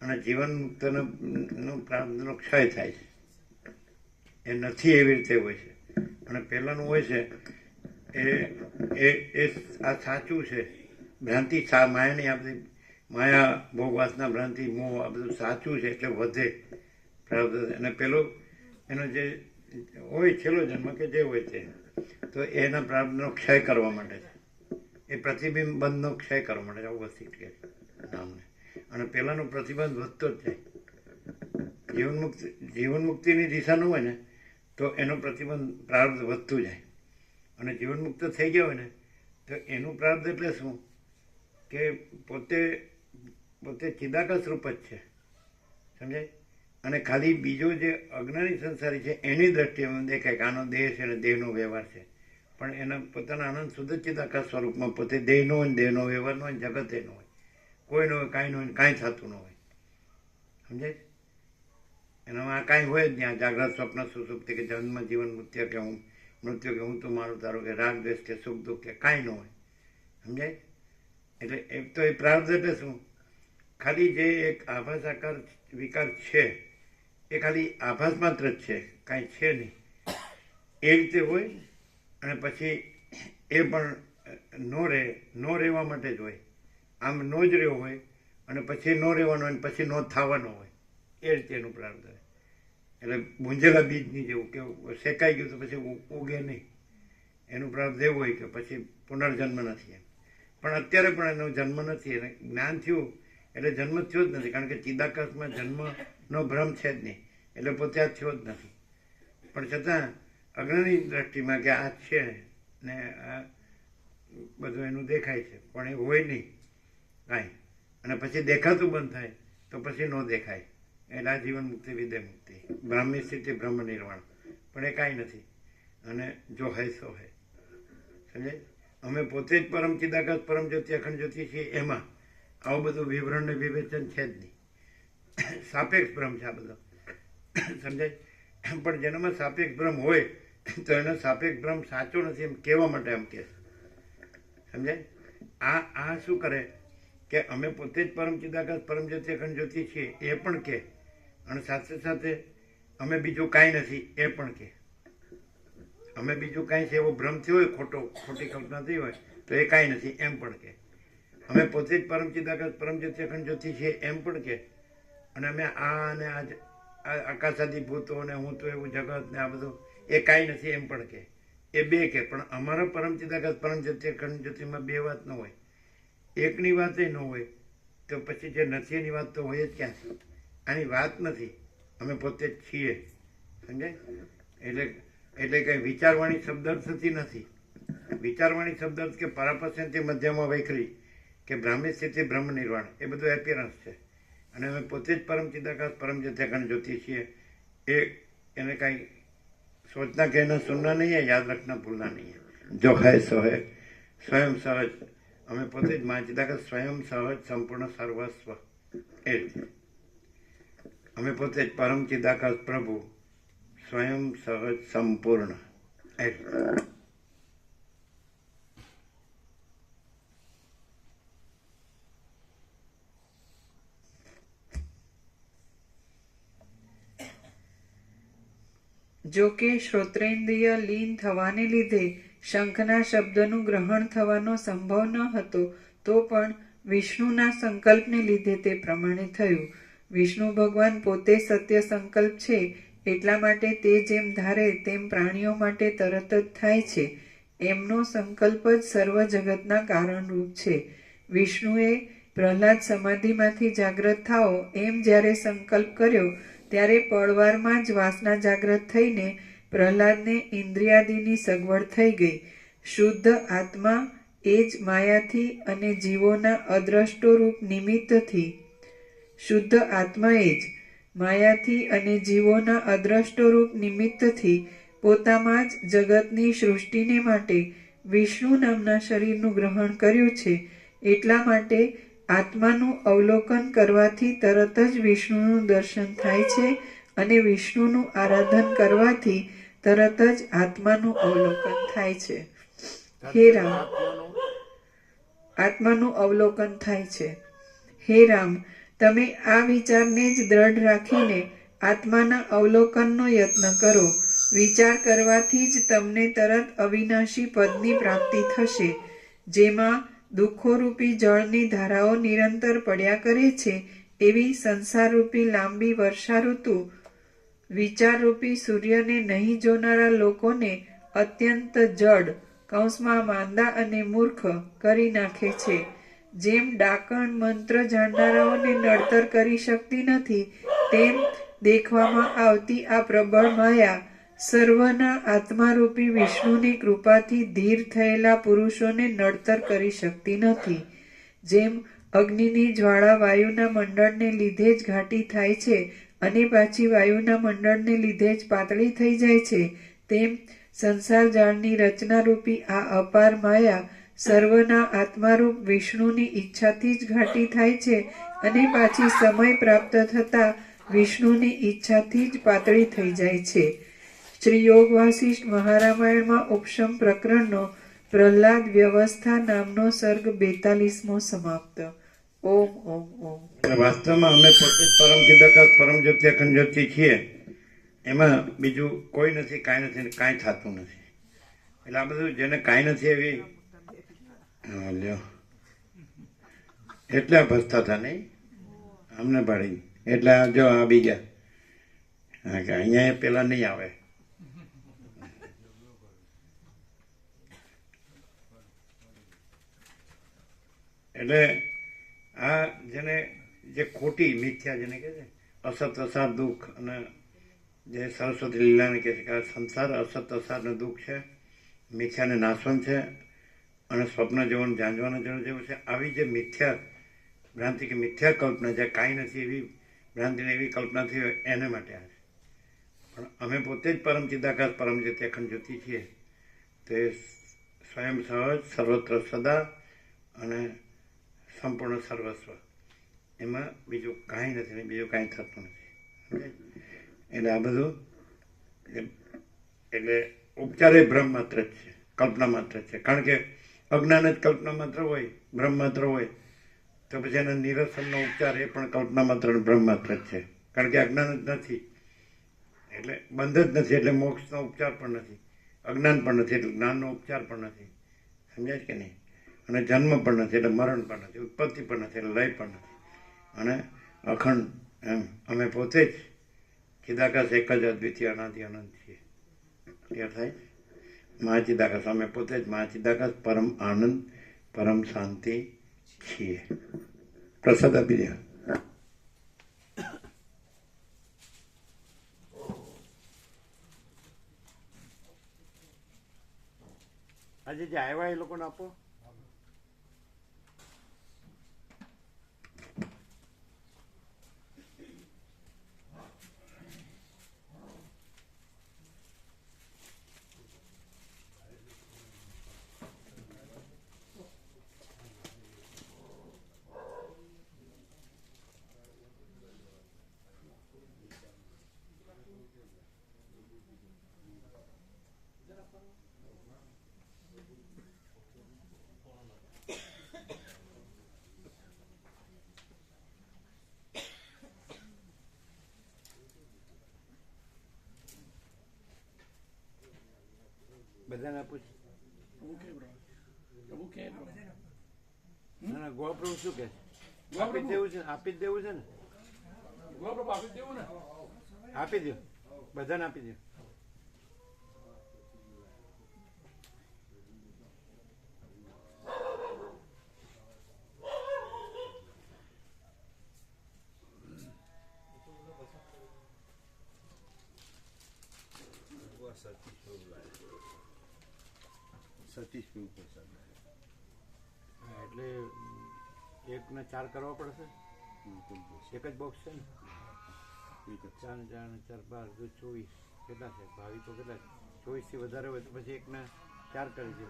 અને જીવન મુક્તનું પ્રારબ્ધનો ક્ષય થાય છે. એ નથી એવી રીતે હોય છે. અને પહેલાંનું હોય છે એ આ સાચું છે. ભ્રાંતિ માયાની આ બધી માયા, ભોગ, વાસના, ભ્રાંતિ, મોહ આ બધું સાચું છે એટલે વધે પ્રારબ્ધ. અને પેલો એનો જે હોય છેલ્લો જન્મ કે જે હોય તે, તો એના પ્રારબ્ધનો ક્ષય કરવા માટે છે. એ પ્રતિબિંબ બંધનો ક્ષય કરવા માટે આવું વસ્તુ કહે નામને. અને પહેલાંનો પ્રતિબંધ વધતો જ જાય. જીવન મુક્તિની દિશા ન હોય ને તો એનો પ્રતિબંધ પ્રારબ્ધ વધતું જાય. અને જીવન મુક્ત થઈ ગયા હોય ને તો એનું પ્રારબ્ધ એટલે શું કે પોતે ચિદાકાશ રૂપ જ છે, સમજાય? અને ખાલી બીજો જે અજ્ઞાની સંસારી છે એની દ્રષ્ટિએ દેખાય કે આનો દેહ છે અને દેહનો વ્યવહાર છે, પણ એના પોતાના આનંદ શુદ્ધ ચિદાકાશ સ્વરૂપમાં પોતે દેહનો હોય, દેહનો વ્યવહાર ન હોય, જગત એનો હોય, કોઈ ન હોય, કાંઈ ન હોય, કાંઈ થતું ન હોય, સમજાય? એનામાં કાંઈ હોય જ નહીં. જાગ્રત, સ્વપ્ન, સુષુપ્તિ કે જન્મ, જીવન, મૃત્યુ કે હું તું મારું તારું કે રાગ દ્વેષ કે સુખ દુઃખ કે કાંઈ ન હોય, સમજાય? એટલે એ તો એ પ્રારબ્ધ એટલે શું? ખાલી જે એક આભાસ આકાર વિકાર છે એ ખાલી આભાસ માત્ર જ છે, કાંઈ છે નહીં એ રીતે હોય. અને પછી એ પણ ન રહેવા માટે જ હોય. આમ ન જ રહેવો હોય અને પછી ન રહેવાનો હોય, પછી ન થવાનો હોય, એ રીતે એનું પ્રારબ્ધ હોય. એટલે ભૂંજેલા બીજની જેવું કે શેકાઈ ગયું તો પછી ઉગે નહીં, એનું પ્રારબ્ધ એવું હોય કે પછી પુનર્જન્મ નથી એમ. પણ અત્યારે પણ એનો જન્મ નથી. અને જ્ઞાન થયું એટલે જન્મ થયો જ નથી, કારણ કે ચિદાકાશમાં જન્મનો ભ્રમ છે જ નહીં, એટલે પોતે આ થયો જ નથી. પણ છતાં અજ્ઞાની દ્રષ્ટિમાં કે આ છે ને આ બધું એનું દેખાય છે, પણ એ હોય નહીં કાંઈ. અને પછી દેખાતું બંધ થાય તો પછી ન દેખાય, એટલે આ જીવન મુક્તિ, વિદેહ મુક્તિ, બ્રાહ્મી સ્થિતિ, બ્રહ્મ નિર્વાણ. પણ એ કાંઈ નથી. અને જો હૈ સો હૈ, સમજે. અમે પોતે જ પરમ ચિદાકાશ, પરમ જ્યોતિ, અખંડ જ્યોતિ છીએ. એમાં આવું બધું વિવરણ ને વિવેચન છે જ નહીં. સાપેક્ષ ભ્રમ છે આ બધો, સમજાય. પણ જેનામાં સાપેક્ષ ભ્રમ હોય તો એનો સાપેક્ષ ભ્રમ સાચો નથી એમ કહેવા માટે એમ કહે, સમજાય. આ શું કરે કે અમે પોતે જ પરમ ચિદાકાશ, પરમ જ્યોતિ, અખંડ જ્યોતિ છીએ એ પણ કહે, અને સાથે સાથે અમે બીજું કાંઈ નથી એ પણ કહે. અમે બીજું કાંઈ છે એવો ભ્રમ થયો હોય, ખોટી કલ્પના થઈ હોય તો એ કાંઈ નથી એમ પણ કહે. અમે પોતે જ પરમ ચિદાકાશ, પરમ જ્યોતિ, અખંડ જ્યોતિ છીએ એમ પણ કહે. અને અમે આ અને આ આકાશાદી ભૂતો ને હું તો એવું જગત ને આ બધું એ કાંઈ નથી એમ પણ કહે. એ બે કહે. પણ અમારા પરમ ચિદાકાશ, પરમ જ્યોતિ, અખંડ જ્યોતિમાં બે વાત ન હોય, એકની વાત ન હોય, તો પછી જે નથી એની વાત તો હોય જ ક્યાંથી? આની વાત નથી, અમે પોતે જ છીએ, સમજાય. એટલે કંઈ વિચારવાણી શબ્દાર્થથી નથી. વિચારવાણી શબ્દાર્થ કે પરાપસ્યંતિ મધ્યમાં વૈખરી કે બ્રાહ્મી સ્થિતિ, બ્રહ્મ નિર્વાણ, એ બધું એપિયરન્સ છે. અને અમે પોતે જ પરમ ચિદાકાશ, પરમ જ્યોતિ, અખંડ જ્યોતિ છીએ. એને કાંઈ सोचना कहना सुनना नहीं है, याद रखना भूलना नहीं है. जो है सो है, स्वयं सहज. हमें पोते જ માં ચિદાકાશ સ્વયં સહજ સંપૂર્ણ સર્વસ્વ એ રીતે. અમે પોતે જ પરમ ચિદાકાશ પ્રભુ સ્વયં સહજ સંપૂર્ણ એ રીતે. જો કે શ્રોત્રેન્દ્રિય લીન થવાને લીધે શંખના શબ્દનું ગ્રહણ થવાનો સંભવ ન હતો, તો પણ વિષ્ણુના સંકલ્પને લીધે તે પ્રમાણે થયું. વિષ્ણુ ભગવાન પોતે સત્ય સંકલ્પ છે, એટલા માટે તે જેમ ધારે તેમ પ્રાણીઓ માટે તરત જ થાય છે. એમનો સંકલ્પ જ સર્વ જગતના કારણરૂપ છે. વિષ્ણુએ પ્રહલાદ સમાધિમાંથી જાગ્રત થાઓ એમ જ્યારે સંકલ્પ કર્યો, ત્યારે પળવારમાં જ વાસના જાગ્રત થઈને પ્રહલાદને ઇન્દ્રિયાદિની સગવડ થઈ ગઈ. શુદ્ધ આત્મા એ જ માયાથી અને જીવોના અદ્રષ્ટોરૂપ નિમિત્તથી, શુદ્ધ આત્માએ જ માયાથી અને જીવોના અદ્રષ્ટોરૂપ નિમિત્તથી પોતામાં જ જગતની સૃષ્ટિને માટે વિષ્ણુ નામના શરીરનું ગ્રહણ કર્યું છે. એટલા માટે આત્માનું અવલોકન કરવાથી તરત જ વિષ્ણુનું દર્શન થાય છે, અને વિષ્ણુનું આરાધન કરવાથી તરત જ આત્માનું અવલોકન થાય છે. હે રામ, આત્માનું અવલોકન થાય છે. હે રામ, તમે આ વિચારને જ દ્રઢ રાખીને આત્માના અવલોકનનો યત્ન કરો. વિચાર કરવાથી જ તમને તરત અવિનાશી પદની પ્રાપ્તિ થશે, જેમાં દુઃખોરૂપી જળની ધારાઓ નિરંતર પડ્યા કરે છે. એવી સંસારરૂપી લાંબી વર્ષા ઋતુ વિચારરૂપી સૂર્યને નહીં જોનારા લોકોને અત્યંત જડ કૌંસમાં માંદા અને મૂર્ખ કરી નાખે છે. જેમ ડાકણ મંત્ર જાણનારાઓને નડતર કરી શકતી નથી, તેમ દેખવામાં આવતી આ પ્રબળ માયા સર્વના આત્મારૂપી વિષ્ણુની કૃપાથી ધીર થયેલા પુરુષોને નડતર કરી શકતી નથી. જેમ અગ્નિની જ્વાળા વાયુના મંડળને લીધે જ ઘાટી થાય છે અને પાછી વાયુના મંડળને લીધે જ પાતળી થઈ જાય છે, તેમ સંસાર જાળની રચનારૂપી આ અપાર માયા સર્વના આત્મારૂપ વિષ્ણુની ઈચ્છાથી જ ઘાટી થાય છે અને પાછી સમય પ્રાપ્ત થતાં વિષ્ણુની ઈચ્છાથી જ પાતળી થઈ જાય છે. શ્રી યોગ વાસિષ્ઠ મહારામાયણમાં ઉપશમ પ્રકરણનો પ્રહલાદ વ્યવસ્થા નામનો સર્ગ 42મો સમાપ્ત. ઓમ ઓમ ઓમ. વાસ્તવમાં અમે પોતે જ પરમ ચિદાકાશ, પરમ જ્યોતિ, અખંડ જ્યોતિ છીએ. એમાં બીજું કોઈ નથી, કાંઈ નથી, કાંઈ થતું નથી. એટલે આ બધું જેને કાંઈ નથી એવી લ્યો એટલે આ ભસતા હતા નહીં અમને ભાડી. એટલે જો આ બીજા હા કે અહીંયા પેલા નહીં આવે. એટલે આ જેને જે ખોટી મિથ્યા જેને કહે છે અસત અસાર દુઃખ, અને જે સરસ્વતી લીલાને કહે છે કે આ સંસાર અસત અસારનું દુઃખ છે, મિથ્યાને નાશવંત છે અને સ્વપ્ન જેવું જાંજવાના જેવું છે. આવી જે મિથ્યા ભ્રાંતિ કે મિથ્યા કલ્પના જે કાંઈ નથી એવી ભ્રાંતિને એવી કલ્પના થઈ હોય એને માટે આ છે. પણ અમે પોતે જ પરમ ચિદાકાશ પરમ જ્યોતિ અખંડ જ્યોતિ છીએ. તે સ્વયં સહજ સર્વત્ર સદા અને સંપૂર્ણ સર્વસ્વ, એમાં બીજું કાંઈ નથી ને બીજું કાંઈ થતું નથી. એટલે આ બધું એટલે ઉપચાર એ બ્રહ્મ માત્ર જ છે, કલ્પના માત્ર જ છે. કારણ કે અજ્ઞાન જ કલ્પના માત્ર હોય, બ્રહ્મ માત્ર હોય, તો પછી એના નિરસનનો ઉપચાર એ પણ કલ્પના માત્ર બ્રહ્મ માત્ર જ છે. કારણ કે અજ્ઞાન જ નથી એટલે બંધ જ નથી, એટલે મોક્ષનો ઉપચાર પણ નથી. અજ્ઞાન પણ નથી એટલે જ્ઞાનનો ઉપચાર પણ નથી. સમજાય કે નહીં? અને જન્મ પણ નથી એટલે મરણ પણ નથી, ઉત્પત્તિ પણ નથી એટલે લય પણ નથી. અને અખંડ એમ અમે પોતે જ ચિદાકાશ એક જ અદ્વિતીય અનાદિ અનંત છીએ. ક્લિયર થાય? મહાચિદાકાશ, અમે પોતે જ મહાચિદાકાશ પરમ આનંદ પરમ શાંતિ છીએ. પ્રસાદ આપી દે. આજે જે આવ્યા એ લોકોને આપો. બધાને આપું છું. ના ના, ગોપ્રભુ શું કે આપી જ દેવું છે? આપી જ દેવું છે ને? આપી દો, બધાને આપી દો. સતીશ પ્રભુ પ્રસાદ. એટલે એકને 4 કરવા પડશે. એક જ બોક્સ છે ને? 4 ને 4 ને 4 12 24 કેટલા છે? 22 તો કેટલા? 24 થી વધારે હોય તો પછી એકને 4 કરી દો.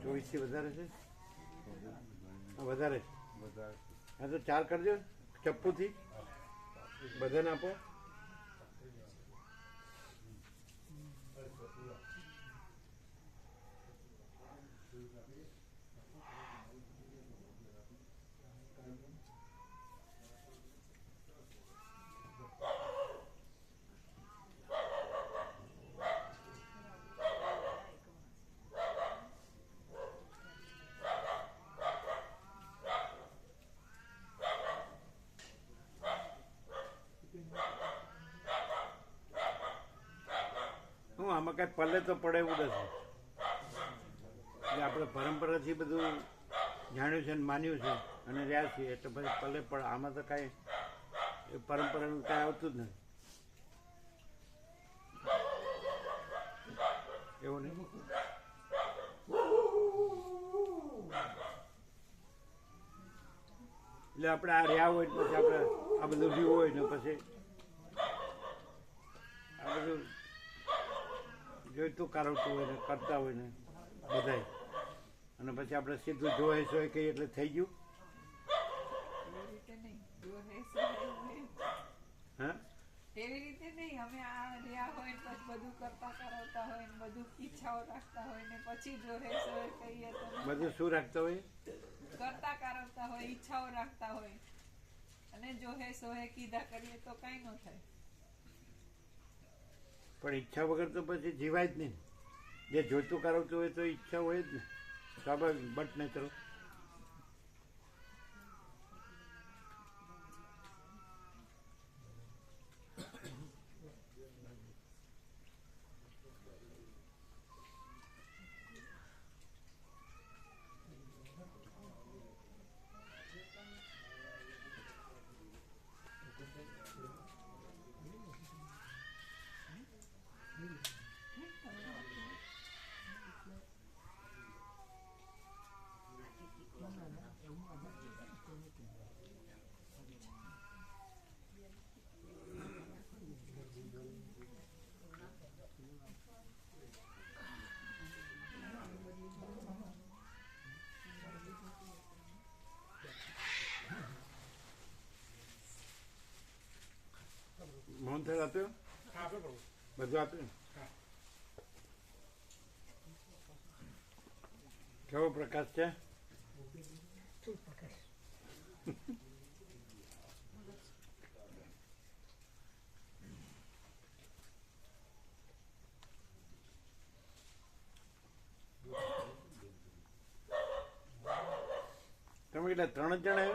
24 થી વધારે છે? વધારે. હા તો 4 કરજો ચપ્પુથી. બધાને આપો. આમાં કઈ પલ્લે તો પડે એવું નથી. એટલે આપણે પરંપરાથી બધું જાણ્યું છે ને માન્યું છે અને રહ્યા છીએ એટલે પછી પલ્લે પડે. આમાં તો કાંઈ પરંપરાનું કાંઈ આવતું જ નથી. એવું નહીં. એટલે આપણે આ રહ્યા હોય પછી આપણે આ બધું રહ્યું હોય ને પછી આ બધું જોઈતું કારવતું હોય ને કરતા હોય ને બધાય, અને પછી આપણે સીધું જોઈ સોય કહીએ એટલે થઈ ગયું. હા, એવી રીતે નહીં. અમે આ રહ્યા હોય ને પછી બધું કરતા કરાવતા હોય ને બધું ઈચ્છાઓ રાખતા હોય ને પછી જો હેસો કહીએ તો બધું શું રાખતા હોય? કરતા કરાવતા હોય, ઈચ્છાઓ રાખતા હોય અને જો હેસો હે કીધા કરીએ તો કાંઈ ન થાય. પણ ઈચ્છા વગર તો પછી જીવાય જ નહીં. જે જોઈતું કરાવતું હોય તો ઈચ્છા હોય જ ને, સ્વાભાવિક બટ નેચરલ. બધું આપ્યું ને? કેવો પ્રકાશ છે? શું પ્રકાશ? તમે કેટલા 3 જ જણા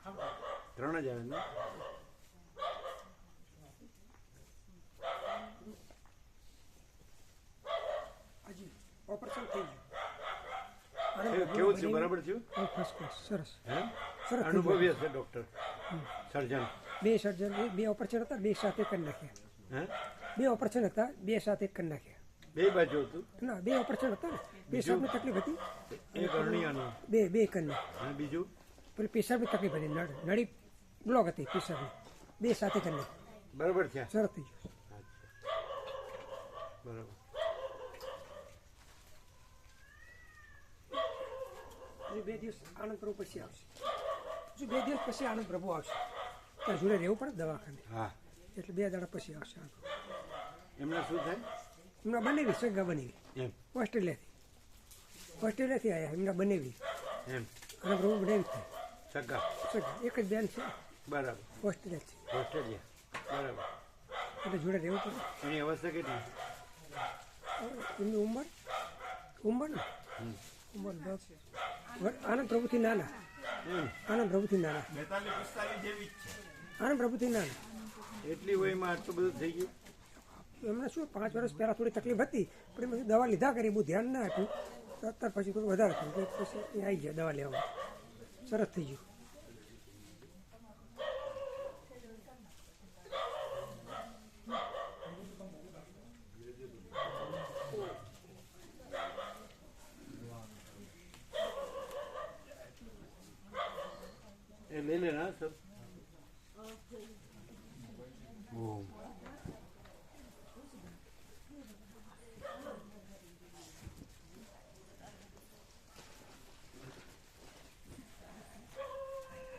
આવ્યા? 3 જ આવ્યા ને? હજી ઓપરેશન થઈ કેવું થયું? બરાબર થયું? ગયું ફર્સ્ટ ક્લાસ સરસ હે? સરસ થઈ અનુભવી હશે ડૉક્ટર, સર્જન. બે સર્જન બે ઓપરેશન હતા, બે સાથે કરી નાખ્યા. હે? બે ઓપરેશન હતા, બે સાથે કરી નાખ્યા. બે બાજુ હતું? ના, બે ઓપરેશન હતા ને, પેશાબની તકલીફ હતી, એક અરણિયાનું બે કરી નાખ્યા. અને બીજું પેલી પેશાબની તકલીફ હતી, નળી બ્લોક હતી પેશાબની, બે સાથે કરી નાખ્યા. બરાબર થયા? સરસ થઈ ગયું. બરાબર. હજુ 2 દિવસ આનંદ પ્રભુ પછી આવશે. હજુ 2 દિવસ પછી આનંદ પ્રભુ આવશે. ત્યાં જોડે રહેવું પડે દવાખાને, હા. એટલે 2 દાડા પછી આવશે. એમને શું થાય? એમના બનેવી સગા બનેવી એમ ઓસ્ટ્રેલિયાથી આવ્યા. એમના બનેવી એમ આનંદ પ્રભુ બનેવી થાય સગા? સગા એક જ બેન છે, બરાબર. ઓસ્ટ્રેલિયાથી. ઓસ્ટ્રેલિયા. બરાબર. એટલે જોડે રહેવું પડે. એની અવસ્થા કેટલી? એમની ઉંમર ને ઉંમર આનંદ પ્રભુથી નાના. એમ આનંદ પ્રભુથી નાના. 42-45 જેવી જ છે. આનંદ પ્રભુથી નાના. એટલી વયમાં આટલું બધું થઈ ગયું? એમને શું 5 વર્ષ પહેલાં થોડી તકલીફ હતી, પણ એમાં દવા લીધા કરી, બહુ ધ્યાન ના આપ્યું. તો અત્યાર પછી થોડું વધારે થયું, એટલે પછી એ આવી ગયા દવા લેવામાં. સરસ થઈ ગયું. એ લઈ લે ના સર. ઓમ.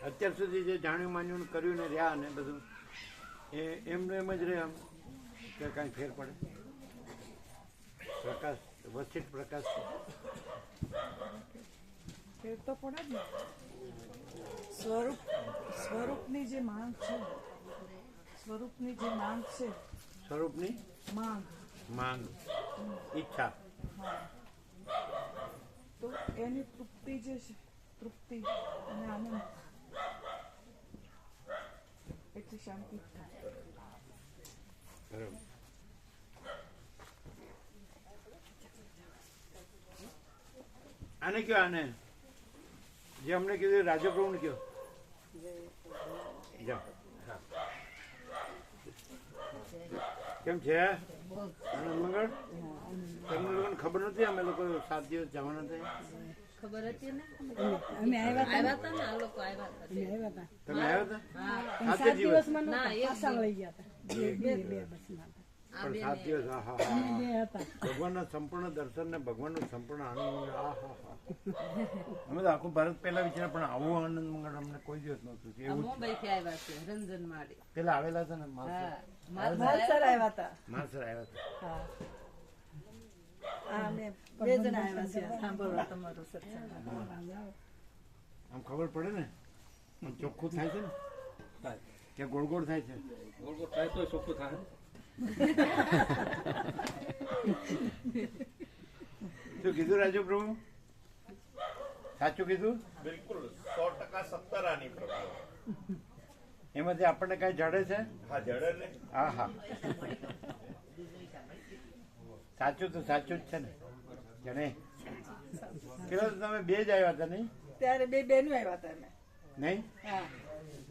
અત્યાર સુધી જે જાણ્યું માન્યું કર્યું ને રહ્યા ને બધું એ એમનું એમ જ રહે આમ કે કાંઈ ફેર પડે? પ્રકાશ વસ્તિત પ્રકાશ ફેર તો પડે જ ને. સ્વરૂપની જે માંગ છે, સ્વરૂપની જે માંગ છે, સ્વરૂપની માંગ, માંગ ઈચ્છા તો એની તૃપ્તિ જે છે, તૃપ્તિ અને આનંદ, એટલે શાંતિ થાય. બરાબર. આને કયો? આને જે અમને કીધું રાજપ્રભુને કયો. જાઓ. હા. કેમ છે આનંદ મંગળ? તમને લોકોને ખબર નથી અમે લોકો 7 દિવસ જવાના હતા? ખબર હતી ને અમે આવ્યા આવ્યા હતા ને આ લોકો આવ્યા હતા અમે આવ્યા હતા. તમે આવ્યા હતા? 7 7 દિવસ. દિવસમાં ના, નહોતા, એક પાછા દિવસ. લઈ ગયા હતા. બે બસમાં હતા. આ પણ બે 7 દિવસ. હા હા હા. બે હતા. ભગવાનના સંપૂર્ણ દર્શન ને ભગવાનનો સંપૂર્ણ આનંદ મંગળ. આ હા હા. અમે તો આખું ભારત પહેલા વિચાર, પણ આવો આનંદ મંગળ અમને કોઈ દિવસ નહોતું. આ એવું મુંબઈ થી આવ્યા છે રંજન માળી. પેલા આવેલા હતા ને હા માલસર આવ્યા હતા. માસર આવ્યા હતા. હા, આ અમે 2 જણા આવ્યા છે સાંભળવા તમારું સત્સંગ. આમ ખબર પડે ને, આમ ચોખ્ખું થાય છે ને કે ગોળ ગોળ થાય છે? શું કીધું રાજુ પ્રભુ? સાચું કીધું? બિલકુલ 100% સત્તરાની પ્રભુ. એમાંથી આપણને કઈ જડે છે? હા, જડે ને. હા હા. સાચું તો સાચું જ છે ને. જણે પેલા તો તમે 2 જ આવ્યા હતા નહીં? ત્યારે 2 બહેનો આવ્યા હતા અમે. નહીં, હા,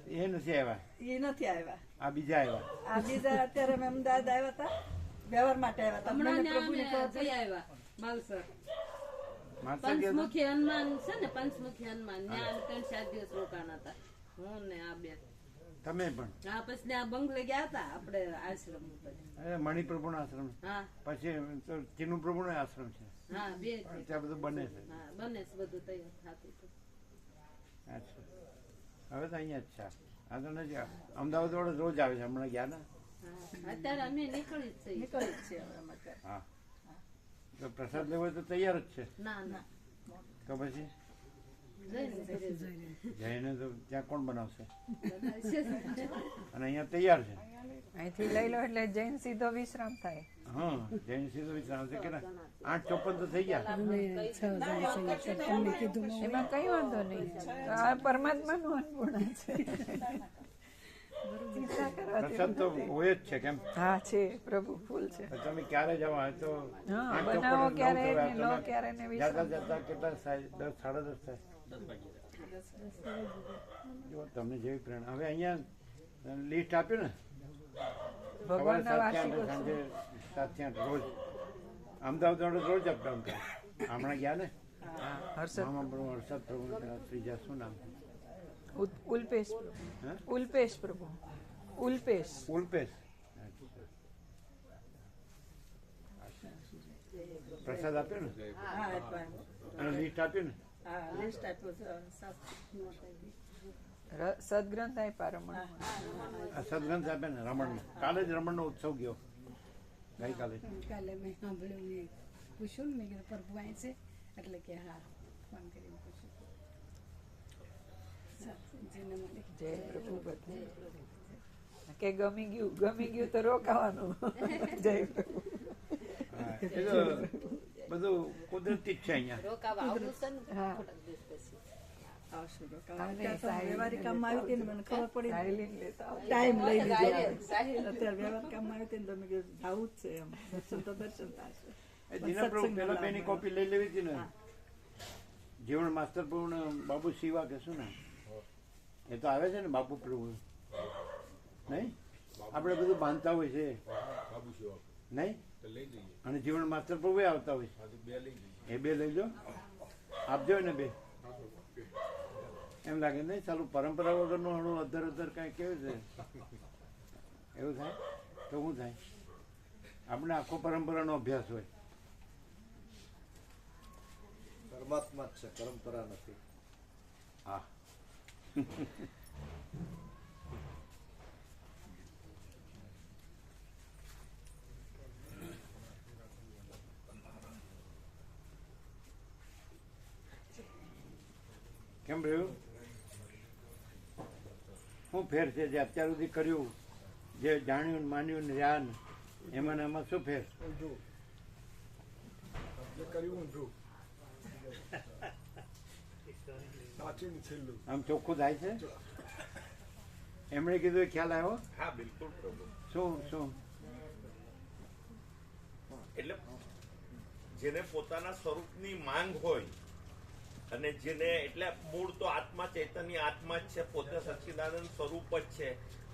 એ નથી આવ્યા. એ નથી આવ્યા. આ બીજા આવ્યા. આ બીજા અત્યારે અમે અમદાવાદ આવ્યા હતા, વ્યવહાર માટે આવ્યા હતા. હમણાં મને ને પ્રભુની અમે ખબર જઈ પડી. આવ્યા માલસર. માનસા ગયા હતા? પંચમુખી હનુમાન છે ને, પંચમુખી હનુમાન ત્યાં 3-4 દિવસ રોકાણા હતા હું ને આ બે. તમે પણ? હા, પછી આ બંગલે ગયા હતા આપણે આશ્રમ ઉપર. અરે મણિપ્રભુનો આશ્રમ, હા પછી તો ચીનુ પ્રભુનો આશ્રમ છે. હા, બે છે. ત્યાં બધું બને છે. હા, બને છે બધું તૈયાર થતું હતું. અચ્છા. હવે તો અહીંયા જ છે. આ તો નથી. અમદાવાદ વાળો રોજ આવે છે. હમણાં ગયા ને અત્યારે અમે નીકળી જ છીએ. નીકળી જ છે હવે અમે અત્યારે. હા તો પ્રસાદ લેવો હોય તો તૈયાર જ છે ના ના તો પછી જઈને જઈને તો ત્યાં કોણ બનાવશે બનાવશે. અને અહીંયા તૈયાર છે અહીંથી લઈ લો એટલે જૈન સીધો વિશ્રામ થાય. હા જૈન સીધો વિચાર છે કેટલા 8:54 તો થઈ ગયા. એમાં કઈ વાંધો નહીં. તો આ પરમાત્માનું અન્નપૂર્ણા છે. ચિંતા કરવા જેવું પ્રસાદ તો નથી. હોય જ છે કેમ હા છે પ્રભુ ફૂલ છે. તો તમે ક્યારે જવા તો હા 8:54 બનાવો ક્યારે નવ ને લો થયા. ક્યારે ને જતા વિશ્રામ. જતા કેટલા થાય 10 સાડા 10 થાય જો તમને જેવી પ્રેરણા. હવે અહીંયા લિસ્ટ આપ્યું ને સવારે ભગવાનના 7 વાર્ષિકોત્સવ. સાંજે 7 થી 8 રોજ અમદાવાદ રોજ અપડાઉન કરે. હમણાં ગયા ને હા, હર્ષદ મામા પ્રભુ હર્ષદ પ્રભુ પેલા ત્રીજા શું નામ છે? ઉલ્પેશ હે? ઉલ્પેશ પ્રભુ ઉલ્પેશ. ઉલ્પેશ. પ્રસાદ આપ્યો ને હા આપ્યા. અને લિસ્ટ આપ્યું ને હા લિસ્ટ આપ્યું છે. શાસ્ત્રી. સદગ્રંથ આપ્યા રમણ. આ સદગ્રંથ આપ્યા ને રમણ. કાલે જ રમણનો ઉત્સવ ગયો ગઈકાલે. કાલે મેં સાંભળ્યું ને પૂછ્યું ને મેં કીધું પ્રભુ અહીં છે એટલે કે હા ફોન કરીને પૂછ્યું જેને મને જય પ્રભુ બધે. કે ગમી ગયું તો રોકાવાનું. જય પ્રભુ. હા, એ તો બધું કુદરતી જ છે અહીંયા. રોકાવા આવવું છે ને હા. થોડાક દિવસ પછી. આવશે તો કામ. હા, નહીં, ત્યાં તો સાહેબ વ્યવહારિક કામમાં આવી હતી ને મને ખબર પડી ને. સાયલીન લેતા આવો. ટાઈમ લઈ લીધો સાહેબ. અત્યારે વ્યવહાર કામમાં આવી હતી ને તમે કીધું જાવું જ છે એમ દર્શન તો દર્શન થશે. એ દીના પ્રભુ પેલા બેની કોપી લઈ લેવી હતી ને જીવન માસ્ટર પ્રભુ ને બાબુ શિવા કે શું ને એ તો આવે છે ને બાપુ પ્રભુ નહીં આપણે બધું બાંધતા હોય છે બાબુ સેવા નહીં તો લઈ જઈએ. અને જીવન માસ્ટર પ્રભુ એ આવતા હોય આ તો 2 લઈ જઈએ. એ 2 લઈ લો આપજો ને 2 એમ લાગે નહીં ચાલુ પરંપરા વગરનું હણું અધર કાંઈ કેવું છે એવું થાય તો શું થાય આપણે આખો પરંપરાનો અભ્યાસ હોય. પરમાત્મા જ છે પરંપરા નથી. હા કેમ રહ્યું શું ફેર છે જે અત્યાર સુધી કર્યું જે જાણ્યું ને માન્યું ને રહ્યા ને એમાં ને એમાં શું ફેર? આમ ચોખ્ખું થાય છે. એમણે કીધું એ ખ્યાલ આવ્યો? હા બિલકુલ પ્રભુ. શું એટલે જેને પોતાના સ્વરૂપની માંગ હોય અને જેને એટલે મૂળ તો આત્મા ચૈતન્ય આત્મા જ છે, પોતે સચ્ચિદાનંદ સ્વરૂપ જ છે,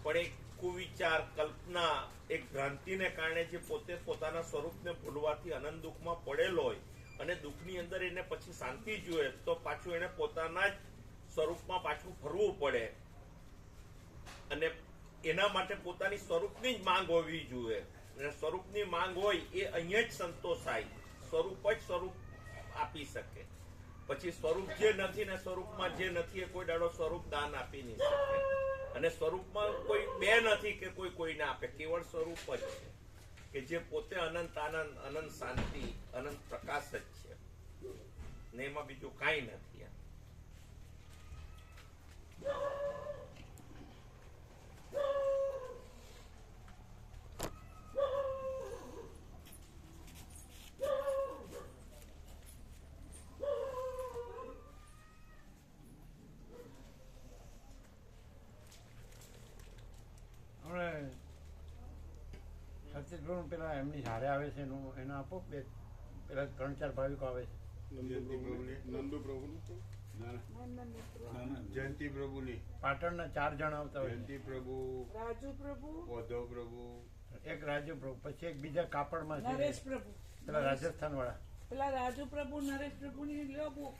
પણ એક કુવિચાર કલ્પના એક ભ્રાંતિને કારણે જે પોતે પોતાના સ્વરૂપને ભૂલવાથી અનંત દુઃખમાં પડેલો હોય અને દુઃખની અંદર એને પછી શાંતિ જોઈએ તો પાછું એને પોતાના જ સ્વરૂપમાં પાછું ફરવું પડે અને એના માટે પોતાની સ્વરૂપની જ માંગ હોવી જોઈએ અને સ્વરૂપની માંગ હોય એ અહીંયા જ સંતોષાય. સ્વરૂપ જ સ્વરૂપ આપી શકે. પછી સ્વરૂપ જે નથી ને સ્વરૂપમાં જે નથી એ કોઈ દાડો સ્વરૂપ દાન આપી નહીં શકે અને સ્વરૂપમાં કોઈ 2 નથી કે કોઈ કોઈને આપે, કેવળ સ્વરૂપ જ છે કે જે પોતે અનંત આનંદ અનંત શાંતિ અનંત પ્રકાશ જ છે ને એમાં બીજું કાંઈ નથી. સતીશભાઈ પેલા એમની હારે આવે છે એનો આપો. પેલા 3-4 ભાવિકો આવે છે નંદુ પ્રભુની જયંતિ પ્રભુની પાટણના 4 જણ આવતા હોય. જયંતિ પ્રભુ, રાજુ પ્રભુ, ઉદ્ધવ પ્રભુ, એક રાજુ પ્રભુ, પછી એક બીજા કાપડમાં છે નરેશ પ્રભુ, પેલા રાજસ્થાન વાળા. પેલા રાજુ પ્રભુ નરેશ પ્રભુ ની લ્યો બુક.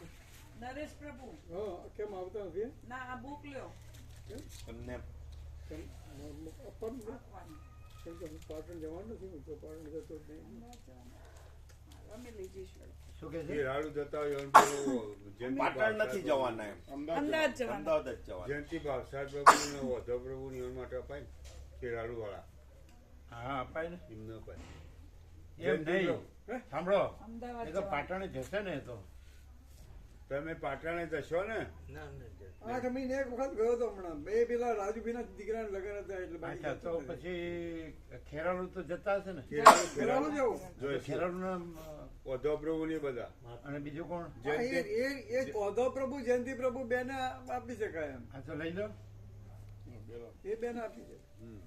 નરેશ પ્રભુ કેમ આવતા નથી? ના આ બુક લ્યો. એમને પાટણ જવાનું નથી, તો પાટણ જતો જ નહીં. અમે લઈ જઈશું. શું કે એ છે? રાડુ જતા હોય અને પેલું જયંતિ પાટણ નથી જવાના એમ, અમદાવાદ જવાનું. અમદાવાદ જ જવાના. જયંતિ ભાવસાર પ્રભુ ને ઉદ્ધવ પ્રભુ ની માટે અપાય તે રાડુ વાળા હા અપાય ને એમ ન અપાય. એમ નહીં સાંભળો અમદાવાદ એ તો પાટણે જશે ને એ તો તમે પાટણે જશો ને? ના ના આઠ મહિને એક વખત ગયો હતો હમણાં. બે પેલા રાજુભાઈના દીકરાના લગ્ન હતા એટલે બાકી અચ્છા તો પછી ખેરાલુ તો જતા હશે ને ખેરાલુ જવું. ખેરાલુ ઓધો પ્રભુ ની બધા અને બીજું કોણ હા, એ ઓધો પ્રભુ જયંતિ પ્રભુ બેને આપી શકાય એમ. હા તો લઈ લો એ બેને આપી છે. હમ.